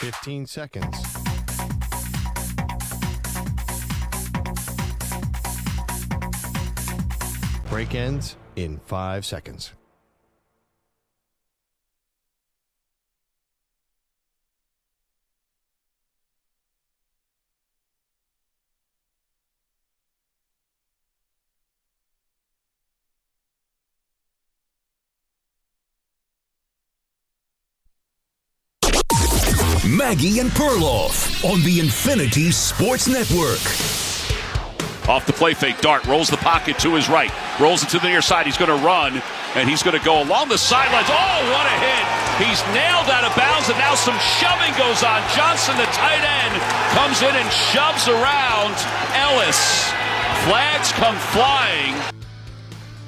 15 seconds. Break ends in 5 seconds. Maggie and Perloff on the Infinity Sports Network. Off the play fake, Dart rolls the pocket to his right, rolls it to the near side. He's going to run, and he's going to go along the sidelines. Oh, what a hit. He's nailed out of bounds, and now some shoving goes on. Johnson, the tight end, comes in and shoves around Ellis. Flags come flying.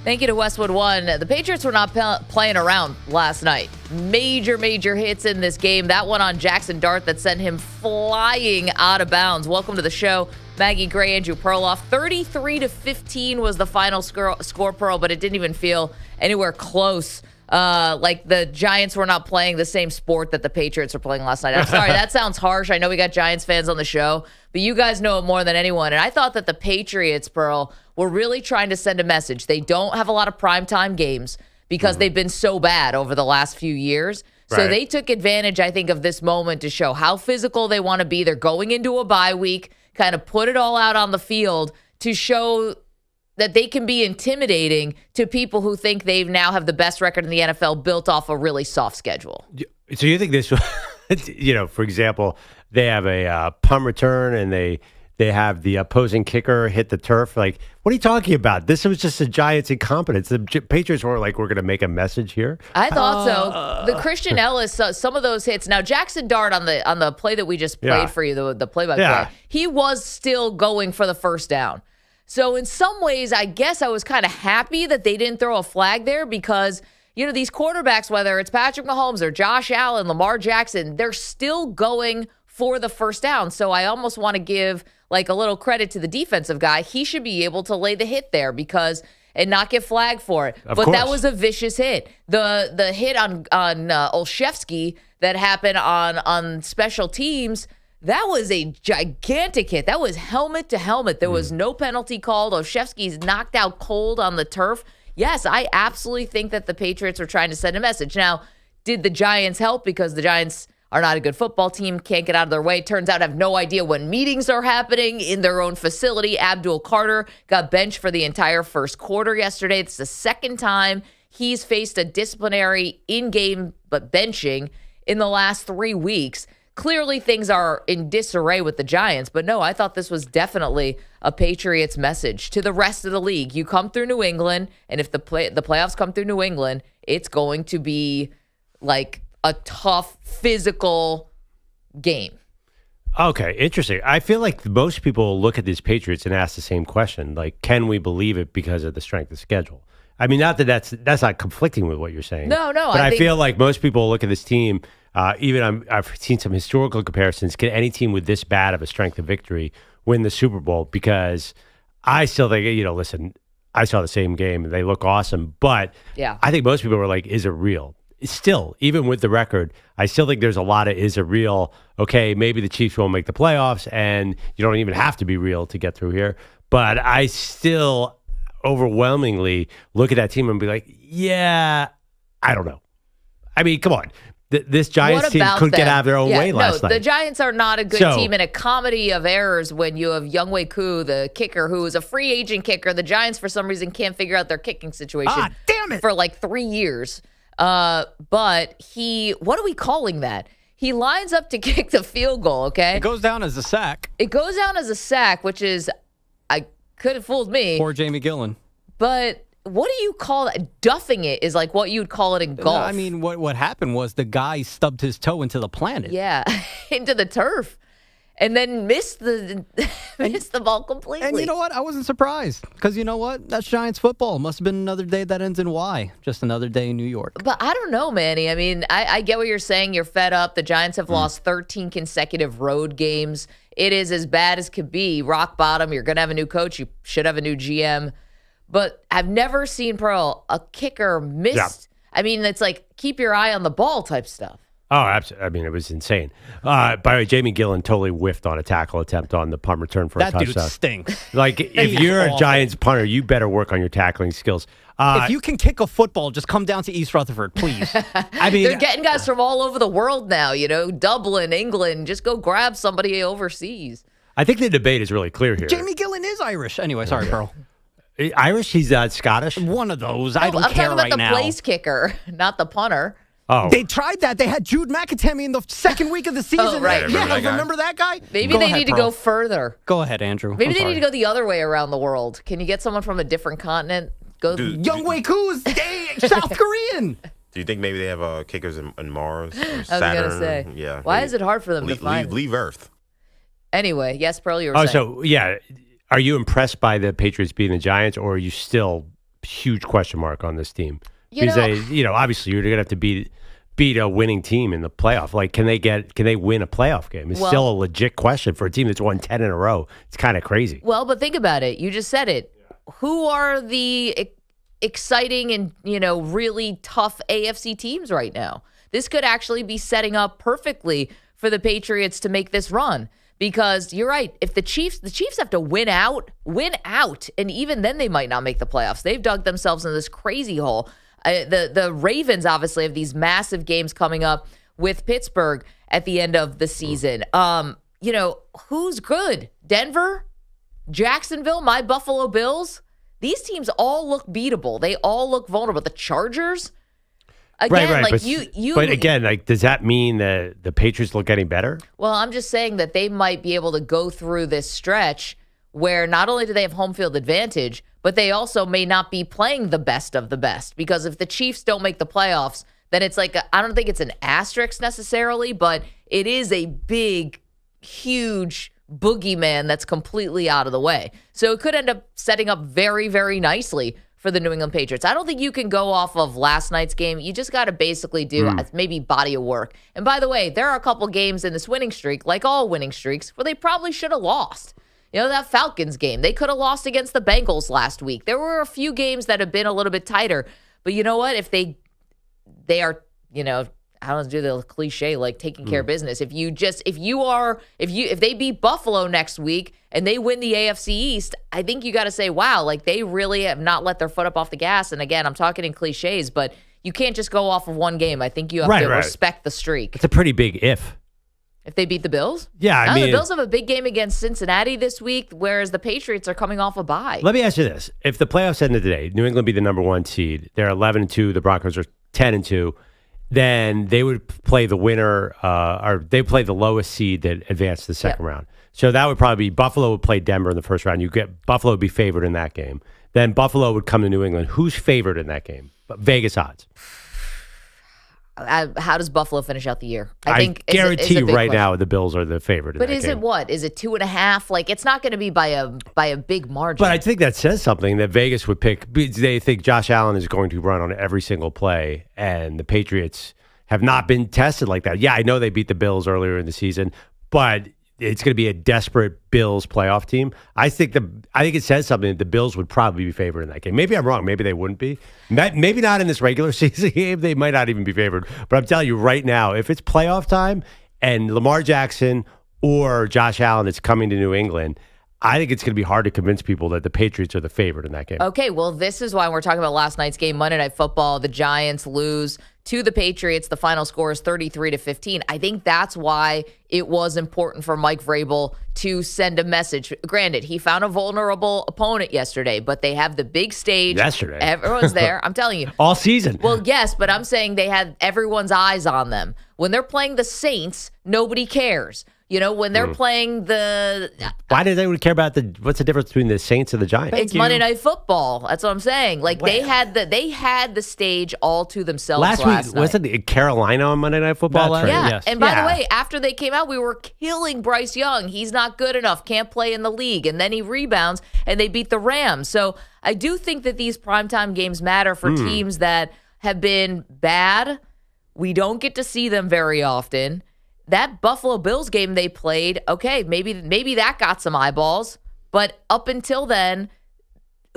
Thank you to Westwood One. The Patriots were not playing around last night. Major hits in this game. That one on Jackson Dart that sent him flying out of bounds. Welcome to the show, Maggie, Gray, Andrew Perloff. 33-15 was the final score, Pearl, but it didn't even feel anywhere close. Like the Giants were not playing the same sport that the Patriots were playing last night. I'm sorry, that sounds harsh. I know we got Giants fans on the show, but you guys know it more than anyone. And I thought that the Patriots, Pearl, were really trying to send a message. They don't have a lot of primetime games because they've been so bad over the last few years. So Right. they took advantage, I think, of this moment to show how physical they want to be. They're going into a bye week, kind of put it all out on the field to show that they can be intimidating to people who think they now have the best record in the NFL built off a really soft schedule. So you think this, for example, they have a punt return and they have the opposing kicker hit the turf. Like, what are you talking about? This was just the Giants' incompetence. The Patriots weren't like, we're going to make a message here. I thought so. The Christian Ellis, some of those hits. Now, Jackson Dart on the play that we just played for you, the play-by-play, he was still going for the first down. So in some ways, I guess I was kind of happy that they didn't throw a flag there because, these quarterbacks, whether it's Patrick Mahomes or Josh Allen, Lamar Jackson, they're still going for the first down. So I almost want to give like a little credit to the defensive guy. He should be able to lay the hit there and not get flagged for it. But that was a vicious hit. The hit on Olszewski that happened on special teams, that was a gigantic hit. That was helmet to helmet. There was no penalty called. Olszewski's knocked out cold on the turf. Yes, I absolutely think that the Patriots were trying to send a message. Now, did the Giants help? Because the Giants are not a good football team, can't get out of their way. Turns out have no idea when meetings are happening in their own facility. Abdul Carter got benched for the entire first quarter yesterday. It's the second time he's faced a disciplinary in-game but benching in the last 3 weeks. Clearly things are in disarray with the Giants, but no, I thought this was definitely a Patriots message to the rest of the league. You come through New England, and if the playoffs come through New England, it's going to be like a tough physical game. Okay, interesting. I feel like most people look at these Patriots and ask the same question, like, can we believe it because of the strength of schedule? I mean, not that that's not conflicting with what you're saying. No. But I feel like most people look at this team, I've seen some historical comparisons. Can any team with this bad of a strength of victory win the Super Bowl? Because I still think, listen, I saw the same game and they look awesome. But yeah, I think most people were like, is it real? Still, even with the record, I still think there's a lot of is it real? Okay, maybe the Chiefs won't make the playoffs and you don't even have to be real to get through here. But I still overwhelmingly look at that team and be like, yeah, I don't know. I mean, come on. This Giants team couldn't get out of their own way last night. The Giants are not a good team in a comedy of errors when you have Younghoe Koo, the kicker, who is a free agent kicker. The Giants, for some reason, can't figure out their kicking situation for like 3 years. But what are we calling that? He lines up to kick the field goal, okay? It goes down as a sack. It goes down as a sack, which is, I could have fooled me. Poor Jamie Gillen. But what do you call it? Duffing it is like what you'd call it in golf. No, I mean, what happened was the guy stubbed his toe into the planet. Yeah, into the turf. And then missed the ball completely. And you know what? I wasn't surprised. Because you know what? That's Giants football. Must have been another day that ends in Y. Just another day in New York. But I don't know, Manny. I mean, I get what you're saying. You're fed up. The Giants have lost 13 consecutive road games. It is as bad as could be. Rock bottom. You're going to have a new coach. You should have a new GM. But I've never seen, Pearl, a kicker miss. Yeah. I mean, it's like keep your eye on the ball type stuff. Oh, absolutely. I mean, it was insane. By the way, Jamie Gillen totally whiffed on a tackle attempt on the punt return for a touchdown. That dude stinks. Like, if you're a Giants punter, you better work on your tackling skills. If you can kick a football, just come down to East Rutherford, please. I mean, They're getting guys from all over the world now, Dublin, England. Just go grab somebody overseas. I think the debate is really clear here. Jamie Gillen is Irish. Anyway, sorry, Pearl. Irish? He's Scottish? One of those. I don't I'm care talking about right now. the place kicker, not the punter. Oh. They tried that. They had Jude McAtemy in the second week of the season. Oh, right. Yeah, Remember that guy? remember that guy? Maybe Go they ahead, need to Pearl. go further. Go ahead, Andrew. Maybe I'm they sorry. need to go the other way around the world. Can you get someone from a different continent? Go. Youngwei Koo's South Korean. Do you think maybe they have kickers in Mars or I was Saturn? gonna say. Yeah. Why is it hard for them to find? Leave Earth. Anyway, yes, Pearl, you were saying. So, yeah. Are you impressed by the Patriots beating the Giants, or are you still huge question mark on this team? Because obviously you're going to have to beat a winning team in the playoff. Like, can they win a playoff game? It's still a legit question for a team that's won 10 in a row. It's kind of crazy. Well, but think about it. You just said it. Who are the exciting and, really tough AFC teams right now? This could actually be setting up perfectly for the Patriots to make this run. Because you're right. If the Chiefs have to win out, and even then they might not make the playoffs. They've dug themselves into this crazy hole. The Ravens obviously have these massive games coming up with Pittsburgh at the end of the season. Who's good? Denver, Jacksonville, my Buffalo Bills. These teams all look beatable. They all look vulnerable. The Chargers. Again, right. Like but again, like, does that mean that the Patriots look any better? Well, I'm just saying that they might be able to go through this stretch where not only do they have home field advantage, but they also may not be playing the best of the best. Because if the Chiefs don't make the playoffs, then it's like, I don't think it's an asterisk necessarily, but it is a big, huge boogeyman that's completely out of the way. So it could end up setting up very, very nicely for the New England Patriots. I don't think you can go off of last night's game. You just got to basically do maybe body of work. And by the way, there are a couple games in this winning streak, like all winning streaks, where they probably should have lost. That Falcons game, they could have lost against the Bengals last week. There were a few games that have been a little bit tighter. But you know what? If they are, I don't do the cliche like taking care of business. If they beat Buffalo next week and they win the AFC East, I think you got to say, wow, like they really have not let their foot up off the gas. And again, I'm talking in cliches, but you can't just go off of one game. I think you have to respect the streak. It's a pretty big if. If they beat the Bills? Yeah, I mean, the Bills have a big game against Cincinnati this week, whereas the Patriots are coming off a bye. Let me ask you this. If the playoffs ended today, New England be the number 1 seed, they're 11-2, the Broncos are 10-2, then they would play the winner, or they play the lowest seed that advanced to the second round. So that would probably be Buffalo would play Denver in the first round. Buffalo would be favored in that game. Then Buffalo would come to New England. Who's favored in that game? Vegas odds. How does Buffalo finish out the year? I think guarantee is a big right question. now the Bills are the favorite. But in that is game. it what? Is it 2.5? Like it's not going to be by a big margin. But I think that says something that Vegas would pick. They think Josh Allen is going to run on every single play, and the Patriots have not been tested like that. Yeah, I know they beat the Bills earlier in the season, but it's going to be a desperate Bills playoff team. I think it says something that the Bills would probably be favored in that game. Maybe I'm wrong. Maybe they wouldn't be. Maybe not in this regular season game. They might not even be favored. But I'm telling you right now, if it's playoff time and Lamar Jackson or Josh Allen is coming to New England, I think it's going to be hard to convince people that the Patriots are the favorite in that game. Okay, well, this is why we're talking about last night's game, Monday Night Football. The Giants lose to the Patriots. The final score is 33-15. I think that's why it was important for Mike Vrabel to send a message. Granted, he found a vulnerable opponent yesterday, but they have the big stage. Yesterday. Everyone's there. I'm telling you. All season. Well, yes, but I'm saying they had everyone's eyes on them. When they're playing the Saints, nobody cares. When they're playing the... Why do they care about what's the difference between the Saints and the Giants? It's Monday Night Football. That's what I'm saying. Like, they had the stage all to themselves last week. night. Wasn't it Carolina on Monday Night Football? That's right. Yeah, Yes. and by the way, after they came out, we were killing Bryce Young. He's not good enough, can't play in the league. And then he rebounds, and they beat the Rams. So I do think that these primetime games matter for teams that have been bad. We don't get to see them very often. That Buffalo Bills game they played, okay, maybe that got some eyeballs. But up until then,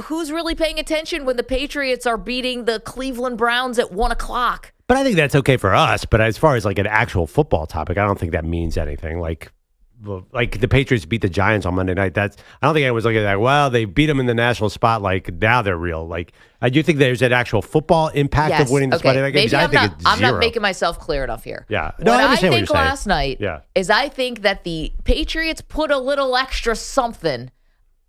who's really paying attention when the Patriots are beating the Cleveland Browns at 1 o'clock? But I think that's okay for us. But as far as like an actual football topic, I don't think that means anything. Like the Patriots beat the Giants on Monday night. I don't think anyone's looking at that. Well, they beat them in the national spot. Like now they're real. Like I do think there's an actual football impact of winning this Monday night game. I'm not making myself clear enough here. Yeah. No, what I think last night is I think that the Patriots put a little extra something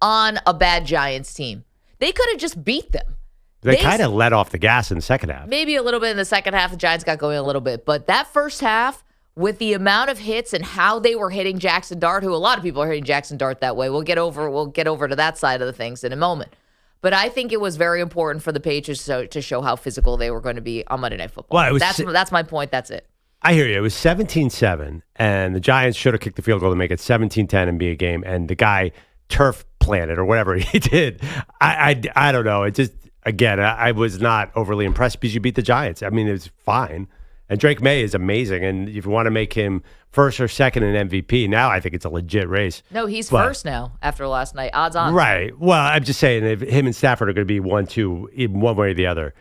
on a bad Giants team. They could have just beat them. They kind of let off the gas in the second half. Maybe a little bit in the second half. The Giants got going a little bit. But that first half, with the amount of hits and how they were hitting Jackson Dart, who a lot of people are hitting Jackson Dart that way. We'll get over to that side of the things in a moment. But I think it was very important for the Patriots to show how physical they were going to be on Monday Night Football. Well, that's my point. That's it. I hear you. It was 17-7, and the Giants should have kicked the field goal to make it 17-10 and be a game. And the guy turf planted or whatever he did. I don't know. It just, again, I was not overly impressed because you beat the Giants. I mean, it was fine. And Drake May is amazing. And if you want to make him first or second in MVP, now I think it's a legit race. No, he's first now after last night. Odds on. Right. Well, I'm just saying if him and Stafford are going to be 1-2 in one way or the other.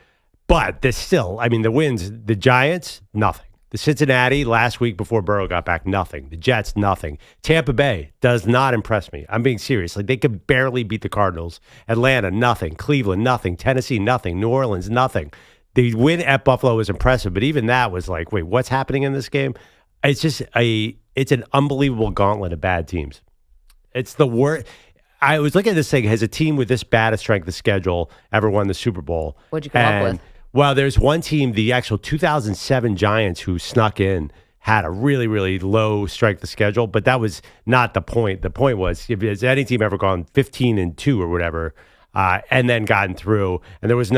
But there's still, I mean, the wins, the Giants, nothing. The Cincinnati last week before Burrow got back, nothing. The Jets, nothing. Tampa Bay does not impress me. I'm being serious. Like, they could barely beat the Cardinals. Atlanta, nothing. Cleveland, nothing. Tennessee, nothing. New Orleans, nothing. The win at Buffalo was impressive, but even that was like, wait, what's happening in this game? It's just it's an unbelievable gauntlet of bad teams. It's the worst. I was looking at this thing. Has a team with this bad a strength of schedule ever won the Super Bowl? What'd you come up with? Well, there's one team, the actual 2007 Giants, who snuck in, had a really, really low strength of schedule, but that was not the point. The point was, if has any team ever gone 15-2 or whatever, and then gotten through, and there's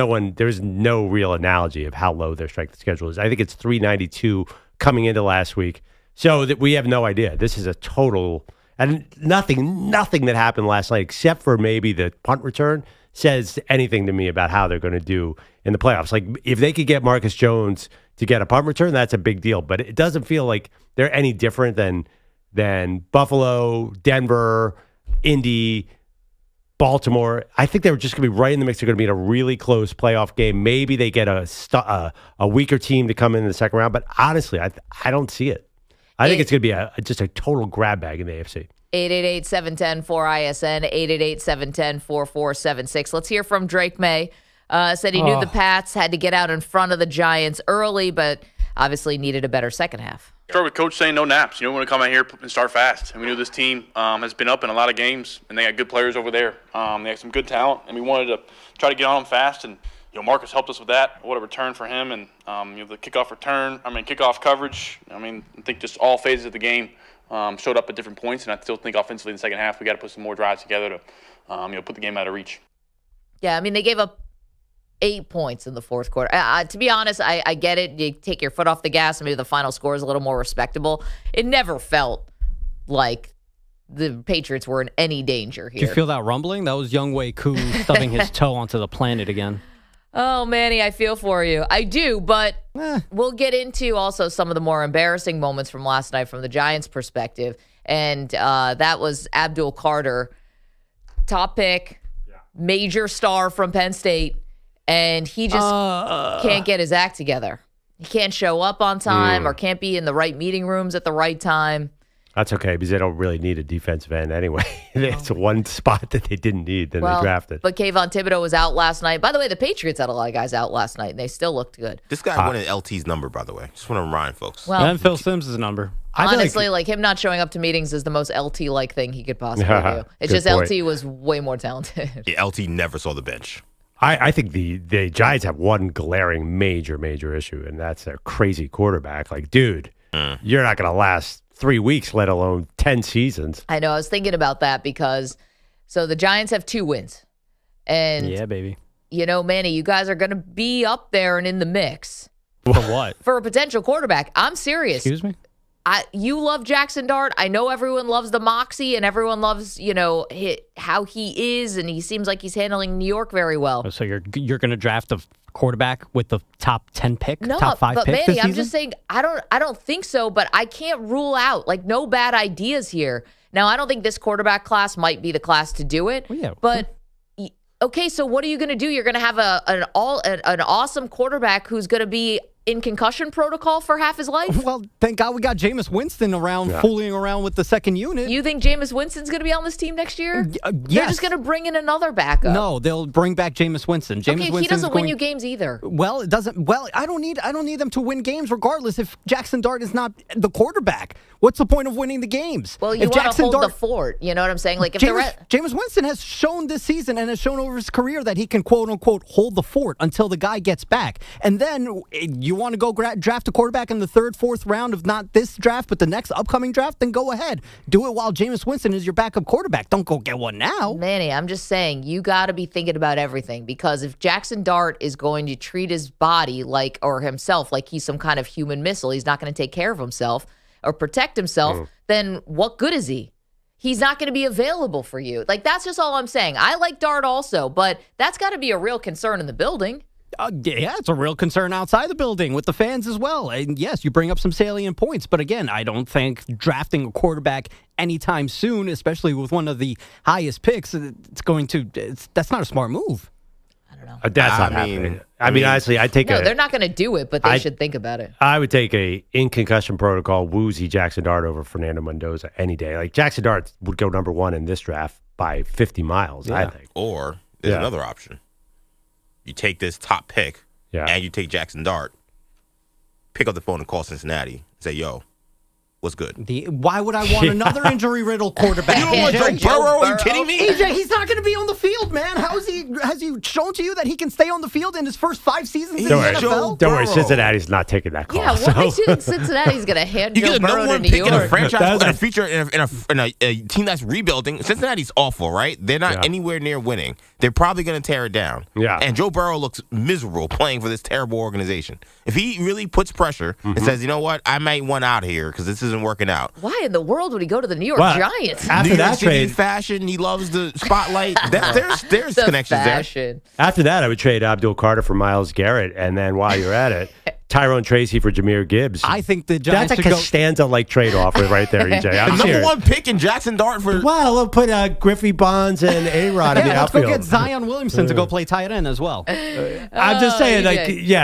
no real analogy of how low their strength of schedule is. I think it's 392 coming into last week, so that we have no idea. This is a total, and nothing that happened last night, except for maybe the punt return, says anything to me about how they're going to do in the playoffs. Like, if they could get Marcus Jones to get a punt return, that's a big deal. But it doesn't feel like they're any different than Buffalo, Denver, Indy, Baltimore. I think they were just going to be right in the mix. They're going to be in a really close playoff game. Maybe they get a weaker team to come in the second round. But honestly, I don't see it. I think it's going to be just a total grab bag in the AFC. 888-710-4ISN, 888-710-4476. Let's hear from Drake May. Said he knew the Pats had to get out in front of the Giants early, but obviously needed a better second half. Start with coach saying no naps. You don't want to come out here and start fast. And we knew this team has been up in a lot of games, and they got good players over there. They have some good talent, and we wanted to try to get on them fast. And Marcus helped us with that. What a return for him, and the kickoff coverage. I think just all phases of the game showed up at different points, and I still think offensively in the second half we got to put some more drives together to put the game out of reach. Yeah, they gave up 8 points in the fourth quarter. To be honest, I get it. You take your foot off the gas, and maybe the final score is a little more respectable. It never felt like the Patriots were in any danger here. Did you feel that rumbling? That was Young Wei Koo stubbing his toe onto the planet again. Oh, Manny, I feel for you. I do, but we'll get into also some of the more embarrassing moments from last night from the Giants' perspective. And that was Abdul Carter, top pick, major star from Penn State, and he just can't get his act together. He can't show up on time or can't be in the right meeting rooms at the right time. That's okay, because they don't really need a defensive end anyway. It's one spot that they didn't need, then they drafted. But Kayvon Thibodeau was out last night. By the way, the Patriots had a lot of guys out last night, and they still looked good. This guy wanted LT's number, by the way. Just want to remind folks. Well, and Phil Simms' number. Honestly, like him not showing up to meetings is the most LT-like thing he could possibly do. It's just point. LT was way more talented. Yeah, LT never saw the bench. I think the Giants have one glaring major issue, and that's their crazy quarterback. Like, dude, you're not going to last 3 weeks, let alone 10 seasons. I know. I was thinking about that because the Giants have 2 wins. And yeah, baby. Manny, you guys are going to be up there and in the mix. For what? For a potential quarterback. I'm serious. Excuse me? You love Jackson Dart. I know everyone loves the moxie and everyone loves, how he is, and he seems like he's handling New York very well. So you're going to draft a quarterback with the top 10 pick, no, top 5 but pick Manny, this I'm season? just saying I don't think so, but I can't rule out no bad ideas here. Now, I don't think this quarterback class might be the class to do it. Well, yeah. But okay, so what are you going to do? You're going to have an awesome quarterback who's going to be in concussion protocol for half his life? Well, thank God we got Jameis Winston around, fooling around with the second unit. You think Jameis Winston's going to be on this team next year? Yes. They're just going to bring in another backup. No, they'll bring back Jameis Winston. He doesn't win you games either. Well, it doesn't. Well, I don't need them to win games regardless if Jackson Dart is not the quarterback. What's the point of winning the games? Well, you want to hold the fort. You know what I'm saying? Like if Jameis Winston has shown this season and has shown over his career that he can quote unquote hold the fort until the guy gets back, and then you want to go draft a quarterback in the third, fourth round of not this draft but the next upcoming draft, then go ahead. Do it while Jameis Winston is your backup quarterback. Don't go get one now. Manny, I'm just saying you got to be thinking about everything, because if Jackson Dart is going to treat his body or himself like he's some kind of human missile, he's not going to take care of himself or protect himself, then what good is he? He's not going to be available for you. Like, that's just all I'm saying. I like Dart also, but that's got to be a real concern in the building. Yeah, it's a real concern outside the building with the fans as well. And yes, you bring up some salient points. But again, I don't think drafting a quarterback anytime soon, especially with one of the highest picks, that's not a smart move. I don't know. That's not happening. I mean, honestly, they're not going to do it, but they should think about it. I would take in concussion protocol woozy Jackson Dart over Fernando Mendoza any day. Like, Jackson Dart would go number one in this draft by 50 miles, I think. Or there's another option. You take this top pick, and you take Jackson Dart, pick up the phone and call Cincinnati and say, yo, what's good? Why would I want another injury-riddled quarterback? You don't want Joe Burrow? Are you kidding me? AJ, he's not going to be on the field, man. Has he shown to you that he can stay on the field in his first 5 seasons in the NFL? Don't worry, Cincinnati's not taking that call. Yeah, what makes you think Cincinnati's going to hand Joe Burrow to New York? You get a franchise in a future in a team that's rebuilding. Cincinnati's awful, right? They're not anywhere near winning. They're probably going to tear it down. Yeah. And Joe Burrow looks miserable playing for this terrible organization. If he really puts pressure and says, you know what, I might want out here because this isn't working out. Why in the world would he go to the New York Giants? After that trade, fashion, he loves the spotlight. There's connections there. After that, I would trade Abdul Carter for Myles Garrett, and then while you're at it, Tyrone Tracy for Jameer Gibbs. I think the Giants that's a Costanza-like trade offer right there, EJ. I'm the number one pick in Jackson Dart for. Well, we'll put Griffey Bonds and A-Rod in the outfield. Let's go get Zion Williamson to go play tight end as well. I'm just saying,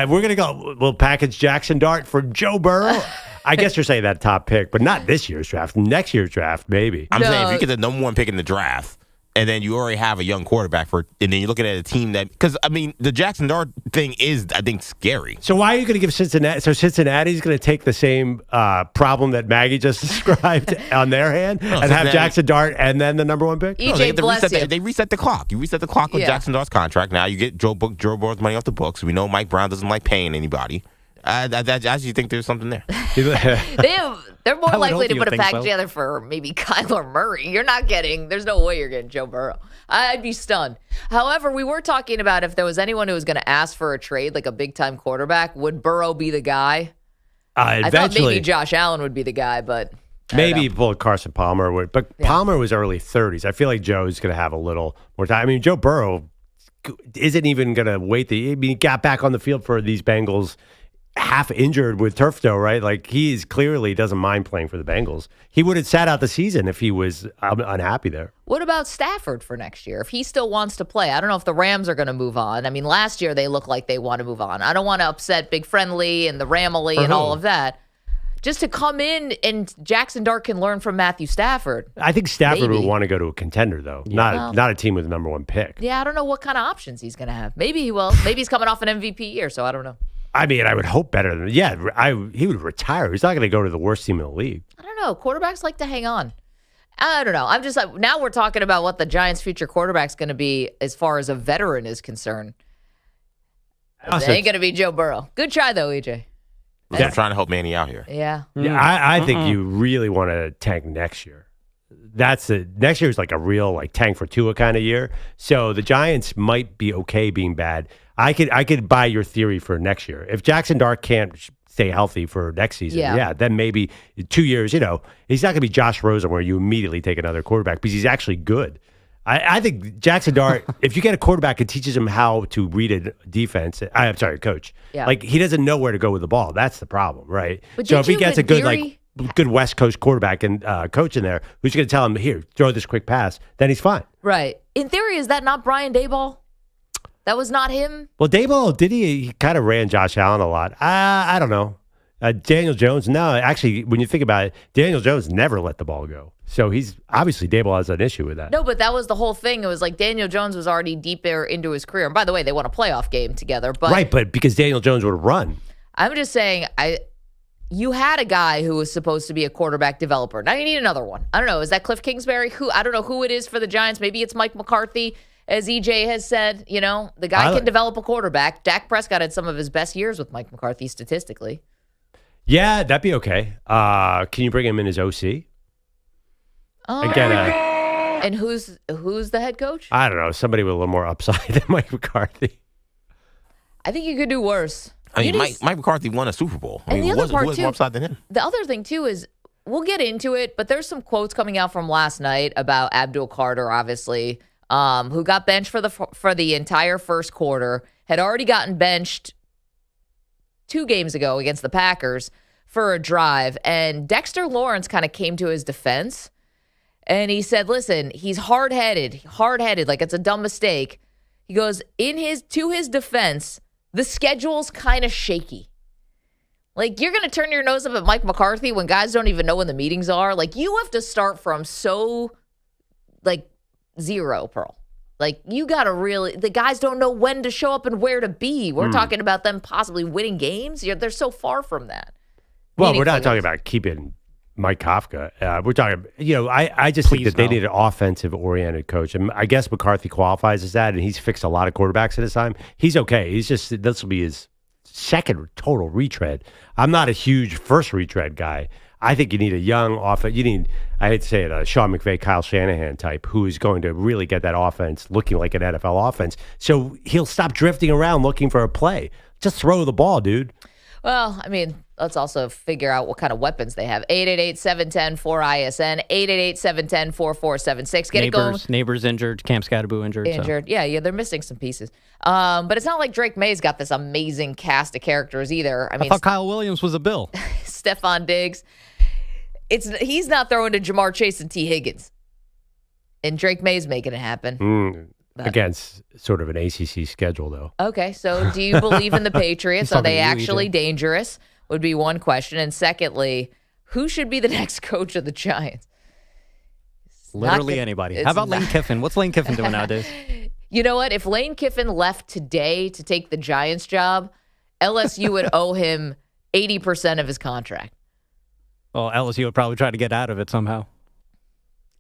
we're gonna go. We'll package Jackson Dart for Joe Burrow. I guess you're saying that top pick, but not this year's draft. Next year's draft, maybe. I'm saying if you get the number one pick in the draft, and then you already have a young quarterback and then you're looking at a team that, because I mean, the Jackson Dart thing is, I think, scary. So why are you going to give Cincinnati? So Cincinnati's going to take the same problem that Maggie just described on their hand and have Jackson Dart and then the number one pick. They reset the clock. You reset the clock with Jackson Dart's contract. Now you get Joe Burrow's money off the books. We know Mike Brown doesn't like paying anybody. I actually think there's something there. They're more likely to put a package together for maybe Kyler Murray. There's no way you're getting Joe Burrow. I'd be stunned. However, we were talking about if there was anyone who was going to ask for a trade, like a big-time quarterback, would Burrow be the guy? I thought maybe Josh Allen would be the guy, but maybe Carson Palmer would. But Palmer was early 30s. I feel like Joe's going to have a little more time. I mean, Joe Burrow isn't even going to wait. He got back on the field for these Bengals half injured with turf toe, right? Like, he clearly doesn't mind playing for the Bengals. He would have sat out the season if he was unhappy there. What about Stafford for next year? If he still wants to play, I don't know if the Rams are going to move on. I mean, last year they look like they want to move on. I don't want to upset Big Friendly and the Ramily and all of that. Just to come in and Jackson Dart can learn from Matthew Stafford. I think Stafford would want to go to a contender, though, not a team with the number one pick. Yeah, I don't know what kind of options he's going to have. Maybe he will. Maybe he's coming off an MVP year, so I don't know. I mean, I would hope better than he would retire. He's not going to go to the worst team in the league. I don't know. Quarterbacks like to hang on. I don't know. I'm just like, now we're talking about what the Giants' future quarterback's going to be as far as a veteran is concerned. It ain't going to be Joe Burrow. Good try, though, EJ. I'm trying to help Manny out here. Yeah. Yeah, I think you really want to tank next year. Next year is like a real tank for Tua kind of year. So the Giants might be okay being bad. I could buy your theory for next year. If Jackson Dart can't stay healthy for next season, then maybe 2 years, he's not going to be Josh Rosen where you immediately take another quarterback because he's actually good. I think Jackson Dart, if you get a quarterback, it teaches him how to read a defense. I'm sorry, coach. Yeah. He doesn't know where to go with the ball. That's the problem, right? So if he gets a good West Coast quarterback and coach in there who's going to tell him, here, throw this quick pass, then he's fine. Right. In theory, is that not Brian Daboll? That was not him? Well, Daboll, he kind of ran Josh Allen a lot. I don't know. Daniel Jones, no. Actually, when you think about it, Daniel Jones never let the ball go. So obviously Daboll has an issue with that. No, but that was the whole thing. It was like Daniel Jones was already deeper into his career. And by the way, they won a playoff game together. But right, but because Daniel Jones would run. I'm just saying, you had a guy who was supposed to be a quarterback developer. Now you need another one. I don't know. Is that Cliff Kingsbury? I don't know who it is for the Giants. Maybe it's Mike McCarthy. As EJ has said, the guy can develop a quarterback. Dak Prescott had some of his best years with Mike McCarthy statistically. Yeah, that'd be okay. Can you bring him in as OC? And who's the head coach? I don't know. Somebody with a little more upside than Mike McCarthy. I think you could do worse. I mean, Mike McCarthy won a Super Bowl. I mean, who has more upside than him? The other thing, too, is we'll get into it, but there's some quotes coming out from last night about Abdul Carter, obviously, who got benched for the entire first quarter, had already gotten benched 2 games ago against the Packers for a drive, and Dexter Lawrence kind of came to his defense, and he said, listen, he's hard-headed, like it's a dumb mistake. He goes, to his defense, the schedule's kind of shaky. Like, you're going to turn your nose up at Mike McCarthy when guys don't even know when the meetings are? Like, you have to start from zero, Pearl. Like, you got to the guys don't know when to show up and where to be. We're talking about them possibly winning games. They're so far from that. Well, we're not talking about keeping Mike Kafka. We're talking, I just think that they need an offensive-oriented coach. And I guess McCarthy qualifies as that, and he's fixed a lot of quarterbacks at his time. He's okay. This will be his second total retread. I'm not a huge first retread guy. I think you need a young offense. I hate to say it, a Sean McVay, Kyle Shanahan type who is going to really get that offense looking like an NFL offense. So he'll stop drifting around looking for a play. Just throw the ball, dude. Well, I mean, let's also figure out what kind of weapons they have. 888-710-4ISN, 888-710-4476. Get it going. Neighbors injured. Cam Scatterboo injured. So. Yeah, they're missing some pieces. But it's not like Drake May's got this amazing cast of characters either. I thought Kyle Williams was a Bill. Stephon Diggs. He's not throwing to Jamar Chase and T. Higgins. And Drake May's making it happen. Against sort of an ACC schedule, though. Okay, so do you believe in the Patriots? Are they actually dangerous? Would be one question. And secondly, who should be the next coach of the Giants? Literally anybody. How about Lane Kiffin? What's Lane Kiffin doing nowadays? You know what? If Lane Kiffin left today to take the Giants job, LSU would owe him 80% of his contract. Well, LSU would probably try to get out of it somehow.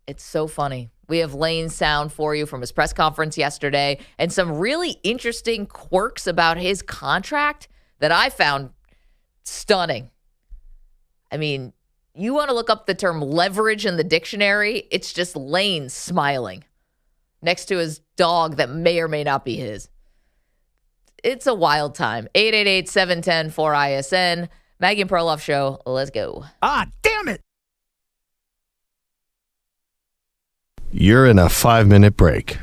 It's so funny. We have Lane's sound for you from his press conference yesterday and some really interesting quirks about his contract that I found stunning. I mean, you want to look up the term leverage in the dictionary, it's just Lane smiling next to his dog that may or may not be his. It's a wild time. 888-710-4ISN. Maggie and Perloff Show. Let's go. Damn it. You're in a 5-minute break.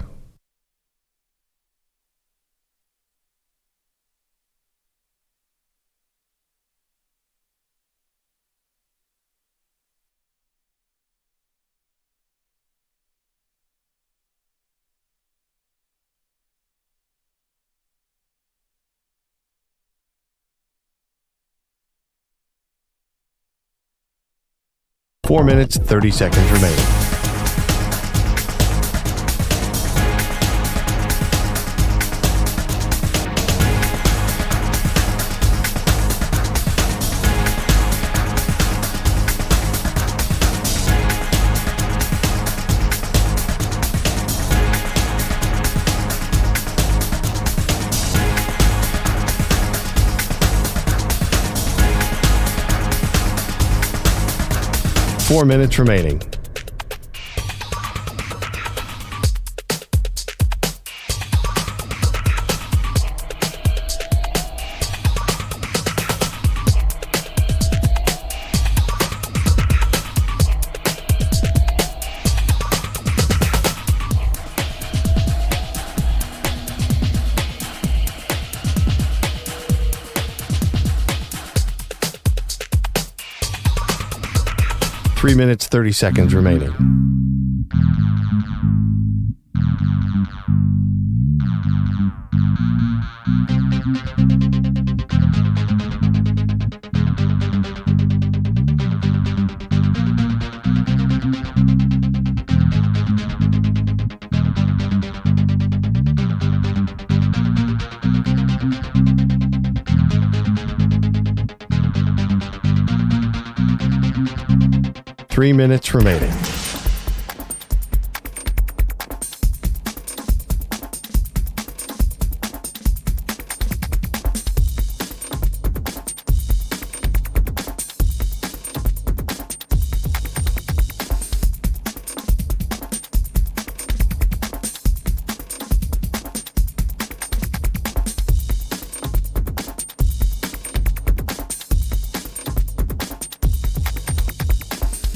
Four minutes, 30 seconds remaining. Four minutes remaining. Three minutes, 30 seconds remaining. 2 minutes, 3 minutes remaining.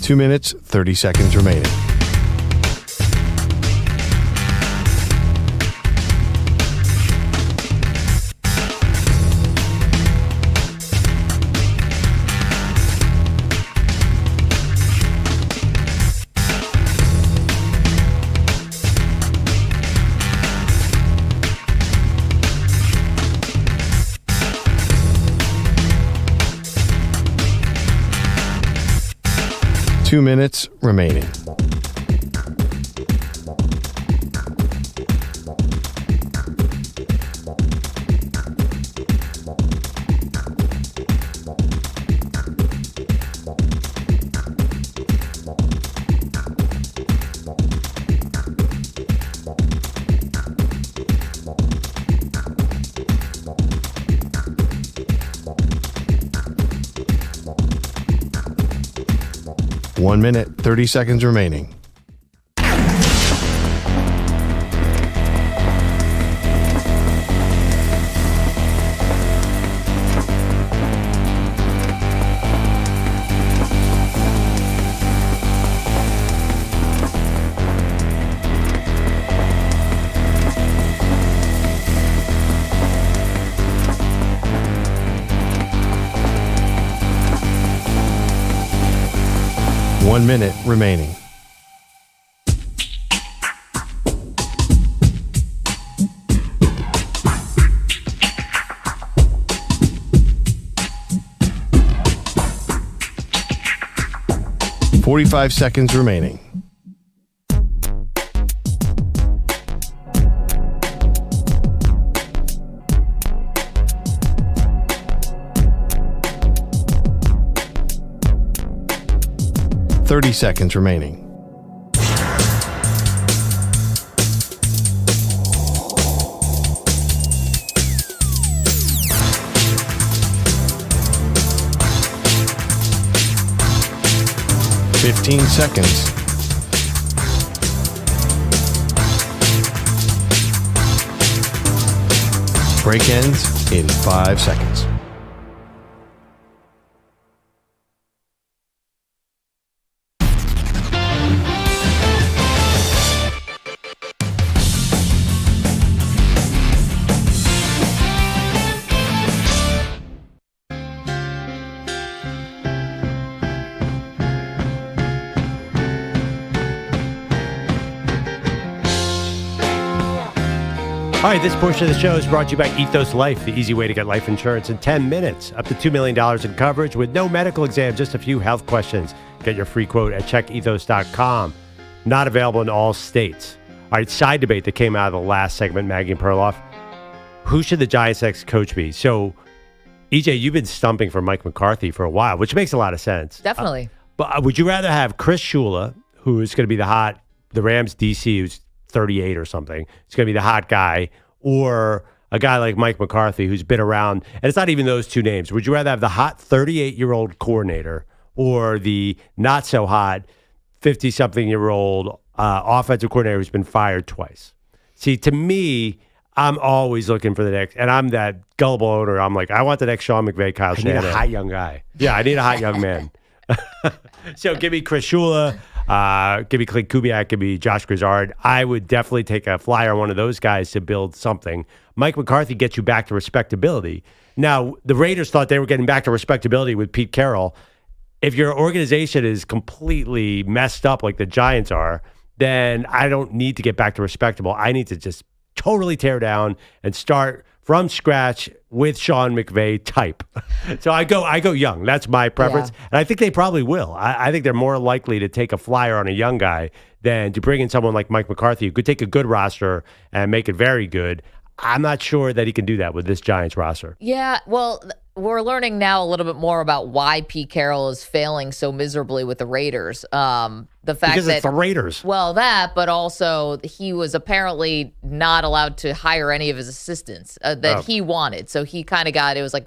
Two minutes, 30 seconds remaining. Two minutes remaining. One minute, 30 seconds remaining. One minute remaining. Forty-five seconds remaining. Thirty seconds remaining. Fifteen seconds. Break ends in 5 seconds. All right, this portion of the show is brought to you by Ethos Life, the easy way to get life insurance in 10 minutes. Up to $2 million in coverage with no medical exam, just a few health questions. Get your free quote at checkethos.com. Not available in all states. All right, side debate that came out of the last segment, Maggie and Perloff. Who should the Giants' next coach be? So, EJ, you've been stumping for Mike McCarthy for a while, which makes a lot of sense. Definitely. But would you rather have Chris Shula, who is going to be the Rams DC, who's 38 or something. It's going to be the hot guy, or a guy like Mike McCarthy who's been around. And it's not even those two names. Would you rather have the hot 38-year-old coordinator or the not so hot 50-something-year-old offensive coordinator who's been fired twice? See, to me, I'm always looking for the next, and I'm that gullible owner. I'm like, I want the next Sean McVay, Kyle Shanahan. I need a hot young guy. Yeah, I need a hot young man. So give me Chris Shula. Give me Clint Kubiak, give me Josh Grizzard. I would definitely take a flyer on one of those guys to build something. Mike McCarthy gets you back to respectability. Now, the Raiders thought they were getting back to respectability with Pete Carroll. If your organization is completely messed up like the Giants are, then I don't need to get back to respectable. I need to just totally tear down and start from scratch with Sean McVay type. So I go young. That's my preference. Yeah. And I think they probably will. I think they're more likely to take a flyer on a young guy than to bring in someone like Mike McCarthy who could take a good roster and make it very good. I'm not sure that he can do that with this Giants roster. Yeah, well, we're learning now a little bit more about why Pete Carroll is failing so miserably with the Raiders. The fact because that it's the Raiders. Well, but also he was apparently not allowed to hire any of his assistants that he wanted. So he kind of it was like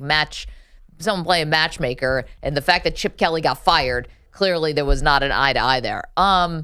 someone playing matchmaker, and the fact that Chip Kelly got fired, clearly there was not an eye to eye there. Oh,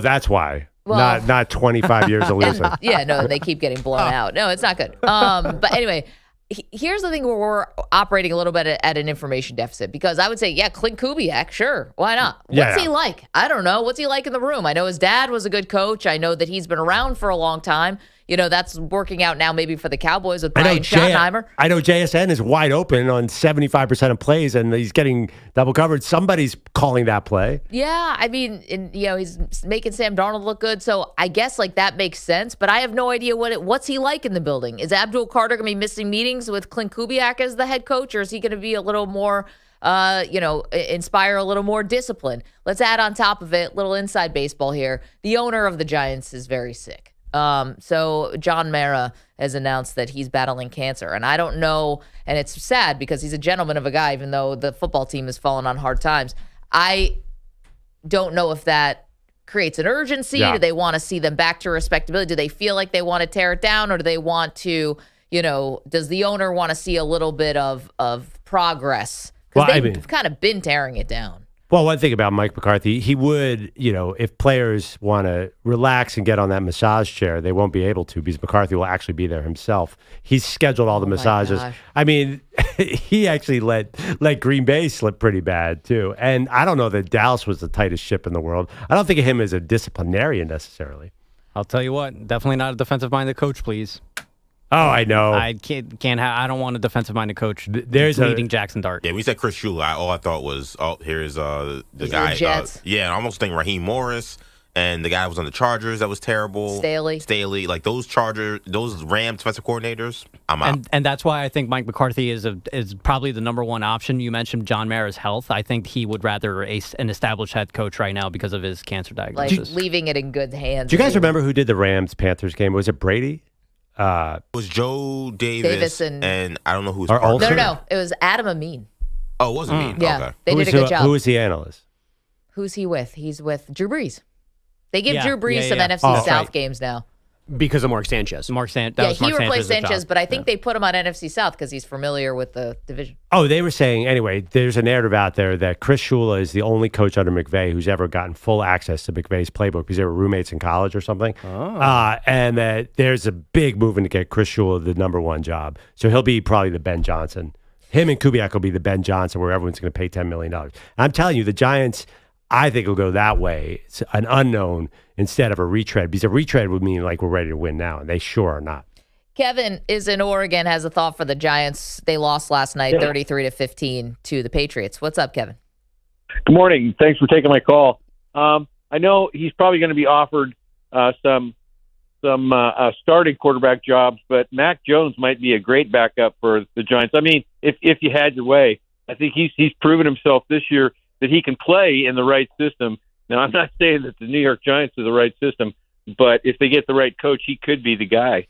that's why. Well, not 25 years of losing. Yeah, no, they keep getting blown out. No, it's not good. But anyway, here's the thing where we're operating a little bit at an information deficit, because I would say, Clint Kubiak, sure, why not? What's he like? I don't know. What's he like in the room? I know his dad was a good coach. I know that he's been around for a long time. That's working out now maybe for the Cowboys with Brian Schottenheimer. I know JSN is wide open on 75% of plays, and he's getting double covered. Somebody's calling that play. Yeah, I mean, he's making Sam Darnold look good, so I guess that makes sense. But I have no idea what's he like in the building. Is Abdul Carter going to be missing meetings with Clint Kubiak as the head coach, or is he going to be a little more, inspire a little more discipline? Let's add on top of it, little inside baseball here. The owner of the Giants is very sick. So John Mara has announced that he's battling cancer, and I don't know, and it's sad because he's a gentleman of a guy, even though the football team has fallen on hard times. I don't know if that creates an urgency. Yeah. Do they want to see them back to respectability? Do they feel like they want to tear it down, or do they want to, does the owner want to see a little bit of progress? Because they've kind of been tearing it down. Well, one thing about Mike McCarthy, he would, if players want to relax and get on that massage chair, they won't be able to, because McCarthy will actually be there himself. He's scheduled all the massages. I mean, he actually let Green Bay slip pretty bad, too. And I don't know that Dallas was the tightest ship in the world. I don't think of him as a disciplinarian necessarily. I'll tell you what, definitely not a defensive-minded coach, please. Oh, I know. I I don't want a defensive-minded coach leading Jackson Dart. Yeah, we said Chris Shula. All I thought was, here's the guy. I almost think Raheem Morris and the guy who was on the Chargers that was terrible. Staley. Like those Rams defensive coordinators, I'm out. And that's why I think Mike McCarthy is probably the number one option. You mentioned John Mara's health. I think he would rather an established head coach right now because of his cancer diagnosis. Leaving it in good hands. Do you guys remember who did the Rams-Panthers game? Was it Brady? It was Joe Davis and I don't know who's No. It was Adam Amin. Oh, it was Amin. Yeah, okay. They did a good job. Who was the analyst? Who's he with? He's with Drew Brees. They give Drew Brees some NFC South games now. Because of Mark Sanchez. He replaced Sanchez, but I think they put him on NFC South because he's familiar with the division. Oh, they were saying, anyway, there's a narrative out there that Chris Shula is the only coach under McVay who's ever gotten full access to McVay's playbook because they were roommates in college or something. And that there's a big movement to get Chris Shula the number one job. So he'll be probably the Ben Johnson. Him and Kubiak will be the Ben Johnson where everyone's going to pay $10 million. I'm telling you, the Giants, I think, will go that way. It's an unknown instead of a retread, because a retread would mean like we're ready to win now, and they sure are not. Kevin is in Oregon, has a thought for the Giants. They lost last night 33-15 to the Patriots. What's up, Kevin? Good morning. Thanks for taking my call. I know he's probably going to be offered some starting quarterback jobs, but Mac Jones might be a great backup for the Giants. I mean, if you had your way, I think he's proven himself this year that he can play in the right system. Now, I'm not saying that the New York Giants are the right system, but if they get the right coach, he could be the guy.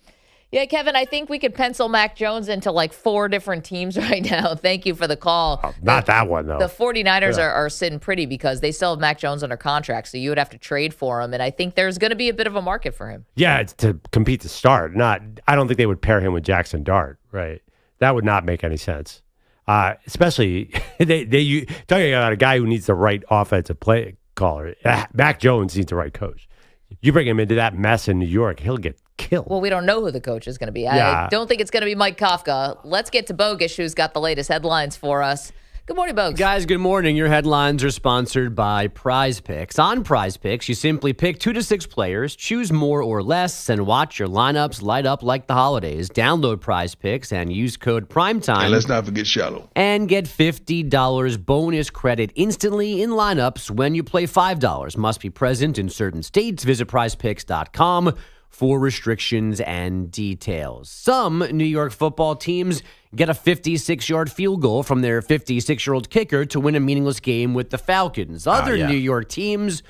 Yeah, Kevin, I think we could pencil Mac Jones into like 4 different teams right now. Thank you for the call. Oh, not that one, though. The 49ers are sitting pretty because they still have Mac Jones under contract, so you would have to trade for him, and I think there's going to be a bit of a market for him. Yeah, it's to compete to start. I don't think they would pair him with Jackson Dart, right? That would not make any sense. Especially, talking about a guy who needs the right offensive play caller. Mac Jones needs the right coach. You bring him into that mess in New York, he'll get killed. Well, we don't know who the coach is going to be. Yeah. I don't think it's going to be Mike Kafka. Let's get to Bogish, who's got the latest headlines for us. Good morning, Bogues. Guys, good morning. Your headlines are sponsored by Prize Picks. On Prize Picks, you simply pick 2 to 6 players, choose more or less, and watch your lineups light up like the holidays. Download Prize Picks and use code PRIMETIME. And let's not forget Shallow. And get $50 bonus credit instantly in lineups when you play $5. Must be present in certain states. Visit prizepicks.com for restrictions and details. Some New York football teams get a 56-yard field goal from their 56-year-old kicker to win a meaningless game with the Falcons. Other New York teams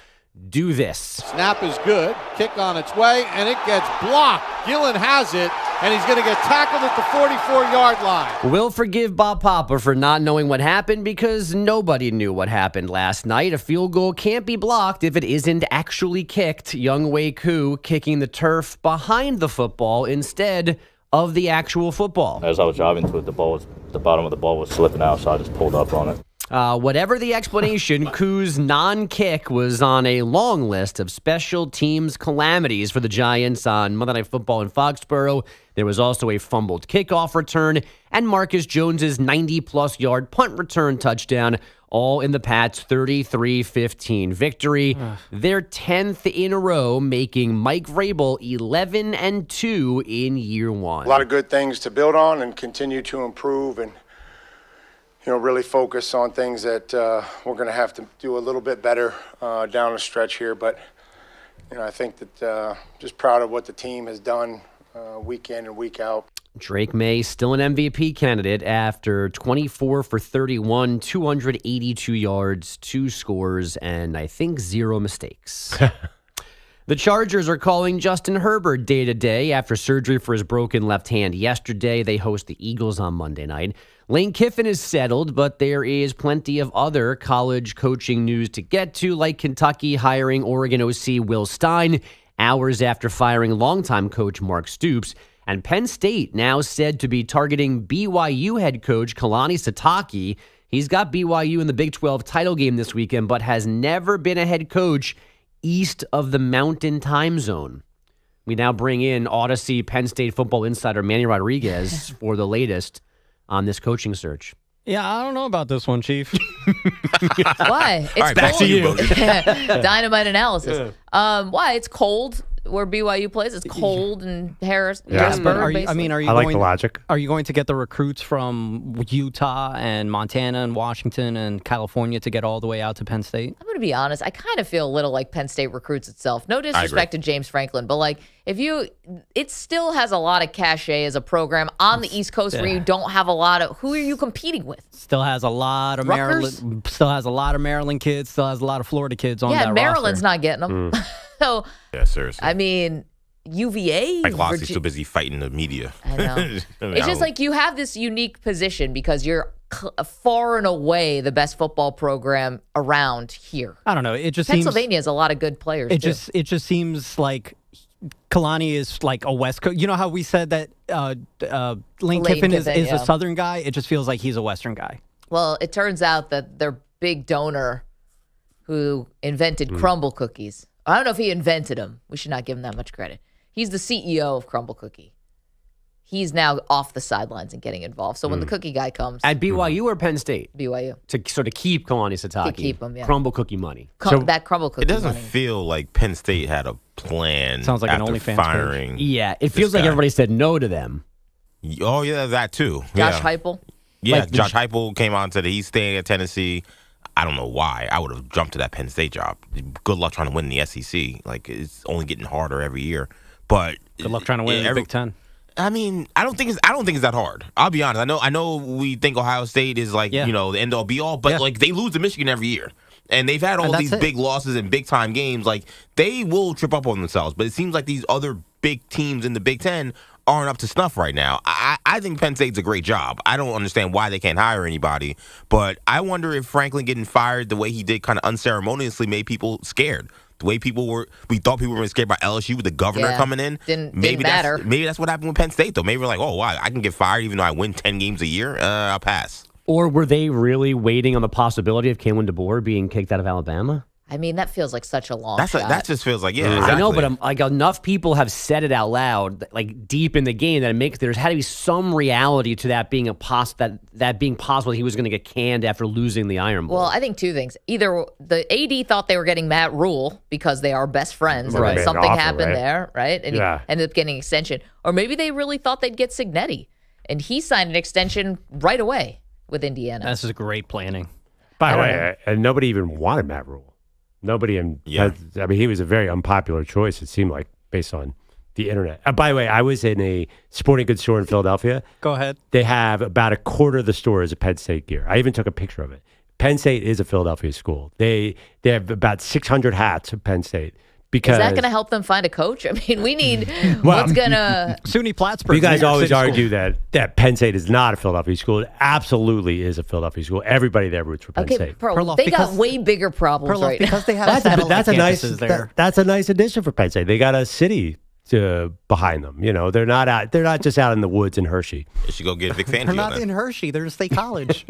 do this. Snap is good. Kick on its way, and it gets blocked. Gillen has it, and he's going to get tackled at the 44-yard line. We'll forgive Bob Papa for not knowing what happened because nobody knew what happened last night. A field goal can't be blocked if it isn't actually kicked. Young Wei Koo kicking the turf behind the football instead of the actual football. As I was driving to it, the bottom of the ball was slipping out, so I just pulled up on it. Whatever the explanation, Koo's non-kick was on a long list of special teams calamities for the Giants on Monday Night Football in Foxborough. There was also a fumbled kickoff return and Marcus Jones's 90-plus yard punt return touchdown, all in the Pats' 33-15 victory. Their 10th in a row, making Mike Vrabel 11-2 in year one. A lot of good things to build on and continue to improve and really focus on things that we're going to have to do a little bit better down the stretch here. But, I think that just proud of what the team has done week in and week out. Drake May still an MVP candidate after 24 for 31, 282 yards, 2 scores, and I think 0 mistakes. The Chargers are calling Justin Herbert day-to-day after surgery for his broken left hand yesterday. They host the Eagles on Monday night. Lane Kiffin is settled, but there is plenty of other college coaching news to get to, like Kentucky hiring Oregon OC Will Stein hours after firing longtime coach Mark Stoops. And Penn State now said to be targeting BYU head coach Kalani Sitake. He's got BYU in the Big 12 title game this weekend, but has never been a head coach east of the Mountain Time Zone. We now bring in Odyssey Penn State football insider Manny Rodriguez for the latest on this coaching search. Yeah, I don't know about this one, Chief. Why? It's All right, back to you. Dynamite analysis. Why? It's cold where BYU plays. It's cold in Harrisburg. Are you I like the logic. Are you going to get the recruits from Utah and Montana and Washington and California to get all the way out to Penn State? I'm going to be honest. I kind of feel a little like Penn State recruits itself. No disrespect to James Franklin, but it still has a lot of cachet as a program on the East Coast where you don't have a lot of. Who are you competing with? Still has a lot of Maryland. Still has a lot of Maryland kids. Still has a lot of Florida kids on that roster. Yeah, Maryland's not getting them. So, yeah, seriously. I mean, UVA. Like Lossie's too busy fighting the media. I know. It's just like you have this unique position because you're far and away the best football program around here. I don't know. It just Pennsylvania has a lot of good players. It just seems like Kalani is like a West Coast. You know how we said that Lane Kiffin is a Southern guy? It just feels like he's a Western guy. Well, it turns out that their big donor who invented crumble cookies. I don't know if he invented them. We should not give him that much credit. He's the CEO of Crumble Cookie. He's now off the sidelines and getting involved. So when the cookie guy comes. At BYU or Penn State? BYU. To sort of keep Kalani Sitake. To keep him, yeah. Crumble Cookie money. That Crumble Cookie money. It doesn't money. feel like Penn State had a plan. Sounds like after an OnlyFans firing. page. Yeah, it feels like everybody said no to them. Oh, yeah, that too. Josh Heupel? Yeah, Josh Heupel came out and said that he's staying at Tennessee. I don't know why. I would have jumped to that Penn State job. Good luck trying to win the SEC. Like, it's only getting harder every year. But good luck trying to win the Big Ten. I mean, I don't think it's that hard. I'll be honest. I know we think Ohio State is like, the end all be all, but like they lose to Michigan every year. And they've had all these big losses in big time games. Like, they will trip up on themselves. But it seems like these other big teams in the Big Ten aren't up to snuff right now. I think Penn State's a great job. I don't understand why they can't hire anybody. But I wonder if Franklin getting fired the way he did kind of unceremoniously made people scared. The way we thought people were scared by LSU with the governor coming in. Didn't matter. Maybe that's what happened with Penn State, though. Maybe we're like, oh, wow, I can get fired even though I win 10 games a year. I'll pass. Or were they really waiting on the possibility of Kalen DeBoer being kicked out of Alabama? I mean, that feels like such a long shot. That just feels like, exactly. I know, but like enough people have said it out loud, like deep in the game, that there's had to be some reality to that being that being possible. He was going to get canned after losing the Iron Bowl. Well, I think two things: either the AD thought they were getting Matt Rule because they are best friends, right. and something happened there, right? And he ended up getting an extension, or maybe they really thought they'd get Cignetti, and he signed an extension right away with Indiana. This is great planning. By the way, and nobody even wanted Matt Rule. Nobody he was a very unpopular choice, it seemed like, based on the internet. By the way, I was in a sporting goods store in Philadelphia. Go ahead. They have about a quarter of the store is a Penn State gear. I even took a picture of it. Penn State is a Philadelphia school. They have about 600 hats of Penn State. Because is that going to help them find a coach? I mean, we need what's going to. SUNY Plattsburgh. You guys always argue school. that Penn State is not a Philadelphia school. It absolutely is a Philadelphia school. Everybody there roots for Penn State. Perloff, they got way bigger problems right because now. they have that's a nice addition for Penn State. They got a city behind them. They're not just out in the woods in Hershey. You should go get Vic Fangio. They're not in Hershey. They're in State College.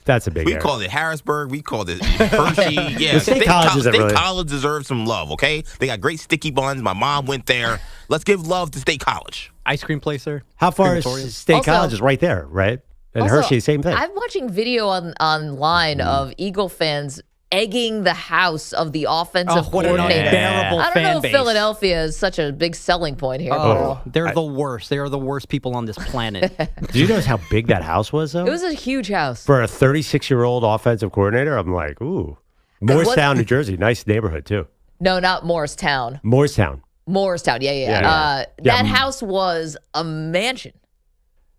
That's a big We area. called it Harrisburg. We called it Hershey. Yeah, State College deserves some love, okay? They got great sticky buns. My mom went there. Let's give love to State College. Ice cream place there. How far is State College? Is right there, right? And Hershey, same thing. I'm watching video online of Eagle fans egging the house of the offensive coordinator. I don't know if Philadelphia is such a big selling point here. They're the worst. They are the worst people on this planet. Do you notice how big that house was, though? It was a huge house. For a 36-year-old offensive coordinator, I'm like, ooh. Morristown, New Jersey. Nice neighborhood, too. No, not Morristown. Morristown, yeah. That house was a mansion.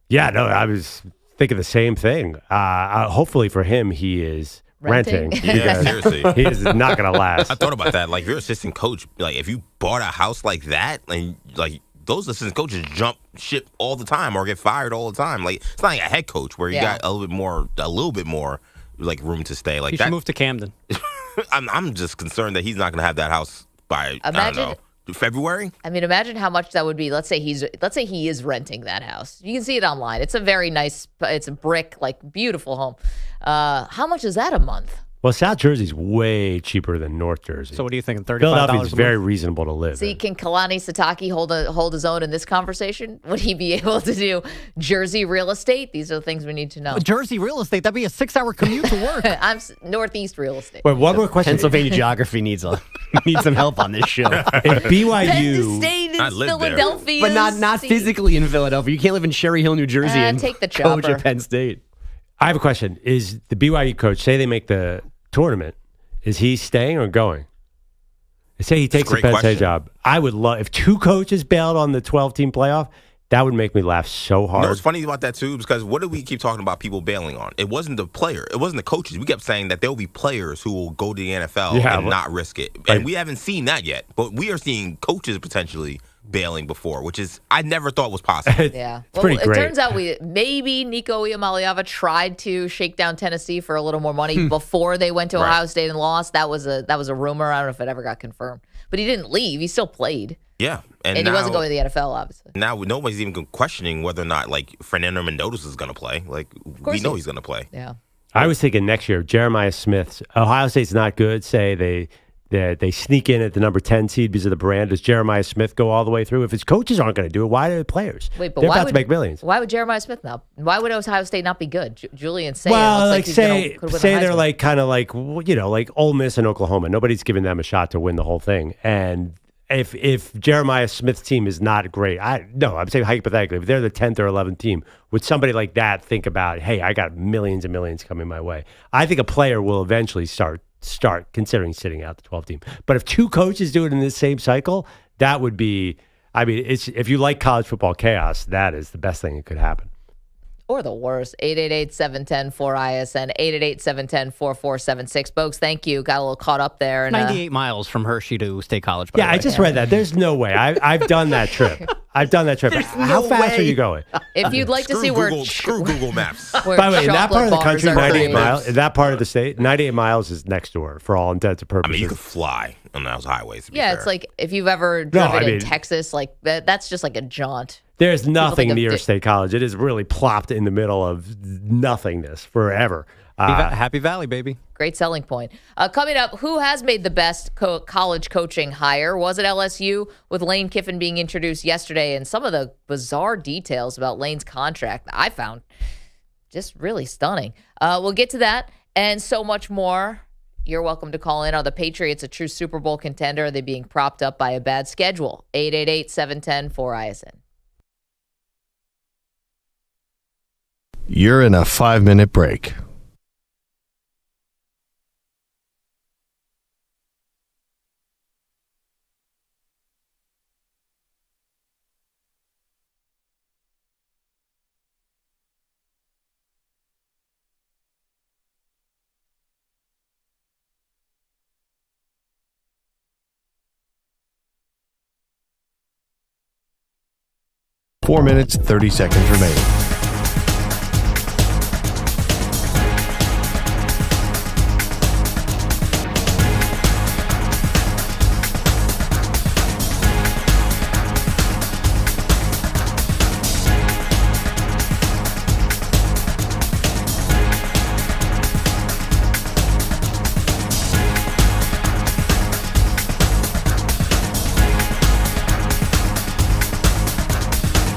Yeah, no, I was thinking the same thing. Hopefully for him, he is renting. Yeah, seriously. He is not going to last. I thought about that. Like, if you're assistant coach, like, if you bought a house like that, and, like, those assistant coaches jump ship all the time or get fired all the time. Like, it's not like a head coach where you got a little bit more, like, room to stay. Like, he should move to Camden. I'm just concerned that he's not going to have that house by, I don't know, February? I mean, imagine how much that would be. Let's say he is renting that house. You can see it online. It's a very nice, it's a brick, like, beautiful home. How much is that a month? Well, South Jersey's way cheaper than North Jersey. So what are you thinking, $35 Philadelphia's very reasonable to live in. Can Kalani Sitake hold his own in this conversation? Would he be able to do Jersey real estate? These are the things we need to know. Jersey real estate? That'd be a 6-hour commute to work. I'm Northeast real estate. Wait, one more question. Pennsylvania geography needs some help on this show. If BYU... Penn State is Philadelphia. But not physically in Philadelphia. You can't live in Sherry Hill, New Jersey and take the coach chopper. at Penn State. I have a question. Is the BYU coach, say they make the tournament, is he staying or going? Say he takes the Penn State job. I would love, if 2 coaches bailed on the 12-team playoff, that would make me laugh so hard. You know what's funny about that, too? Because what do we keep talking about people bailing on? It wasn't the player. It wasn't the coaches. We kept saying that there will be players who will go to the NFL and not risk it. And we haven't seen that yet. But we are seeing coaches potentially bailing before, which is I never thought was possible. Yeah. It's pretty great. It turns out maybe Nico Iamaleava tried to shake down Tennessee for a little more money before they went to Ohio State and lost. That was a rumor. I don't know if it ever got confirmed. But he didn't leave. He still played. Yeah. And he wasn't going to the NFL, obviously. Now nobody's even questioning whether or not, like, Fernando Mendoza is going to play. Like, we know he's going to play. Yeah. I was thinking next year, Jeremiah Smith. Ohio State's not good. Say they sneak in at the number 10 seed because of the brand. Does Jeremiah Smith go all the way through? If his coaches aren't going to do it, why are the players? Wait, but they're about to make millions. Why would Jeremiah Smith not? Why would Ohio State not be good? Julian Sayin. Well, like say they're like kind of like like Ole Miss and Oklahoma. Nobody's giving them a shot to win the whole thing. And if Jeremiah Smith's team is not great, I'm saying hypothetically, if they're the 10th or 11th team, would somebody like that think about, hey, I got millions and millions coming my way? I think a player will eventually start considering sitting out the 12 team. But if 2 coaches do it in the same cycle, that would be, I mean, if you like college football chaos, that is the best thing that could happen. Or the worst. 888-710-4ISN, 888-710-4476. Bogues, thank you. Got a little caught up there. 98 miles from Hershey to State College. Yeah, I just read that. There's no way. I've done that trip. How fast are you going? If you'd like to see screw Google Maps. By the way, in that part of the country, 98 miles, in that part of the state, 98 miles is next door for all intents and purposes. I mean, you could fly on those highways. Yeah, it's like if you've ever driven in Texas, like that's just like a jaunt. There's nothing near State College. It is really plopped in the middle of nothingness forever. Happy Valley, baby. Great selling point. Coming up, who has made the best college coaching hire? Was it LSU with Lane Kiffin being introduced yesterday? And some of the bizarre details about Lane's contract I found just really stunning. We'll get to that and so much more. You're welcome to call in. Are the Patriots a true Super Bowl contender? Are they being propped up by a bad schedule? 888-710-4ISN. You're in a 5-minute break. 4 minutes, 30 seconds remaining.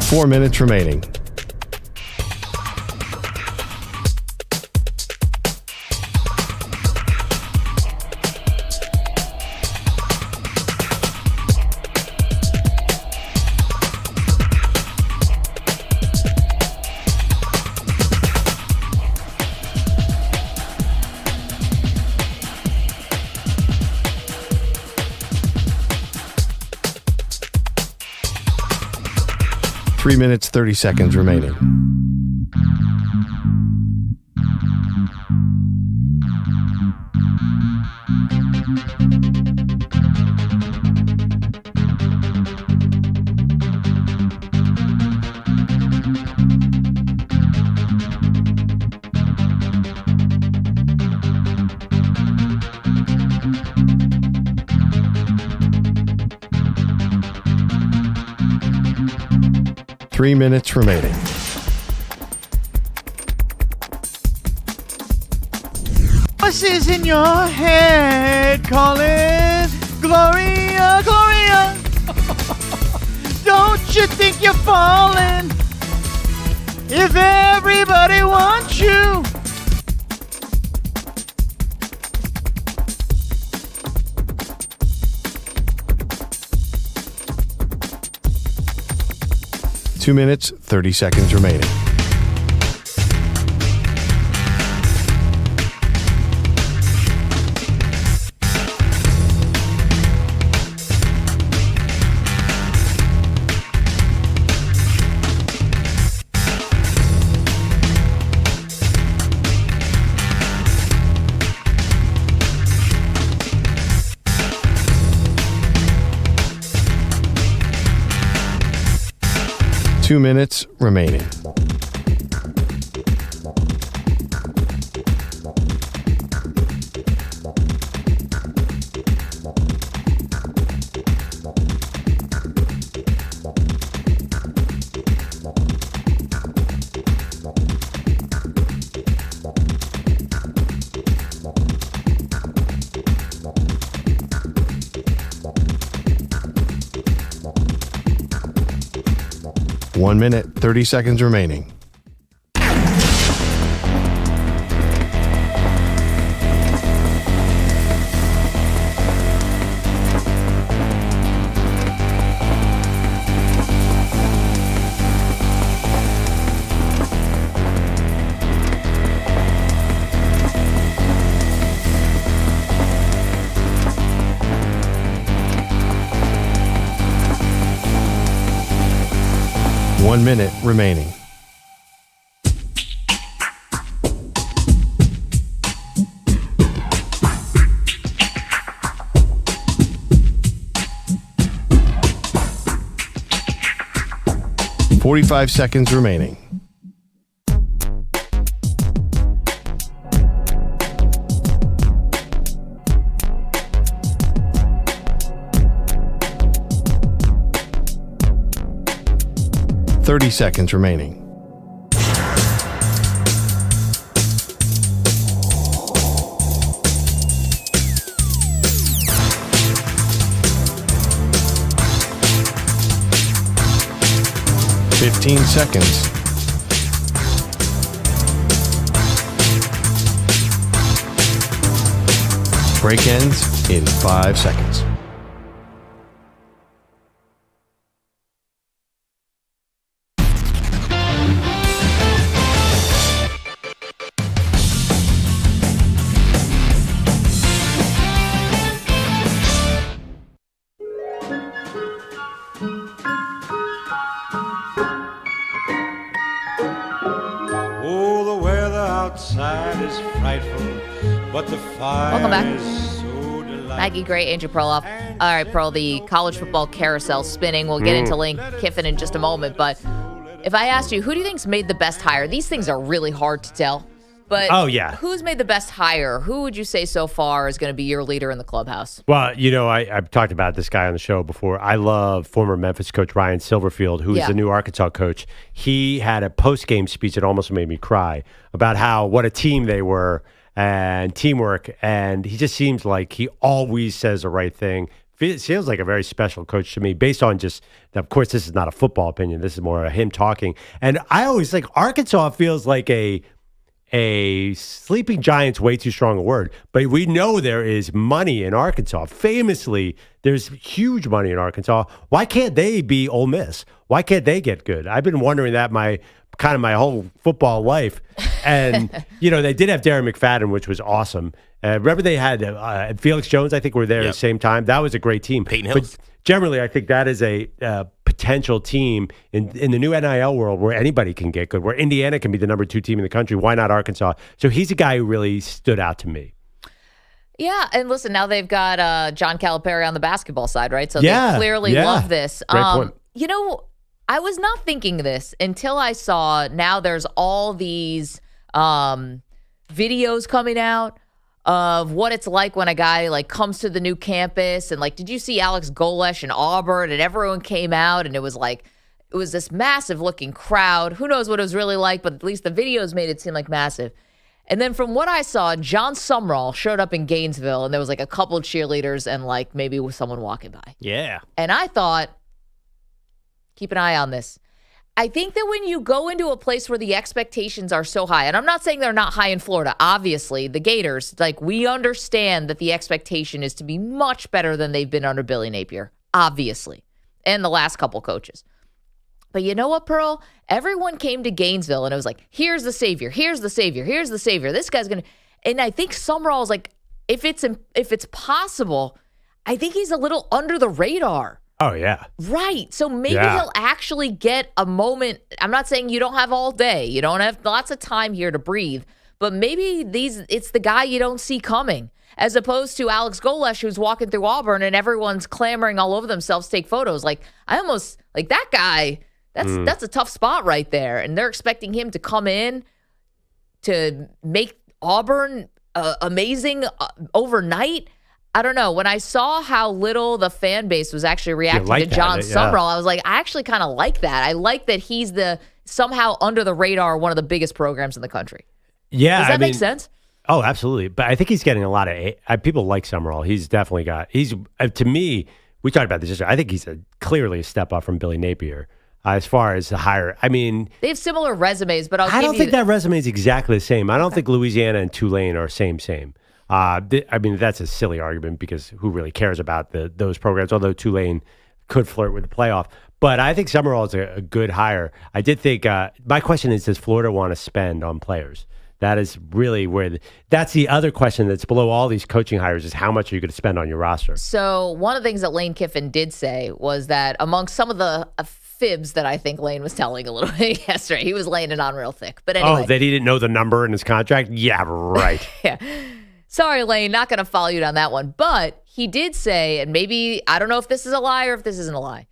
Four minutes remaining. Three minutes, 30 seconds remaining. Three minutes remaining. Voices in your head calling, Gloria, Gloria. Don't you think you're falling if everybody wants you? Two minutes, 30 seconds remaining. Two minutes remaining. One minute, 30 seconds remaining. One minute remaining. Forty-five seconds remaining. Thirty seconds remaining. Fifteen seconds. Break ends in 5 seconds. Welcome back. Maggie Gray, Andrew Perloff. All right, Pearl, the college football carousel spinning. We'll get into Lane Kiffin in just a moment, but If I asked you, who do you think's made the best hire? These things are really hard to tell. But who's made the best hire? Who would you say so far is going to be your leader in the clubhouse? Well, I've talked about this guy on the show before. I love former Memphis coach Ryan Silverfield, who's the new Arkansas coach. He had a post-game speech that almost made me cry about what a team they were and teamwork. And he just seems like he always says the right thing. Feels like a very special coach to me based on of course, this is not a football opinion. This is more him talking. And I always think Arkansas feels like a sleeping giant's way too strong a word, but we know there is money in Arkansas. Famously, there's huge money in Arkansas. Why can't they be Ole Miss? Why can't they get good? I've been wondering that my whole football life. And, they did have Darren McFadden, which was awesome. Remember they had Felix Jones, I think, were there at the same time. That was a great team. Peyton Hills. But generally, I think that is a potential team in the new NIL world where anybody can get good, where Indiana can be the number 2 team in the country. Why not Arkansas? So he's a guy who really stood out to me. Yeah, and listen, now they've got John Calipari on the basketball side, right? So they clearly love this. Great point. I was not thinking this until I saw now there's all these videos coming out of what it's like when a guy comes to the new campus. And did you see Alex Golesh in Auburn? And everyone came out and it was this massive looking crowd. Who knows what it was really like, but at least the videos made it seem like massive. And then from what I saw, John Sumrall showed up in Gainesville and there was a couple of cheerleaders and maybe with someone walking by. Yeah. And I thought, keep an eye on this. I think that when you go into a place where the expectations are so high, and I'm not saying they're not high in Florida, obviously, the Gators, we understand that the expectation is to be much better than they've been under Billy Napier, obviously, and the last couple coaches. But you know what, Pearl? Everyone came to Gainesville, and it was here's the savior, here's the savior, here's the savior. This guy's going to, and I think Sumrall's if it's possible, I think he's a little under the radar. Oh, yeah. Right. So maybe he'll actually get a moment. I'm not saying you don't have all day. You don't have lots of time here to breathe. But maybe it's the guy you don't see coming, as opposed to Alex Golesh, who's walking through Auburn and everyone's clamoring all over themselves to take photos. I almost, that guy, that's a tough spot right there. And they're expecting him to come in to make Auburn amazing overnight. I don't know. When I saw how little the fan base was actually reacting to John Sumrall, I was I actually kind of like that. I like that he's somehow under the radar, one of the biggest programs in the country. Yeah. Does that make sense? Oh, absolutely. But I think he's getting a lot of people like Sumrall. He's definitely to me, we talked about this yesterday. I think he's clearly a step up from Billy Napier as far as the hire. I mean, they have similar resumes, but I don't think that resume is exactly the same. I don't think Louisiana and Tulane are same. I mean, that's a silly argument because who really cares about those programs, although Tulane could flirt with the playoff. But I think Summerall is a good hire. I did think my question is, does Florida want to spend on players? That is really that's the other question that's below all these coaching hires is how much are you going to spend on your roster? So one of the things that Lane Kiffin did say was that among some of the fibs that I think Lane was telling a little bit yesterday, he was laying it on real thick. But anyway. Oh, that he didn't know the number in his contract? Yeah, right. Yeah. Sorry, Lane, not going to follow you down that one. But he did say, and maybe, I don't know if this is a lie or if this isn't a lie.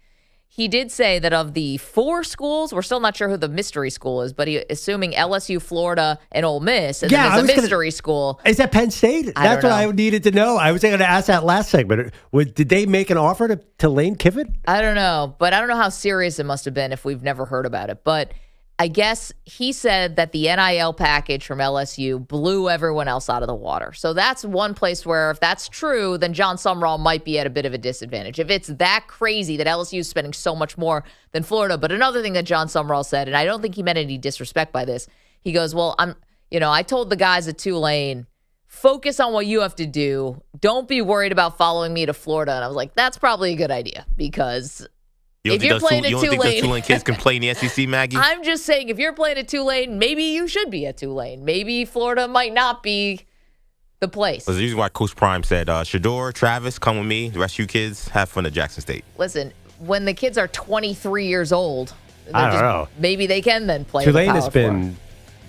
He did say that of the 4 schools, we're still not sure who the mystery school is, but assuming LSU, Florida, and Ole Miss, and then there's a mystery school. Is that Penn State? That's what I needed to know. I was going to ask that last segment. Did they make an offer to Lane Kiffin? I don't know, but I don't know how serious it must have been if we've never heard about it. But I guess he said that the NIL package from LSU blew everyone else out of the water. So that's one place where if that's true, then John Sumrall might be at a bit of a disadvantage. If it's that crazy that LSU is spending so much more than Florida. But another thing that John Sumrall said, and I don't think he meant any disrespect by this, he goes, well, I told the guys at Tulane, focus on what you have to do. Don't be worried about following me to Florida. And I was like, that's probably a good idea because if you're playing at Tulane, think those Tulane kids can play in the SEC, Maggie? I'm just saying, if you're playing at Tulane, maybe you should be at Tulane. Maybe Florida might not be the place. That's usually why Coach Prime said, Shador, Travis, come with me. The rest of you kids, have fun at Jackson State. Listen, when the kids are 23 years old, I don't know. Maybe they can then play. Tulane has been...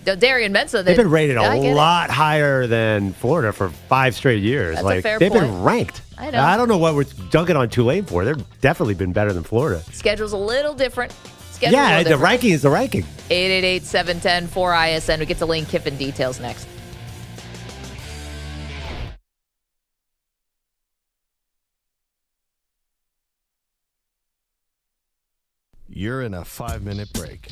Darian Mensah. They've been rated a lot higher than Florida for 5 straight years. That's a fair they've point. Been ranked. I know. I don't know what we're dunking on Tulane for. They've definitely been better than Florida. Schedule's a little different. Schedule yeah, the ranking is the ranking. 888-710-4ISN. We get to Lane Kiffin details next. You're in a 5-minute break.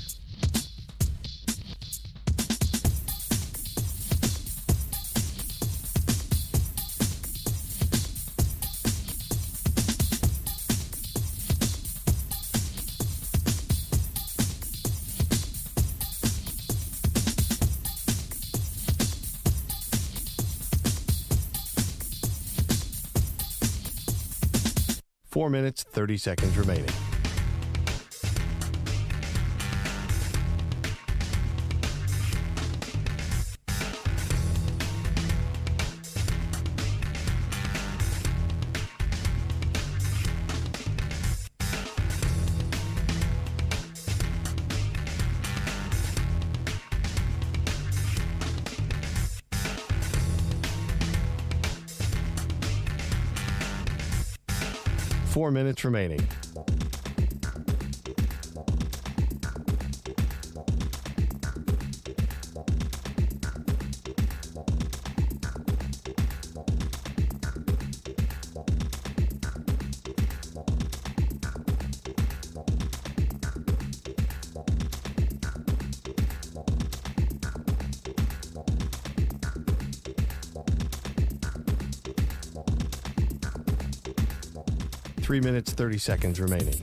Four minutes, 30 seconds remaining. Four minutes remaining. Three minutes, 30 seconds remaining.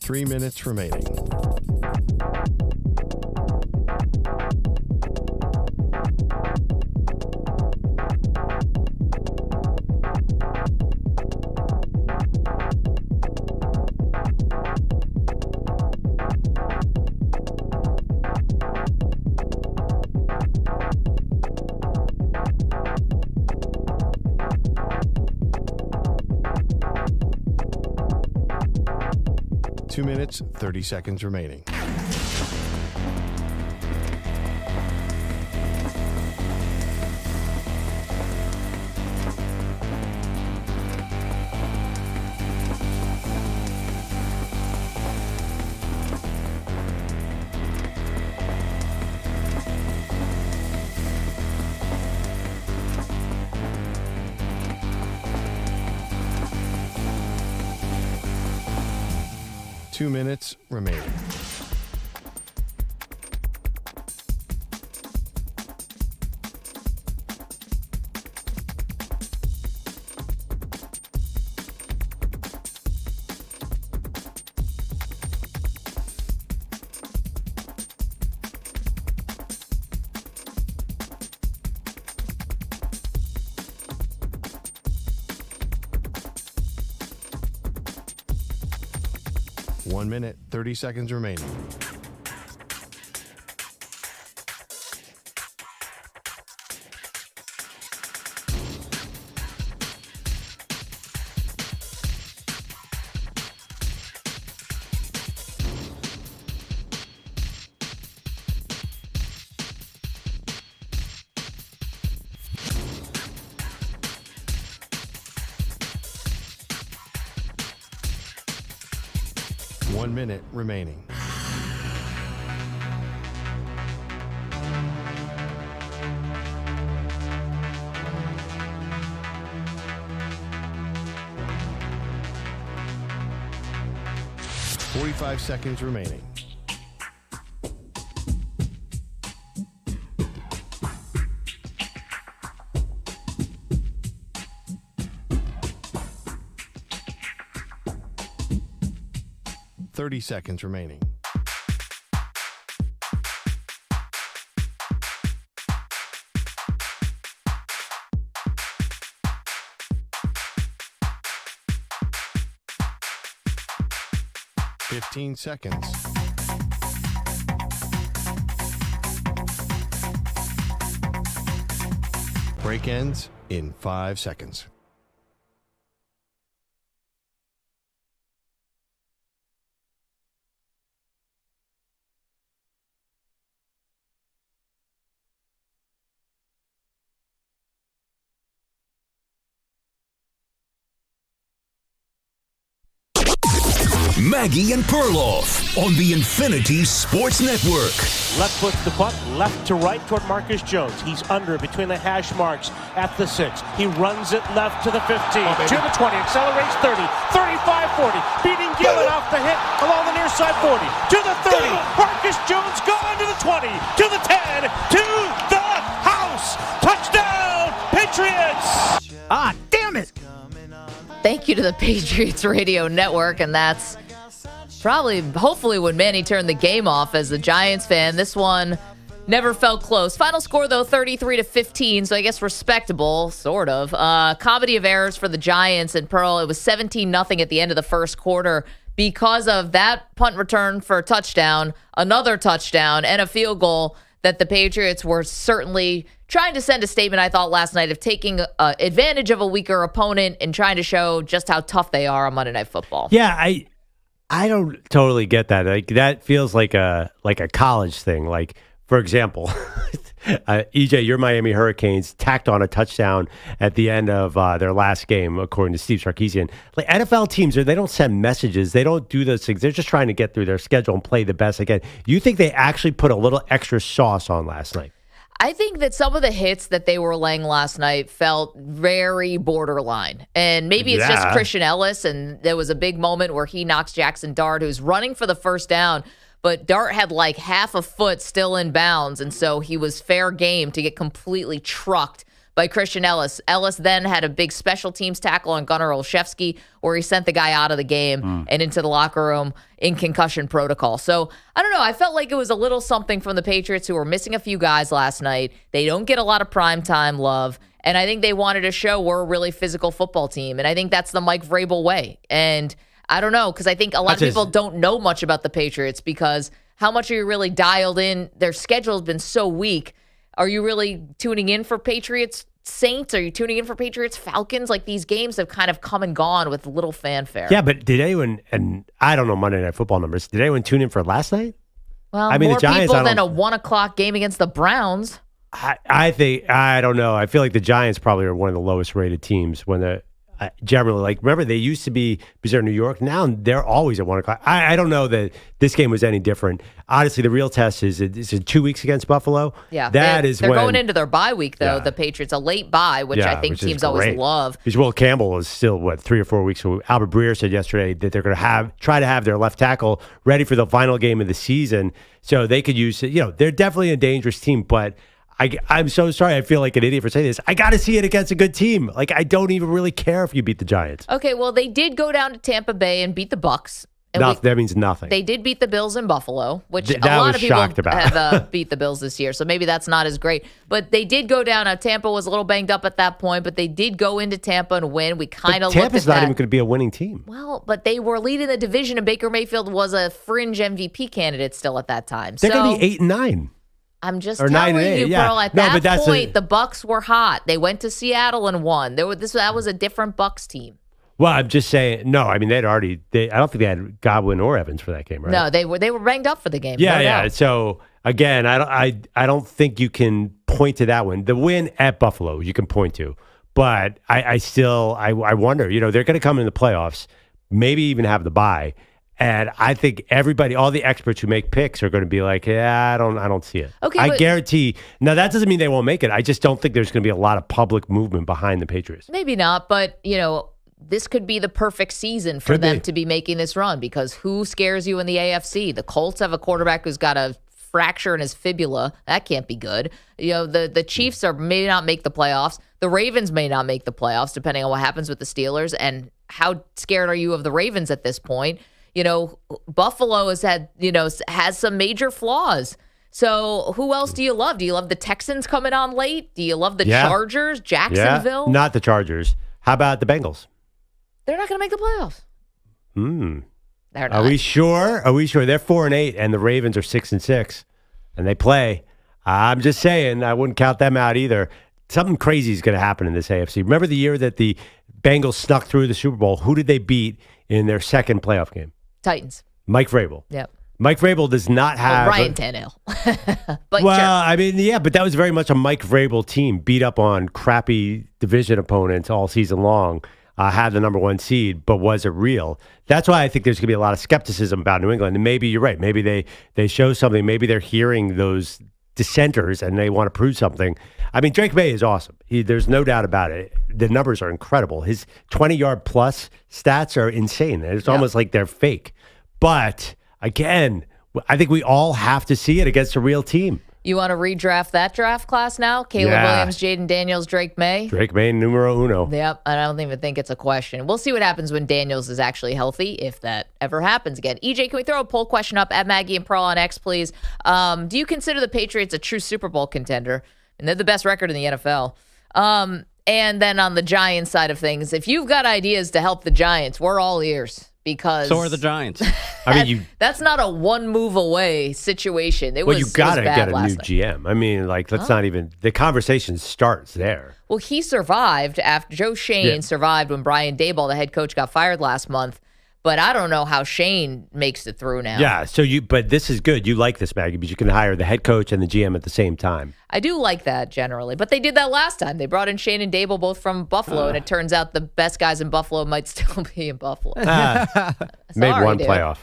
Three minutes remaining. Two minutes, 30 seconds remaining. Two minutes remaining. One minute, 30 seconds remaining. One minute remaining. Forty-five seconds remaining. Thirty seconds remaining. Fifteen seconds. Break ends in 5 seconds. Maggie and Perloff on the Infinity Sports Network. Left foot the puck, left to right toward Marcus Jones. He's under between the hash marks at the 6. He runs it left to the 15, to the 20, accelerates 30, 35, 40, beating Gillen off the hit along the near side 40, to the 30. Marcus Jones going to the 20, to the 10, to the house. Touchdown, Patriots! Ah, damn it! Thank you to the Patriots Radio Network, and that's hopefully when Manny turned the game off as a Giants fan. This one never felt close. Final score, though, 33-15, so I guess respectable, sort of. Comedy of errors for the Giants and Pearl. It was 17-0 at the end of the first quarter because of that punt return for a touchdown, another touchdown, and a field goal that the Patriots were certainly trying to send a statement, I thought, last night of taking advantage of a weaker opponent and trying to show just how tough they are on Monday Night Football. Yeah, I don't totally get that. Like that feels like a college thing. Like, for example, EJ, your Miami Hurricanes tacked on a touchdown at the end of their last game, according to Steve Sarkisian. Like NFL teams, they don't send messages. They don't do those things. They're just trying to get through their schedule and play the best they can. You think they actually put a little extra sauce on last night? I think that some of the hits that they were laying last night felt very borderline. And maybe it's just Christian Ellis, and there was a big moment where he knocks Jackson Dart, who's running for the first down, but Dart had like half a foot still in bounds, and so he was fair game to get completely trucked by Christian Ellis. Ellis then had a big special teams tackle on Gunnar Olszewski where he sent the guy out of the game and into the locker room in concussion protocol. So, I don't know. I felt like it was a little something from the Patriots, who were missing a few guys last night. They don't get a lot of primetime love, and I think they wanted to show we're a really physical football team, and I think that's the Mike Vrabel way. And I don't know, because I think a lot of people don't know much about the Patriots, because how much are you really dialed in? Their schedule has been so weak. Are you really tuning in for Patriots Saints? Are you tuning in for Patriots Falcons? Like, these games have kind of come and gone with little fanfare. Yeah, but did anyone, and I don't know Monday Night Football numbers, did anyone tune in for last night? Well, I mean, more the Giants, people than a 1 o'clock game against the Browns. I think, I don't know. I feel like the Giants probably are one of the lowest rated teams when they're generally, like, remember, they used to be, because they're in New York, now they're always at 1 o'clock. I don't know that this game was any different. Honestly, the real test is in 2 weeks against Buffalo. Yeah, they're going into their bye week, though, the Patriots, a late bye, which I think teams always love. Because Will Campbell is still, 3 or 4 weeks. So Albert Breer said yesterday that they're going to try to have their left tackle ready for the final game of the season, so they could use it. They're definitely a dangerous team, but I'm so sorry. I feel like an idiot for saying this. I got to see it against a good team. Like, I don't even really care if you beat the Giants. Okay, well, they did go down to Tampa Bay and beat the Bucs. That means nothing. They did beat the Bills in Buffalo, which a lot of people have beat the Bills this year, so maybe that's not as great. But they did go down. Tampa was a little banged up at that point, but they did go into Tampa and win. We kind of looked at that. Tampa's not even going to be a winning team. Well, but they were leading the division, and Baker Mayfield was a fringe MVP candidate still at that time. They're going to be 8-9. I'm just telling you, Pearl, at that point, the Bucs were hot. They went to Seattle and won. That was a different Bucs team. Well, I'm just saying, no, I mean, I don't think they had Godwin or Evans for that game, right? No, they were banged up for the game. Yeah. So, again, I don't think you can point to that one. The win at Buffalo, you can point to. But I still wonder, they're going to come in the playoffs, maybe even have the bye. And I think all the experts who make picks are going to be like, yeah, I don't see it. Okay, I guarantee. Now, that doesn't mean they won't make it. I just don't think there's going to be a lot of public movement behind the Patriots. Maybe not, but, this could be the perfect season for them to be making this run, because who scares you in the AFC? The Colts have a quarterback who's got a fracture in his fibula. That can't be good. The Chiefs may not make the playoffs. The Ravens may not make the playoffs, depending on what happens with the Steelers. And how scared are you of the Ravens at this point? Buffalo has some major flaws. So who else do you love? Do you love the Texans coming on late? Do you love the Chargers, Jacksonville? Yeah. Not the Chargers. How about the Bengals? They're not going to make the playoffs. They're not. Are we sure? They're 4-8, and the Ravens are 6-6, and they play. I'm just saying, I wouldn't count them out either. something crazy is going to happen in this AFC. Remember the year that the Bengals snuck through the Super Bowl? Who did they beat in their second playoff game? Titans. Mike Vrabel. Yep. Mike Vrabel does not have Ryan Tannehill. But well, sure. I mean, yeah, but that was very much a Mike Vrabel team, beat up on crappy division opponents all season long, had the number 1 seed, but was it real? That's why I think there's going to be a lot of skepticism about New England. And maybe you're right. Maybe they show something. Maybe they're hearing those dissenters and they want to prove something. I mean, Drake May is awesome. There's no doubt about it. The numbers are incredible. His 20-yard plus stats are insane. It's almost like they're fake. But again, I think we all have to see it against a real team. You want to redraft that draft class now? Caleb Williams, Jaden Daniels, Drake May? Drake May, numero uno. Yep, I don't even think it's a question. We'll see what happens when Daniels is actually healthy, if that ever happens again. EJ, can we throw a poll question up at Maggie and Pearl on X, please? Do you consider the Patriots a true Super Bowl contender? And they're the best record in the NFL. And then on the Giants side of things, if you've got ideas to help the Giants, we're all ears. Because so are the Giants. I mean, that's not a one move away situation. You got to get a new GM. I mean, like, let's not even, the conversation starts there. Well, he survived after Joe Shane survived when Brian Daboll, the head coach, got fired last month. But I don't know how Shane makes it through now. Yeah, but this is good. You like this, Maggie, because you can hire the head coach and the GM at the same time. I do like that generally, but they did that last time. They brought in Shane and Daboll both from Buffalo, and it turns out the best guys in Buffalo might still be in Buffalo. Made one playoff.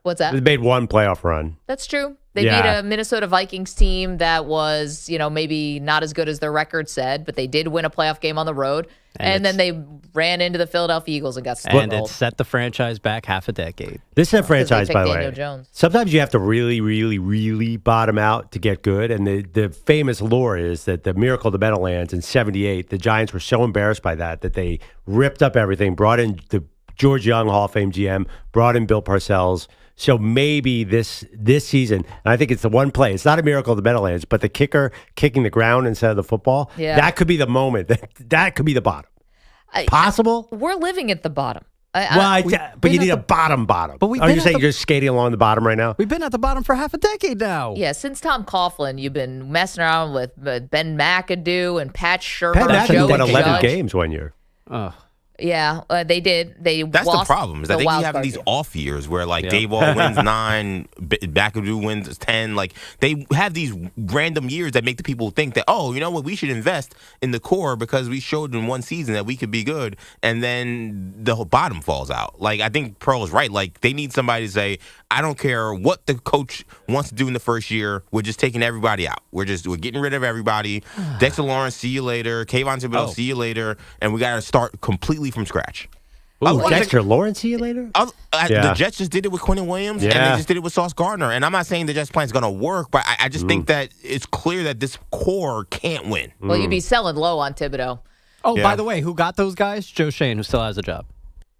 What's that? They made one playoff run. That's true. They beat a Minnesota Vikings team that was, maybe not as good as their record said, but they did win a playoff game on the road. And then they ran into the Philadelphia Eagles and got split. And it set the franchise back half a decade. This is a franchise, by the way. Daniel Jones. Sometimes you have to really, really, really bottom out to get good. And the famous lore is that the Miracle of the Meadowlands in 78, the Giants were so embarrassed by that they ripped up everything, brought in the George Young, Hall of Fame GM, brought in Bill Parcells. So maybe this season, and I think it's the one play. It's not a Miracle of the Meadowlands, but the kicker kicking the ground instead of the football. Yeah. That could be the moment. That could be the bottom. Possible? We're living at the bottom. But you need a bottom. But are you saying you're just skating along the bottom right now? We've been at the bottom for half a decade now. Yeah, since Tom Coughlin, you've been messing around with Ben McAdoo and Pat Shermer. Pat McAdoo won 11 games one year. Yeah, they did. That's the problem. Is I think you have these off years where Daboll wins 9, McAdoo wins 10. Like they have these random years that make the people think that we should invest in the core because we showed in one season that we could be good, and then the whole bottom falls out. Like I think Pearl is right. Like they need somebody to say, I don't care what the coach wants to do in the first year. We're just taking everybody out. We're getting rid of everybody. Dexter Lawrence, see you later. Kayvon Thibodeau, see you later. And we got to start completely from scratch. Dexter Lawrence, see you later? The Jets just did it with Quinnen Williams, and they just did it with Sauce Gardner. And I'm not saying the Jets plan is going to work, but I just think that it's clear that this core can't win. Well, you'd be selling low on Thibodeau. Oh, by the way, who got those guys? Joe Shane, who still has a job.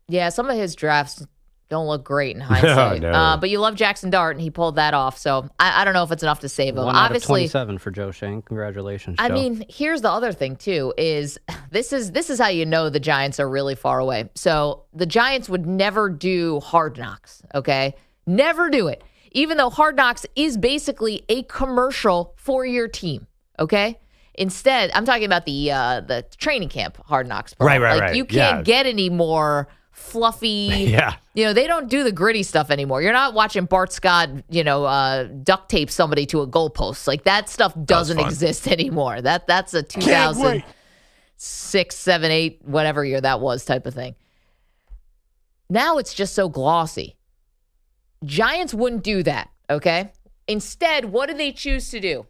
Yeah, some of his drafts don't look great in hindsight. No. But you love Jackson Dart, and he pulled that off. So I don't know if it's enough to save him. 1 out of 27 for Joe Shane. Congratulations, Joe. I mean, here's the other thing, too, is this is how you know the Giants are really far away. So the Giants would never do Hard Knocks, okay? Never do it. Even though Hard Knocks is basically a commercial for your team, okay? Instead, I'm talking about the training camp Hard Knocks. Right. You can't get any more fluffy. They don't do the gritty stuff anymore. You're not watching Bart Scott, duct tape somebody to a goalpost. Like that stuff doesn't exist anymore. That's a 2006, 7, 8, whatever year that was type of thing. Now it's just so glossy. Giants wouldn't do that, okay? Instead, what do they choose to do?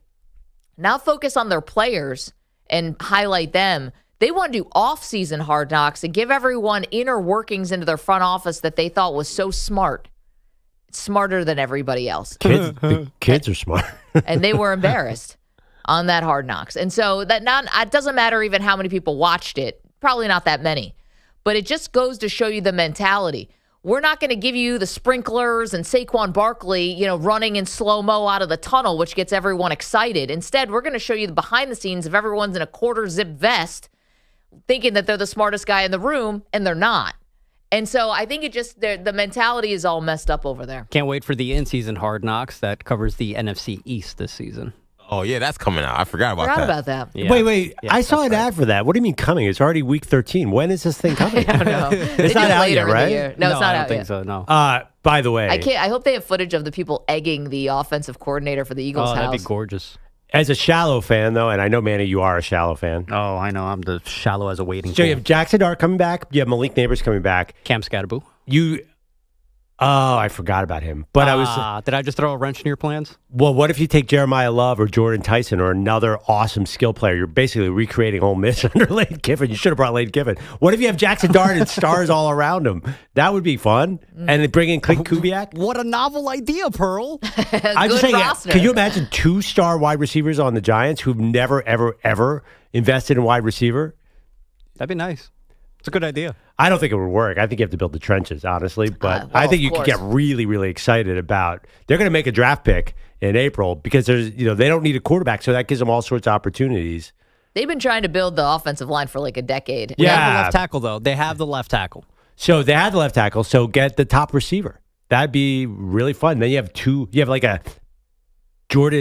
Now focus on their players and highlight them. They want to do off-season Hard Knocks and give everyone inner workings into their front office that they thought was so smart. Smarter than everybody else. The kids are smart. And they were embarrassed on that Hard Knocks. And so it doesn't matter even how many people watched it. Probably not that many. But it just goes to show you the mentality. We're not going to give you the sprinklers and Saquon Barkley, running in slow-mo out of the tunnel, which gets everyone excited. Instead, we're going to show you the behind the scenes of everyone's in a quarter zip vest thinking that they're the smartest guy in the room, and they're not. And so I think the mentality is all messed up over there. Can't wait for the in-season Hard Knocks that covers the NFC East this season. Oh, yeah, that's coming out. I forgot about that. Yeah. Wait. I saw an ad for that. What do you mean coming? It's already week 13. When is this thing coming? I don't know. It's not out yet, right? No, it's not I don't out think yet. so. No. By the way, I hope they have footage of the people egging the offensive coordinator for the Eagles' house. That'd be gorgeous. as a shallow fan, though, and I know, Manny, you are a shallow fan. Oh, I know. I'm the shallow as a waiting So pool. you have Jackson Dart coming back. You have Malik Neighbors coming back. Cam Scatterboo. Oh, I forgot about him. But did I just throw a wrench in your plans? Well, what if you take Jeremiah Love or Jordan Tyson or another awesome skill player? You're basically recreating Ole Miss under Lane Kiffin. You should have brought Lane Kiffin. What if you have Jackson Dart and stars all around him? That would be fun. And then bring in Clint Kubiak. What a novel idea, Pearl. I'm just saying, can you imagine 2-star wide receivers on the Giants who've never, ever, ever invested in wide receiver? That'd be nice. It's a good idea. I don't think it would work. I think you have to build the trenches, honestly. But I think you could get really, really excited about. They're going to make a draft pick in April because they don't need a quarterback, so that gives them all sorts of opportunities. They've been trying to build the offensive line for like a decade. They have the left tackle, though. They have the left tackle. So they have the left tackle. So get the top receiver. That'd be really fun. Then you have like a George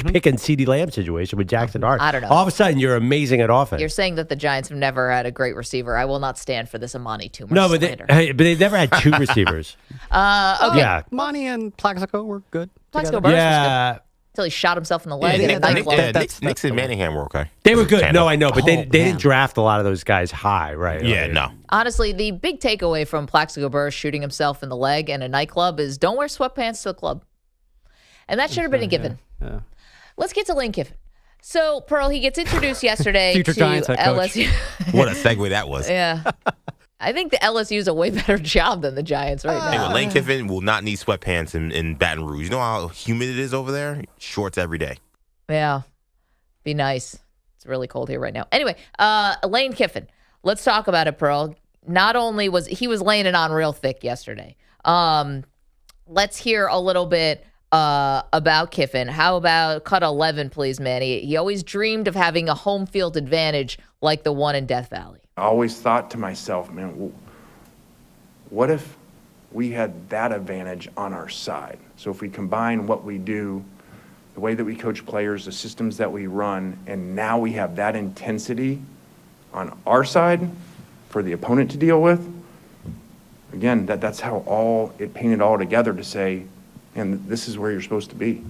Pickens, CeeDee Lamb situation with Jackson Dart. I don't know. All of a sudden, you're amazing at offense. You're saying that the Giants have never had a great receiver. I will not stand for this Amani Toomer. No, but they've never had two receivers. Okay. Yeah. Monty and Plaxico were good. Plaxico Burress was good. Until he shot himself in the leg. Nix and Manningham were okay. They were good. No, I know, but they didn't draft a lot of those guys high, right? Yeah, no. Honestly, the big takeaway from Plaxico Burress shooting himself in the leg in a nightclub is don't wear sweatpants to the club. And that should have been a given. Yeah. Let's get to Lane Kiffin. So, Pearl, he gets introduced yesterday Future to Giants head coach. LSU. What a segue that was. Yeah. I think the LSU is a way better job than the Giants right now. Anyway, Lane Kiffin will not need sweatpants in Baton Rouge. You know how humid it is over there? Shorts every day. Yeah. Be nice. It's really cold here right now. Anyway, Lane Kiffin. Let's talk about it, Pearl. Not only was he laying it on real thick yesterday. Let's hear a little bit about Kiffin. How about cut 11, please, Manny? He always dreamed of having a home field advantage like the one in Death Valley. I always thought to myself, man, what if we had that advantage on our side? So if we combine what we do, the way that we coach players, the systems that we run, and now we have that intensity on our side for the opponent to deal with, again, that's how it painted all together to say, and this is where you're supposed to be.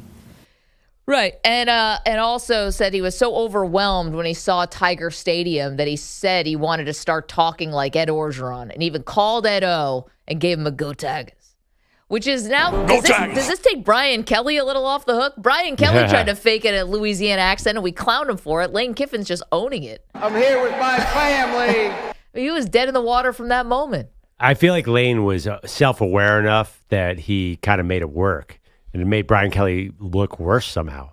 Right. And also said he was so overwhelmed when he saw Tiger Stadium that he said he wanted to start talking like Ed Orgeron and even called Ed O and gave him a go Tigers. Which is now, does this take Brian Kelly a little off the hook? Brian Kelly tried to fake it at Louisiana accent and we clowned him for it. Lane Kiffin's just owning it. I'm here with my family. He was dead in the water from that moment. I feel like Lane was self-aware enough that he kind of made it work. And it made Brian Kelly look worse somehow,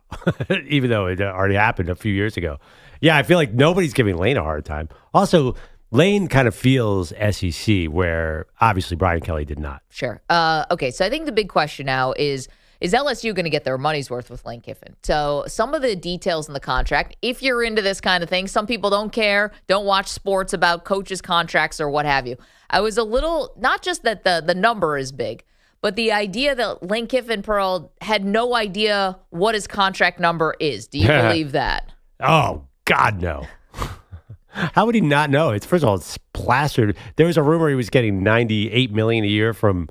even though it already happened a few years ago. Yeah, I feel like nobody's giving Lane a hard time. Also, Lane kind of feels SEC, where obviously Brian Kelly did not. Sure. Okay, so I think the big question now is LSU going to get their money's worth with Lane Kiffin? So some of the details in the contract, if you're into this kind of thing, some people don't care, don't watch sports about coaches' contracts or what have you. I was a little, not just that the number is big, but the idea that Lane Kiffin, Pearl, had no idea what his contract number is. Do you believe that? Oh, God, no. How would he not know? First of all, it's plastered. There was a rumor he was getting $98 million a year from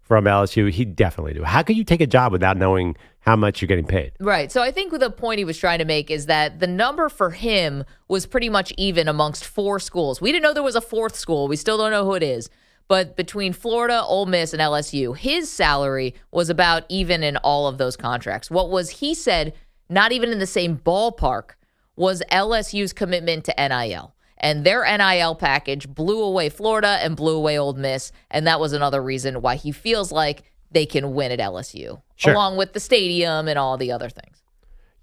LSU. He definitely do. How could you take a job without knowing how much you're getting paid? Right. So I think the point he was trying to make is that the number for him was pretty much even amongst 4 schools. We didn't know there was a 4th school. We still don't know who it is. But between Florida, Ole Miss, and LSU, his salary was about even in all of those contracts. What was, he said, not even in the same ballpark, was LSU's commitment to NIL. And their NIL package blew away Florida and blew away Ole Miss. And that was another reason why he feels like they can win at LSU, along with the stadium and all the other things.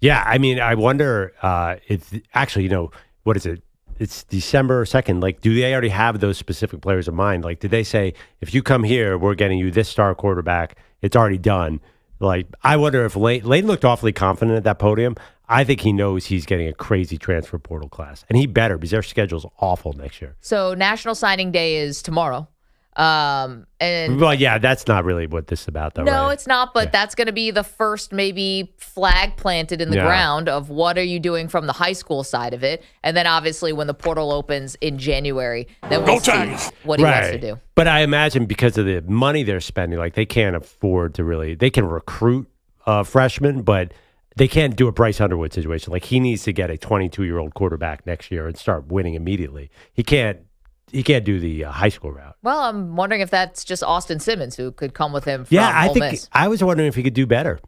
Yeah, I mean, I wonder if actually, what is it? It's December 2nd. Like, do they already have those specific players in mind? Like, did they say, if you come here, we're getting you this star quarterback? It's already done. Like, I wonder if Lane looked awfully confident at that podium. I think he knows he's getting a crazy transfer portal class. And he better, because their schedule's awful next year. So National Signing Day is tomorrow. And well, yeah, that's not really what this is about, though. No, right? it's not. But that's going to be the first maybe flag planted in the ground of what are you doing from the high school side of it. And then obviously when the portal opens in January, then we'll see what he wants to do. But I imagine because of the money they're spending, like they can't afford to really. They can recruit freshmen, but they can't do a Bryce Underwood situation. Like he needs to get a 22-year-old quarterback next year and start winning immediately. He can't do the high school route. Well, I'm wondering if that's just Austin Simmons who could come with him from Ole Miss. I was wondering if he could do better.